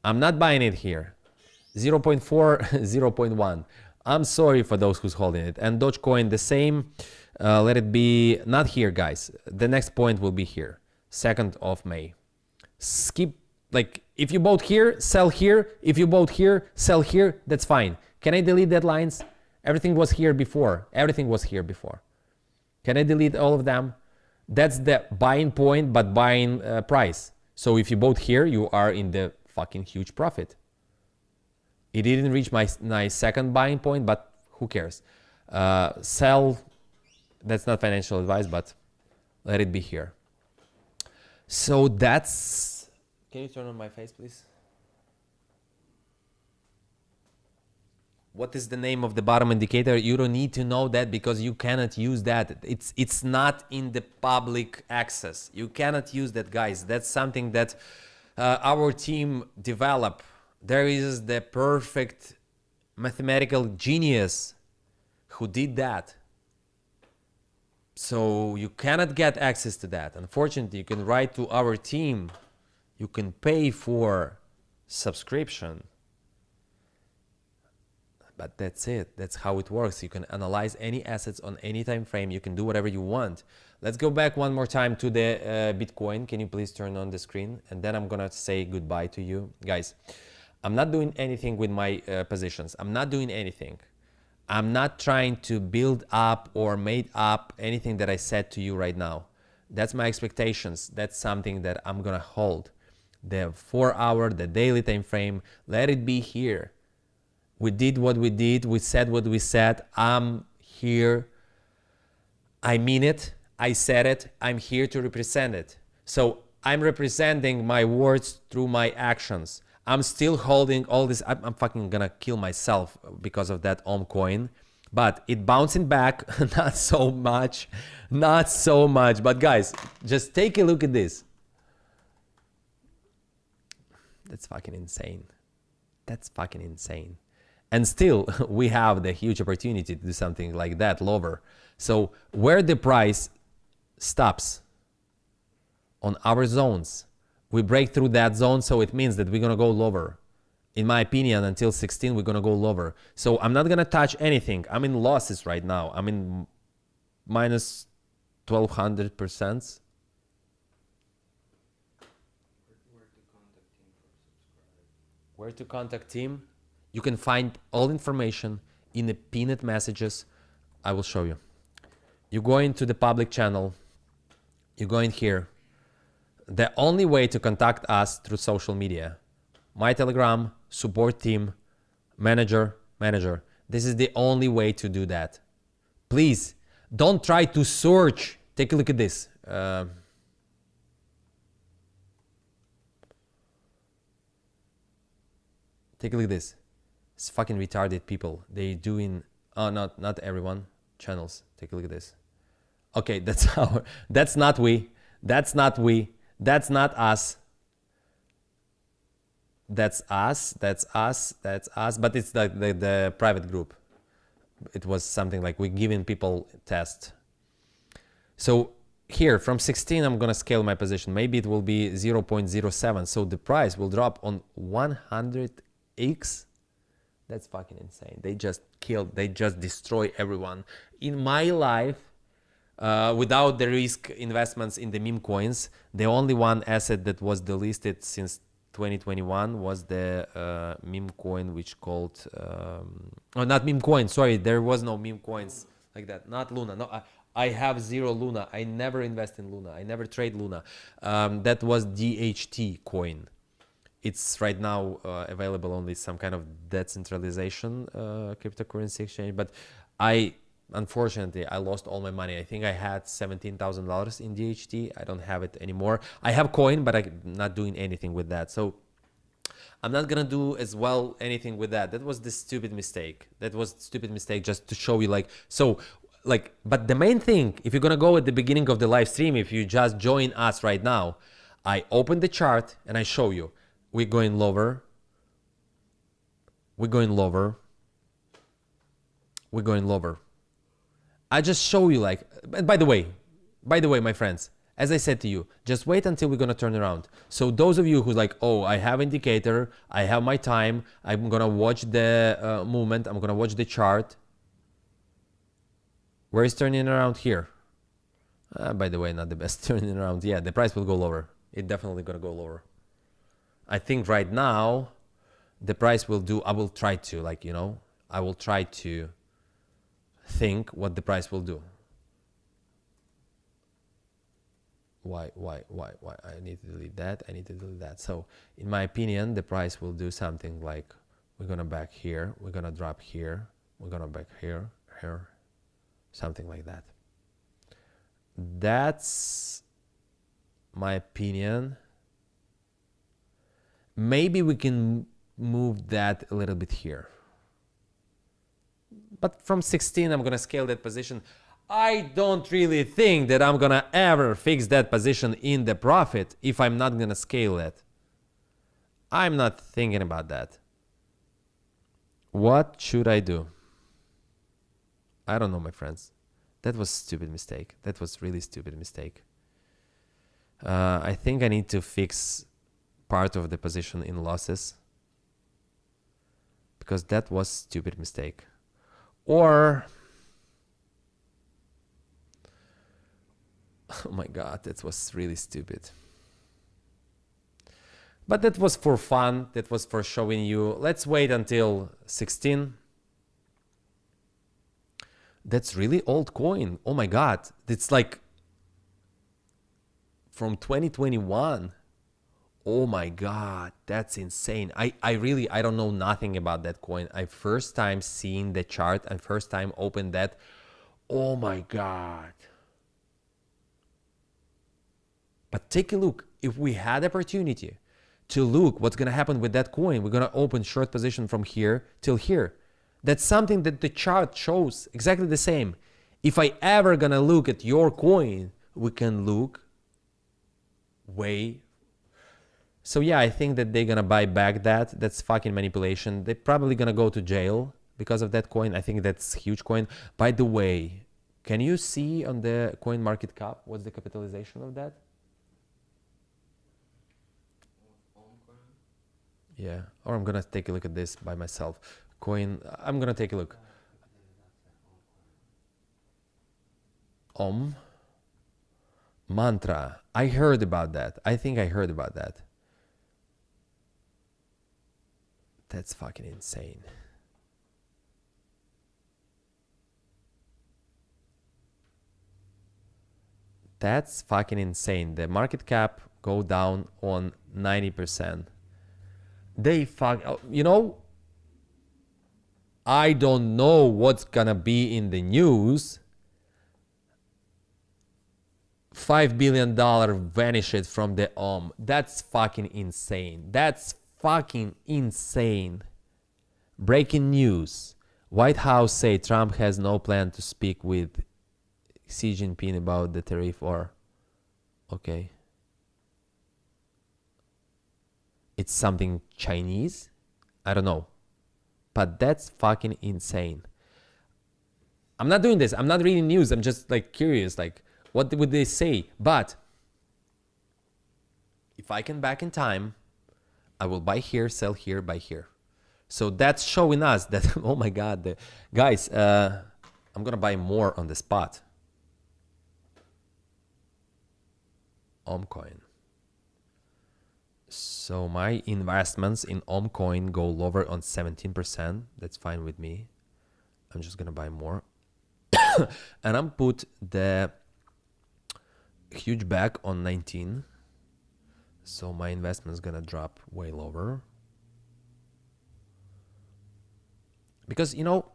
I'm not buying it here. 0.4, 0.1. I'm sorry for those who's holding it. And Dogecoin, the same. Let it be not here, guys. The next point will be here, 2nd of May. Skip, like if you bought here, sell here. If you bought here, sell here. That's fine. Can I delete deadlines? Everything was here before. Everything was here before. Can I delete all of them? That's the buying point, but buying price. So if you bought here, you are in the fucking huge profit. It didn't reach my second buying point, but who cares? Sell, that's not financial advice, but let it be here. So that's, can you turn on my face, please? What is the name of the bottom indicator? You don't need to know that because you cannot use that. It's not in the public access. You cannot use that, guys. That's something that our team developed. There is the perfect mathematical genius who did that. So you cannot get access to that. Unfortunately, you can write to our team. You can pay for subscription. But that's it. That's how it works. You can analyze any assets on any time frame. You can do whatever you want. Let's go back one more time to the Bitcoin. Can you please turn on the screen? And then I'm going to say goodbye to you. Guys, I'm not doing anything with my positions. I'm not doing anything. I'm not trying to build up or made up anything that I said to you right now. That's my expectations. That's something that I'm going to hold. The 4-hour, the daily time frame, let it be here. We did what we did. We said what we said. I'm here. I mean it. I said it. I'm here to represent it. So I'm representing my words through my actions. I'm still holding all this. I'm fucking gonna kill myself because of that coin. But it bouncing back, not so much. Not so much. But guys, just take a look at this. That's fucking insane. That's fucking insane. And still, we have the huge opportunity to do something like that lower. So where the price stops on our zones, we break through that zone. So it means that we're going to go lower. In my opinion, until 16, we're going to go lower. So I'm not going to touch anything. I'm in losses right now. I'm in minus 1,200%. Where to contact team? You can find all information in the pinned messages. I will show you. You go into the public channel. You go in here. The only way to contact us through social media. My Telegram, support team, manager. This is the only way to do that. Please, don't try to search. Take a look at this. Take a look at this. It's fucking retarded people. They doing, not everyone, channels. Take a look at this. Okay, that's our, that's not we, that's not we, that's not us. That's us, that's us, that's us, but it's the private group. It was something like we're giving people test. So here from 16, I'm gonna scale my position. Maybe it will be 0.07. So the price will drop on 100x. That's fucking insane. They just killed, they just destroy everyone. In my life, without the risk investments in the meme coins, the only one asset that was delisted since 2021 was the meme coin, which called oh, not meme coin, sorry, there was no meme coins like that, not Luna. No, I have zero Luna. I never invest in Luna. I never trade Luna. That was DHT coin. It's right now available only some kind of decentralization cryptocurrency exchange, but unfortunately, I lost all my money. I think I had $17,000 in DHT. I don't have it anymore. I have coin, but I'm not doing anything with that. So I'm not gonna do as well anything with that. That was the stupid mistake. That was stupid mistake just to show you like, so like, but the main thing, if you're gonna go at the beginning of the live stream, if you just join us right now, I open the chart and I show you. We're going lower. We're going lower. We're going lower. I just show you like, and by the way, my friends, as I said to you, just wait until we're gonna turn around. So those of you who's like, oh, I have indicator, I have my time, I'm gonna watch the movement, I'm gonna watch the chart. Where is turning around here? By the way, not the best turning around. Yeah, the price will go lower. It's definitely gonna go lower. I think right now, the price will do, I will try to, like, you know, I will try to think what the price will do. Why? I need to delete that. I need to delete that. So in my opinion, the price will do something like, we're gonna back here, we're gonna drop here, we're gonna back here, here, something like that. That's my opinion. Maybe we can move that a little bit here. But from 16, I'm gonna scale that position. I don't really think that I'm gonna ever fix that position in the profit if I'm not gonna scale it. I'm not thinking about that. What should I do? I don't know, my friends. That was a stupid mistake. That was really stupid mistake. I think I need to fix part of the position in losses, because that was stupid mistake. Or, oh my God, that was really stupid. But that was for fun. That was for showing you. Let's wait until 16. That's really old coin. Oh my God. It's like from 2021. Oh my God, that's insane. I don't know nothing about that coin. I first time seeing the chart. I first time opened that. Oh my God. But take a look. If we had opportunity to look what's gonna happen with that coin, we're gonna open short position from here till here. That's something that the chart shows exactly the same. If I ever gonna look at your coin, we can look way. So yeah, I think that they're gonna buy back that. That's fucking manipulation. They're probably gonna go to jail because of that coin. I think that's huge coin. By the way, can you see on the coin market cap what's the capitalization of that? Yeah, or I'm gonna take a look at this by myself. Coin, I'm gonna take a look. Mantra. I heard about that. I think I heard about that. That's fucking insane. That's fucking insane. The market cap go down on 90%. They you know, I don't know what's gonna be in the news. $5 billion vanished from the That's fucking insane. That's fucking insane. Breaking news. White House say Trump has no plan to speak with Xi Jinping about the tariff war. Okay. It's something Chinese? I don't know. But that's fucking insane. I'm not doing this. I'm not reading news. I'm just like curious. Like, what would they say? But if I can back in time, I will buy here, sell here, buy here. So that's showing us that, oh my God, guys, I'm gonna buy more on the spot. Altcoin. So my investments in altcoin go lower on 17%. That's fine with me. I'm just gonna buy more. And I'm put the huge back on 19. So my investment is gonna drop way lower. Because, you know,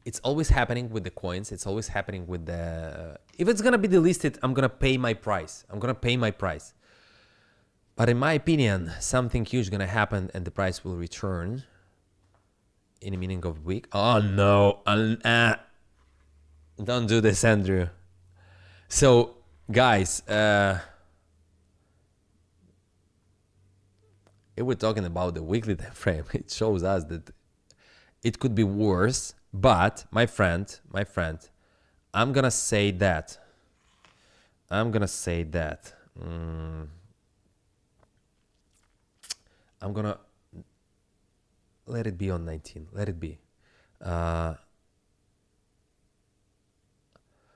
it's always happening with the coins. It's always happening with the... if it's gonna be delisted, I'm gonna pay my price. I'm gonna pay my price. But in my opinion, something huge gonna happen and the price will return in the meaning of week. Oh no, don't do this, Andrew. So guys, if we're talking about the weekly time frame, it shows us that it could be worse. But my friend, I'm gonna say that. I'm gonna let it be on 19. Let it be.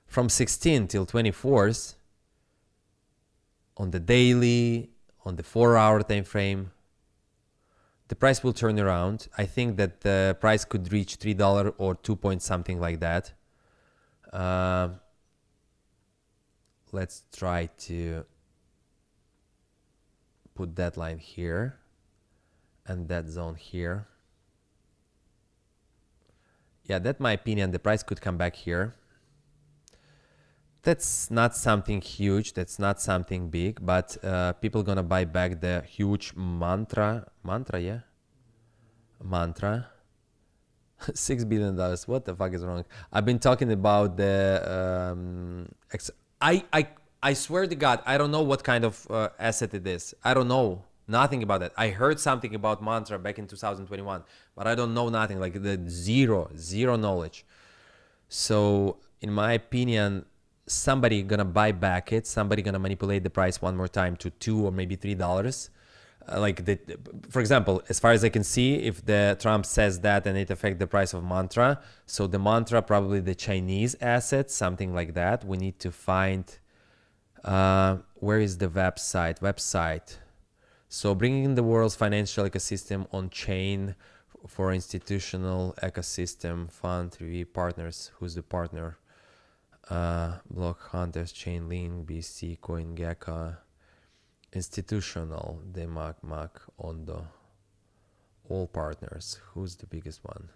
From 16 till 24th, on the daily, on the 4-hour time frame, the price will turn around. I think that the price could reach $3 or 2 point something like that. Let's try to put that line here and that zone here. Yeah, that's my opinion. The price could come back here. That's not something huge. That's not something big, but people gonna buy back the huge mantra, yeah? Mantra. $6 billion. What the fuck is wrong? I've been talking about the... I swear to God, I don't know what kind of asset it is. I don't know nothing about it. I heard something about mantra back in 2021, but I don't know nothing, like the zero knowledge. So in my opinion, somebody gonna buy back it. Somebody gonna manipulate the price one more time to $2 or maybe $3. For example, as far as I can see, if the Trump says that and it affects the price of mantra, so the mantra probably the Chinese asset, something like that. We need to find where is the website. So bringing the world's financial ecosystem on chain for institutional ecosystem fund 3 partners. Who's the partner? Block Hunters, Chainlink, BC, CoinGecko, institutional, Demac, Ondo, all partners. Who's the biggest one?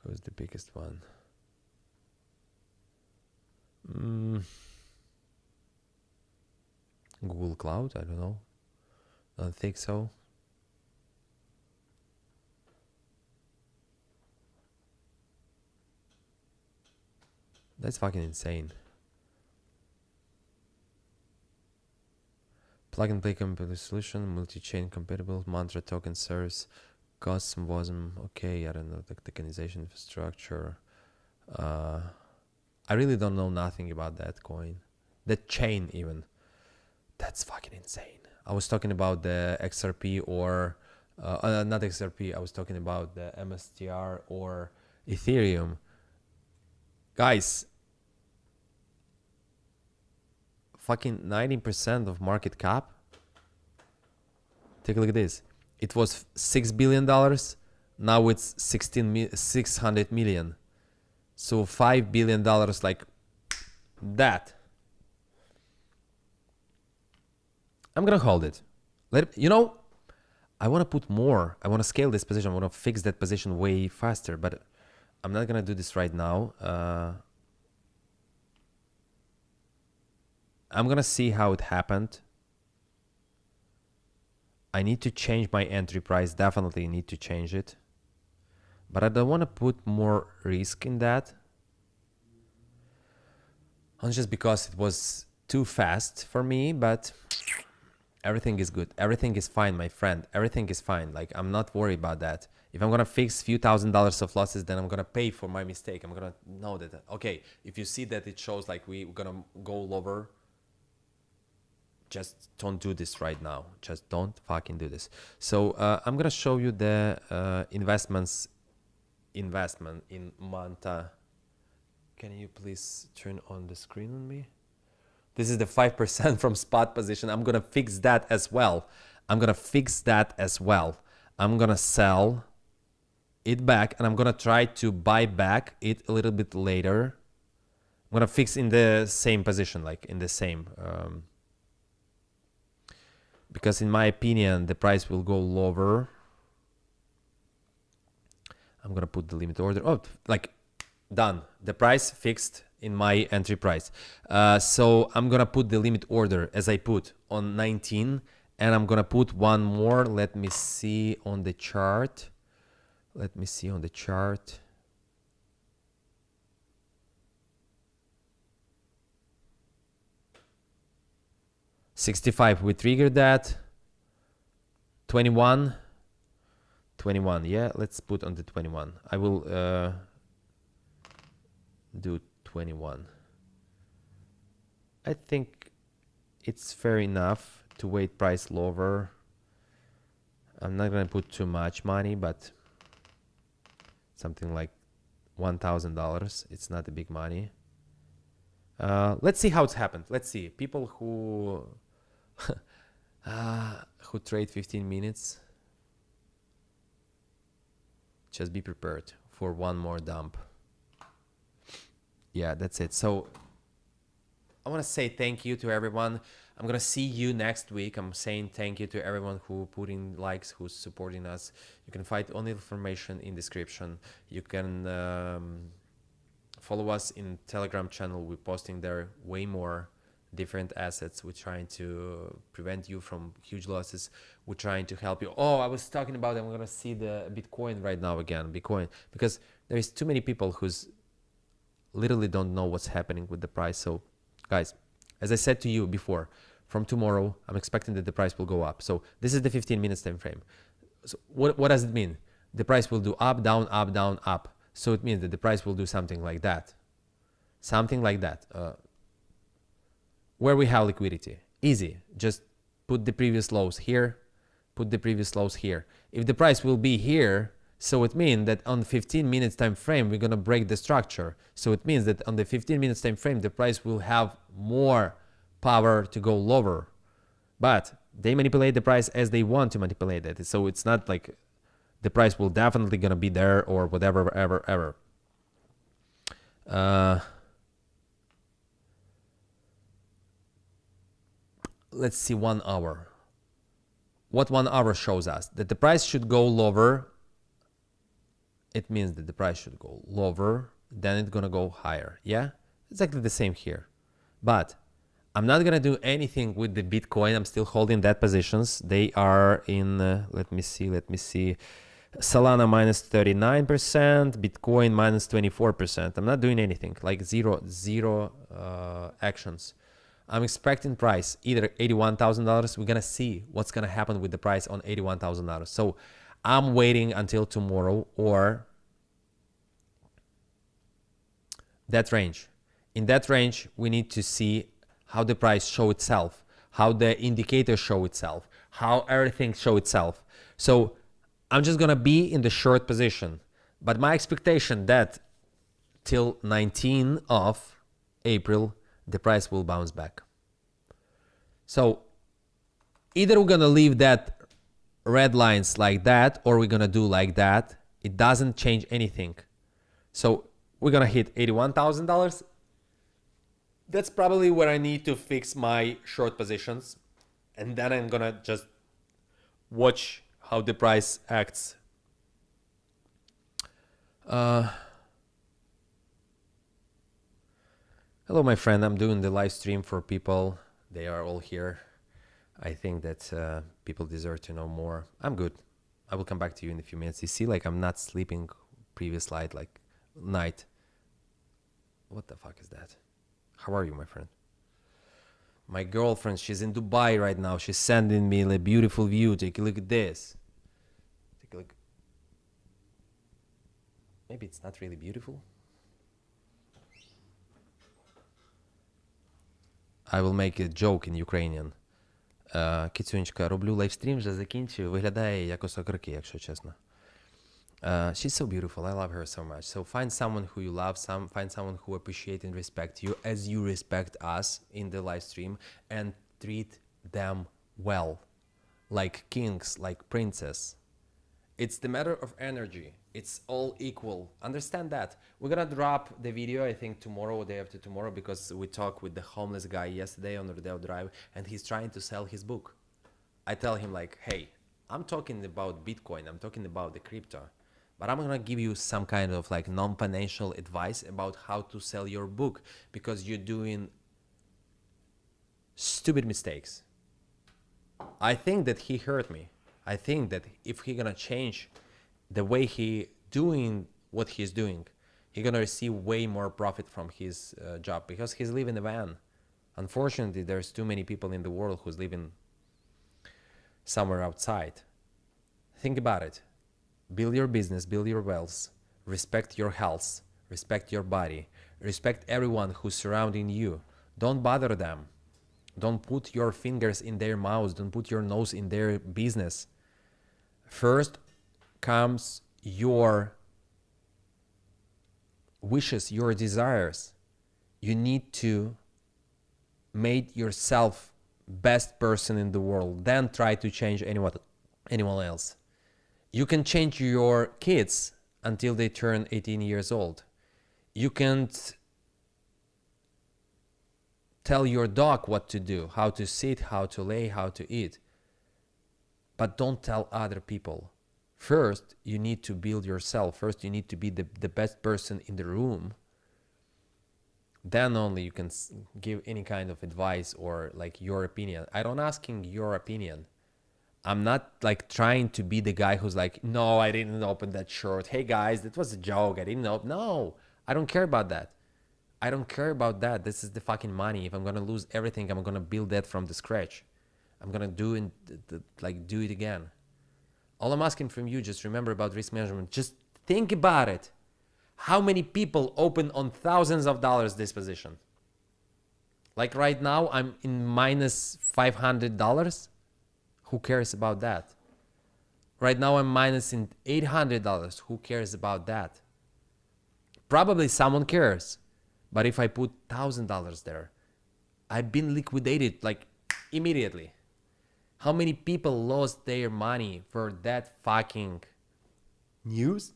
Who's the biggest one? Google Cloud? I don't know. Don't think so. That's fucking insane. Plug and play compatible solution, multi-chain compatible, mantra token serves, custom wasm, okay, I don't know, the tokenization infrastructure. I really don't know nothing about that coin. That chain even. That's fucking insane. I was talking about the XRP or, not XRP, I was talking about the MSTR or Ethereum. Guys, fucking 19% of market cap. Take a look at this. It was $6 billion. Now it's 600 million. So $5 billion like that. I'm gonna hold it. You know, I want to put more. I want to scale this position. I want to fix that position way faster, but I'm not gonna do this right now. I'm gonna see how it happened. I need to change my entry price. Definitely need to change it. but I don't want to put more risk in that. Not just because it was too fast for me, but everything is good. Everything is fine, my friend. Everything is fine. Like, I'm not worried about that. If I'm gonna fix few $1,000s of losses, then I'm gonna pay for my mistake. I'm gonna know that, okay, if you see that it shows like we're gonna go lower, just don't do this right now. Just don't fucking do this. So I'm gonna show you the investment in Manta. Can you please turn on the screen on me? This is the 5% from spot position. I'm gonna fix that as well. I'm gonna fix that as well. I'm gonna sell it back and I'm gonna try to buy back it a little bit later. I'm gonna fix in the same position, like in the same, because in my opinion, the price will go lower. I'm gonna put the limit order. Oh, like done. The price fixed in my entry price. So I'm gonna put the limit order as I put on 19, and I'm gonna put one more. Let me see on the chart. Let me see on the chart. $65, we triggered that. 21. Yeah, let's put on the 21. I will do 21. I think it's fair enough to wait price lower. I'm not gonna put too much money, but something like $1,000. It's not a big money. Let's see how it's happened. Let's see. People who who trade 15 minutes, just be prepared for one more dump. Yeah, that's it. So I want to say thank you to everyone. I'm gonna see you next week. I'm saying thank you to everyone who put in likes, who's supporting us. You can find all the information in description. You can follow us in Telegram channel. We're posting there way more different assets. We're trying to prevent you from huge losses. We're trying to help you. Oh, I was talking about, I'm gonna see the Bitcoin right now again, Bitcoin, because there is too many people who's literally don't know what's happening with the price. So guys, as I said to you before, from tomorrow, I'm expecting that the price will go up. So this is the 15 minutes time frame. So what does it mean? The price will do up, down, up, down, up. So it means that the price will do something like that. Something like that. Where we have liquidity. Easy. Just put the previous lows here. Put the previous lows here. If the price will be here, so it means that on 15 minutes time frame, we're going to break the structure. So it means that on the 15 minutes time frame, the price will have more power to go lower. But they manipulate the price as they want to manipulate it. So it's not like the price will definitely going to be there or whatever, ever. Let's see 1 hour. What 1 hour shows us? That the price should go lower. It means that the price should go lower, then it's gonna go higher. Yeah, exactly the same here. But I'm not gonna do anything with the Bitcoin. I'm still holding that positions. They are in, let me see. Solana minus 39%, Bitcoin minus 24%. I'm not doing anything, like zero actions. I'm expecting price either $81,000. We're gonna see what's gonna happen with the price on $81,000. So I'm waiting until tomorrow or that range. In that range, we need to see how the price show itself, how the indicators show itself, how everything show itself. So I'm just gonna be in the short position, but my expectation that till 19th of April, the price will bounce back. So either we're gonna leave that red lines like that, or we're gonna do like that. It doesn't change anything. So we're gonna hit $81,000. That's probably where I need to fix my short positions. And then I'm gonna just watch how the price acts. Hello, my friend. I'm doing the live stream for people. They are all here. I think that people deserve to know more. I'm good. I will come back to you in a few minutes. You see, like I'm not sleeping previous slide, like night. What the fuck is that? How are you, my friend? My girlfriend, she's in Dubai right now. She's sending me a beautiful view. Take a look at this. Take a look. Maybe it's not really beautiful. I will make a joke in Ukrainian. Кицюнечка, роблю лайвстрім, вже закінчую. Виглядає як окроки, якщо чесно. She's so beautiful. I love her so much. So find someone who you love, find someone who appreciate and respect you as you respect us in the live stream, and treat them well, like kings, like princess. It's the matter of energy. It's all equal. Understand that. We're gonna drop the video, I think tomorrow or day after tomorrow, because we talked with the homeless guy yesterday on the Rodeo Drive, and he's trying to sell his book. I tell him like, hey, I'm talking about Bitcoin, I'm talking about the crypto, but I'm gonna give you some kind of like non-financial advice about how to sell your book, because you're doing stupid mistakes. I think that he hurt me. I think that if he gonna change the way he doing what he's doing, he gonna receive way more profit from his job, because he's living in a van. Unfortunately, there's too many people in the world who's living somewhere outside. Think about it. Build your business, build your wealth, respect your health, respect your body, respect everyone who's surrounding you. Don't bother them. Don't put your fingers in their mouths. Don't put your nose in their business. First comes your wishes, your desires. You need to make yourself best person in the world, then try to change anyone else. You can change your kids until they turn 18 years old. You can't tell your dog what to do, how to sit, how to lay, how to eat. But don't tell other people. First, you need to build yourself. First, you need to be the best person in the room. Then only you can give any kind of advice or like your opinion. I don't asking your opinion. I'm not like trying to be the guy who's like, no, I didn't open that shirt. Hey guys, that was a joke. I didn't open. No, I don't care about that. I don't care about that. This is the fucking money. If I'm gonna lose everything, I'm gonna build that from the scratch. I'm gonna do it again. All I'm asking from you, just remember about risk management. Just think about it. How many people open on thousands of dollars this position? Like right now, I'm in minus $500. Who cares about that? Right now, I'm minus in $800. Who cares about that? Probably someone cares. But if I put $1,000 there, I've been liquidated like immediately. How many people lost their money for that fucking news?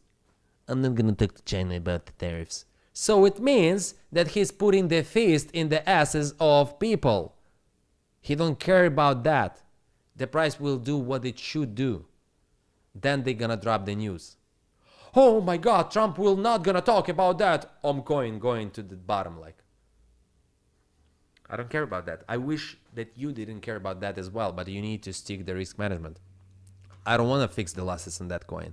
I'm not gonna talk to China about the tariffs. So it means that he's putting the fist in the asses of people. He don't care about that. The price will do what it should do. Then they're gonna drop the news. Oh my God, Trump will not gonna talk about that. I'm going to the bottom. Like, I don't care about that. I wish that you didn't care about that as well, but you need to stick the risk management. I don't want to fix the losses on that coin,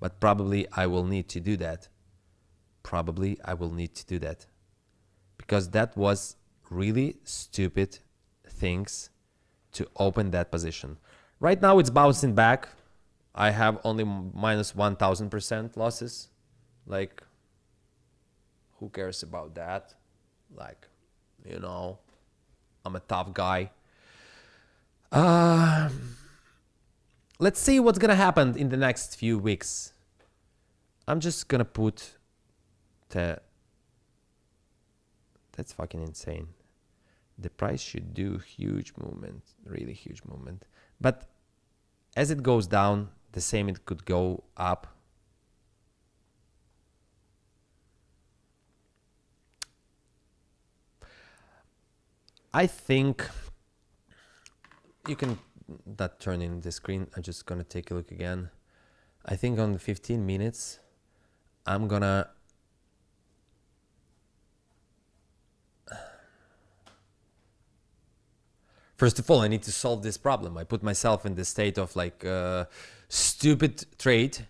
but probably I will need to do that. Probably I will need to do that, because that was really stupid things to open that position. Right now it's bouncing back. I have only minus 1000% losses. Like, who cares about that? Like, you know, I'm a tough guy. Let's see what's gonna happen in the next few weeks. I'm just gonna put that's fucking insane. The price should do huge movement, really huge movement. But as it goes down, the same it could go up. I think you can not turn in the screen. I'm just gonna take a look again. I think on 15 minutes, I'm gonna first of all, I need to solve this problem. I put myself in the state of like stupid trade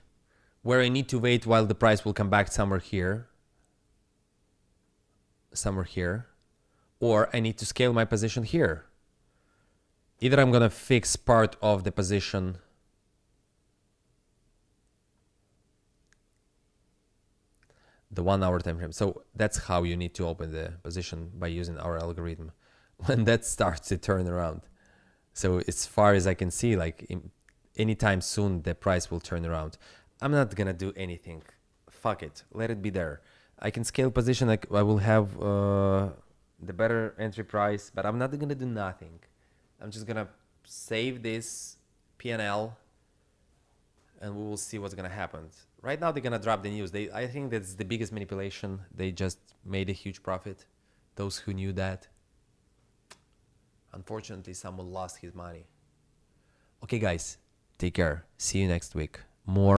where I need to wait while the price will come back somewhere here, or I need to scale my position here. Either I'm gonna fix part of the position the 1 hour time frame. So that's how you need to open the position by using our algorithm when that starts to turn around. So as far as I can see, like anytime soon the price will turn around. I'm not gonna do anything. Fuck it, let it be there. I can scale position, like I will have the better entry price, but I'm not gonna do nothing. I'm just gonna save this PNL and we will see what's gonna happen. Right now they're gonna drop the news. I think that's the biggest manipulation. They just made a huge profit. Those who knew that. Unfortunately, someone lost his money. Okay guys, take care. See you next week. More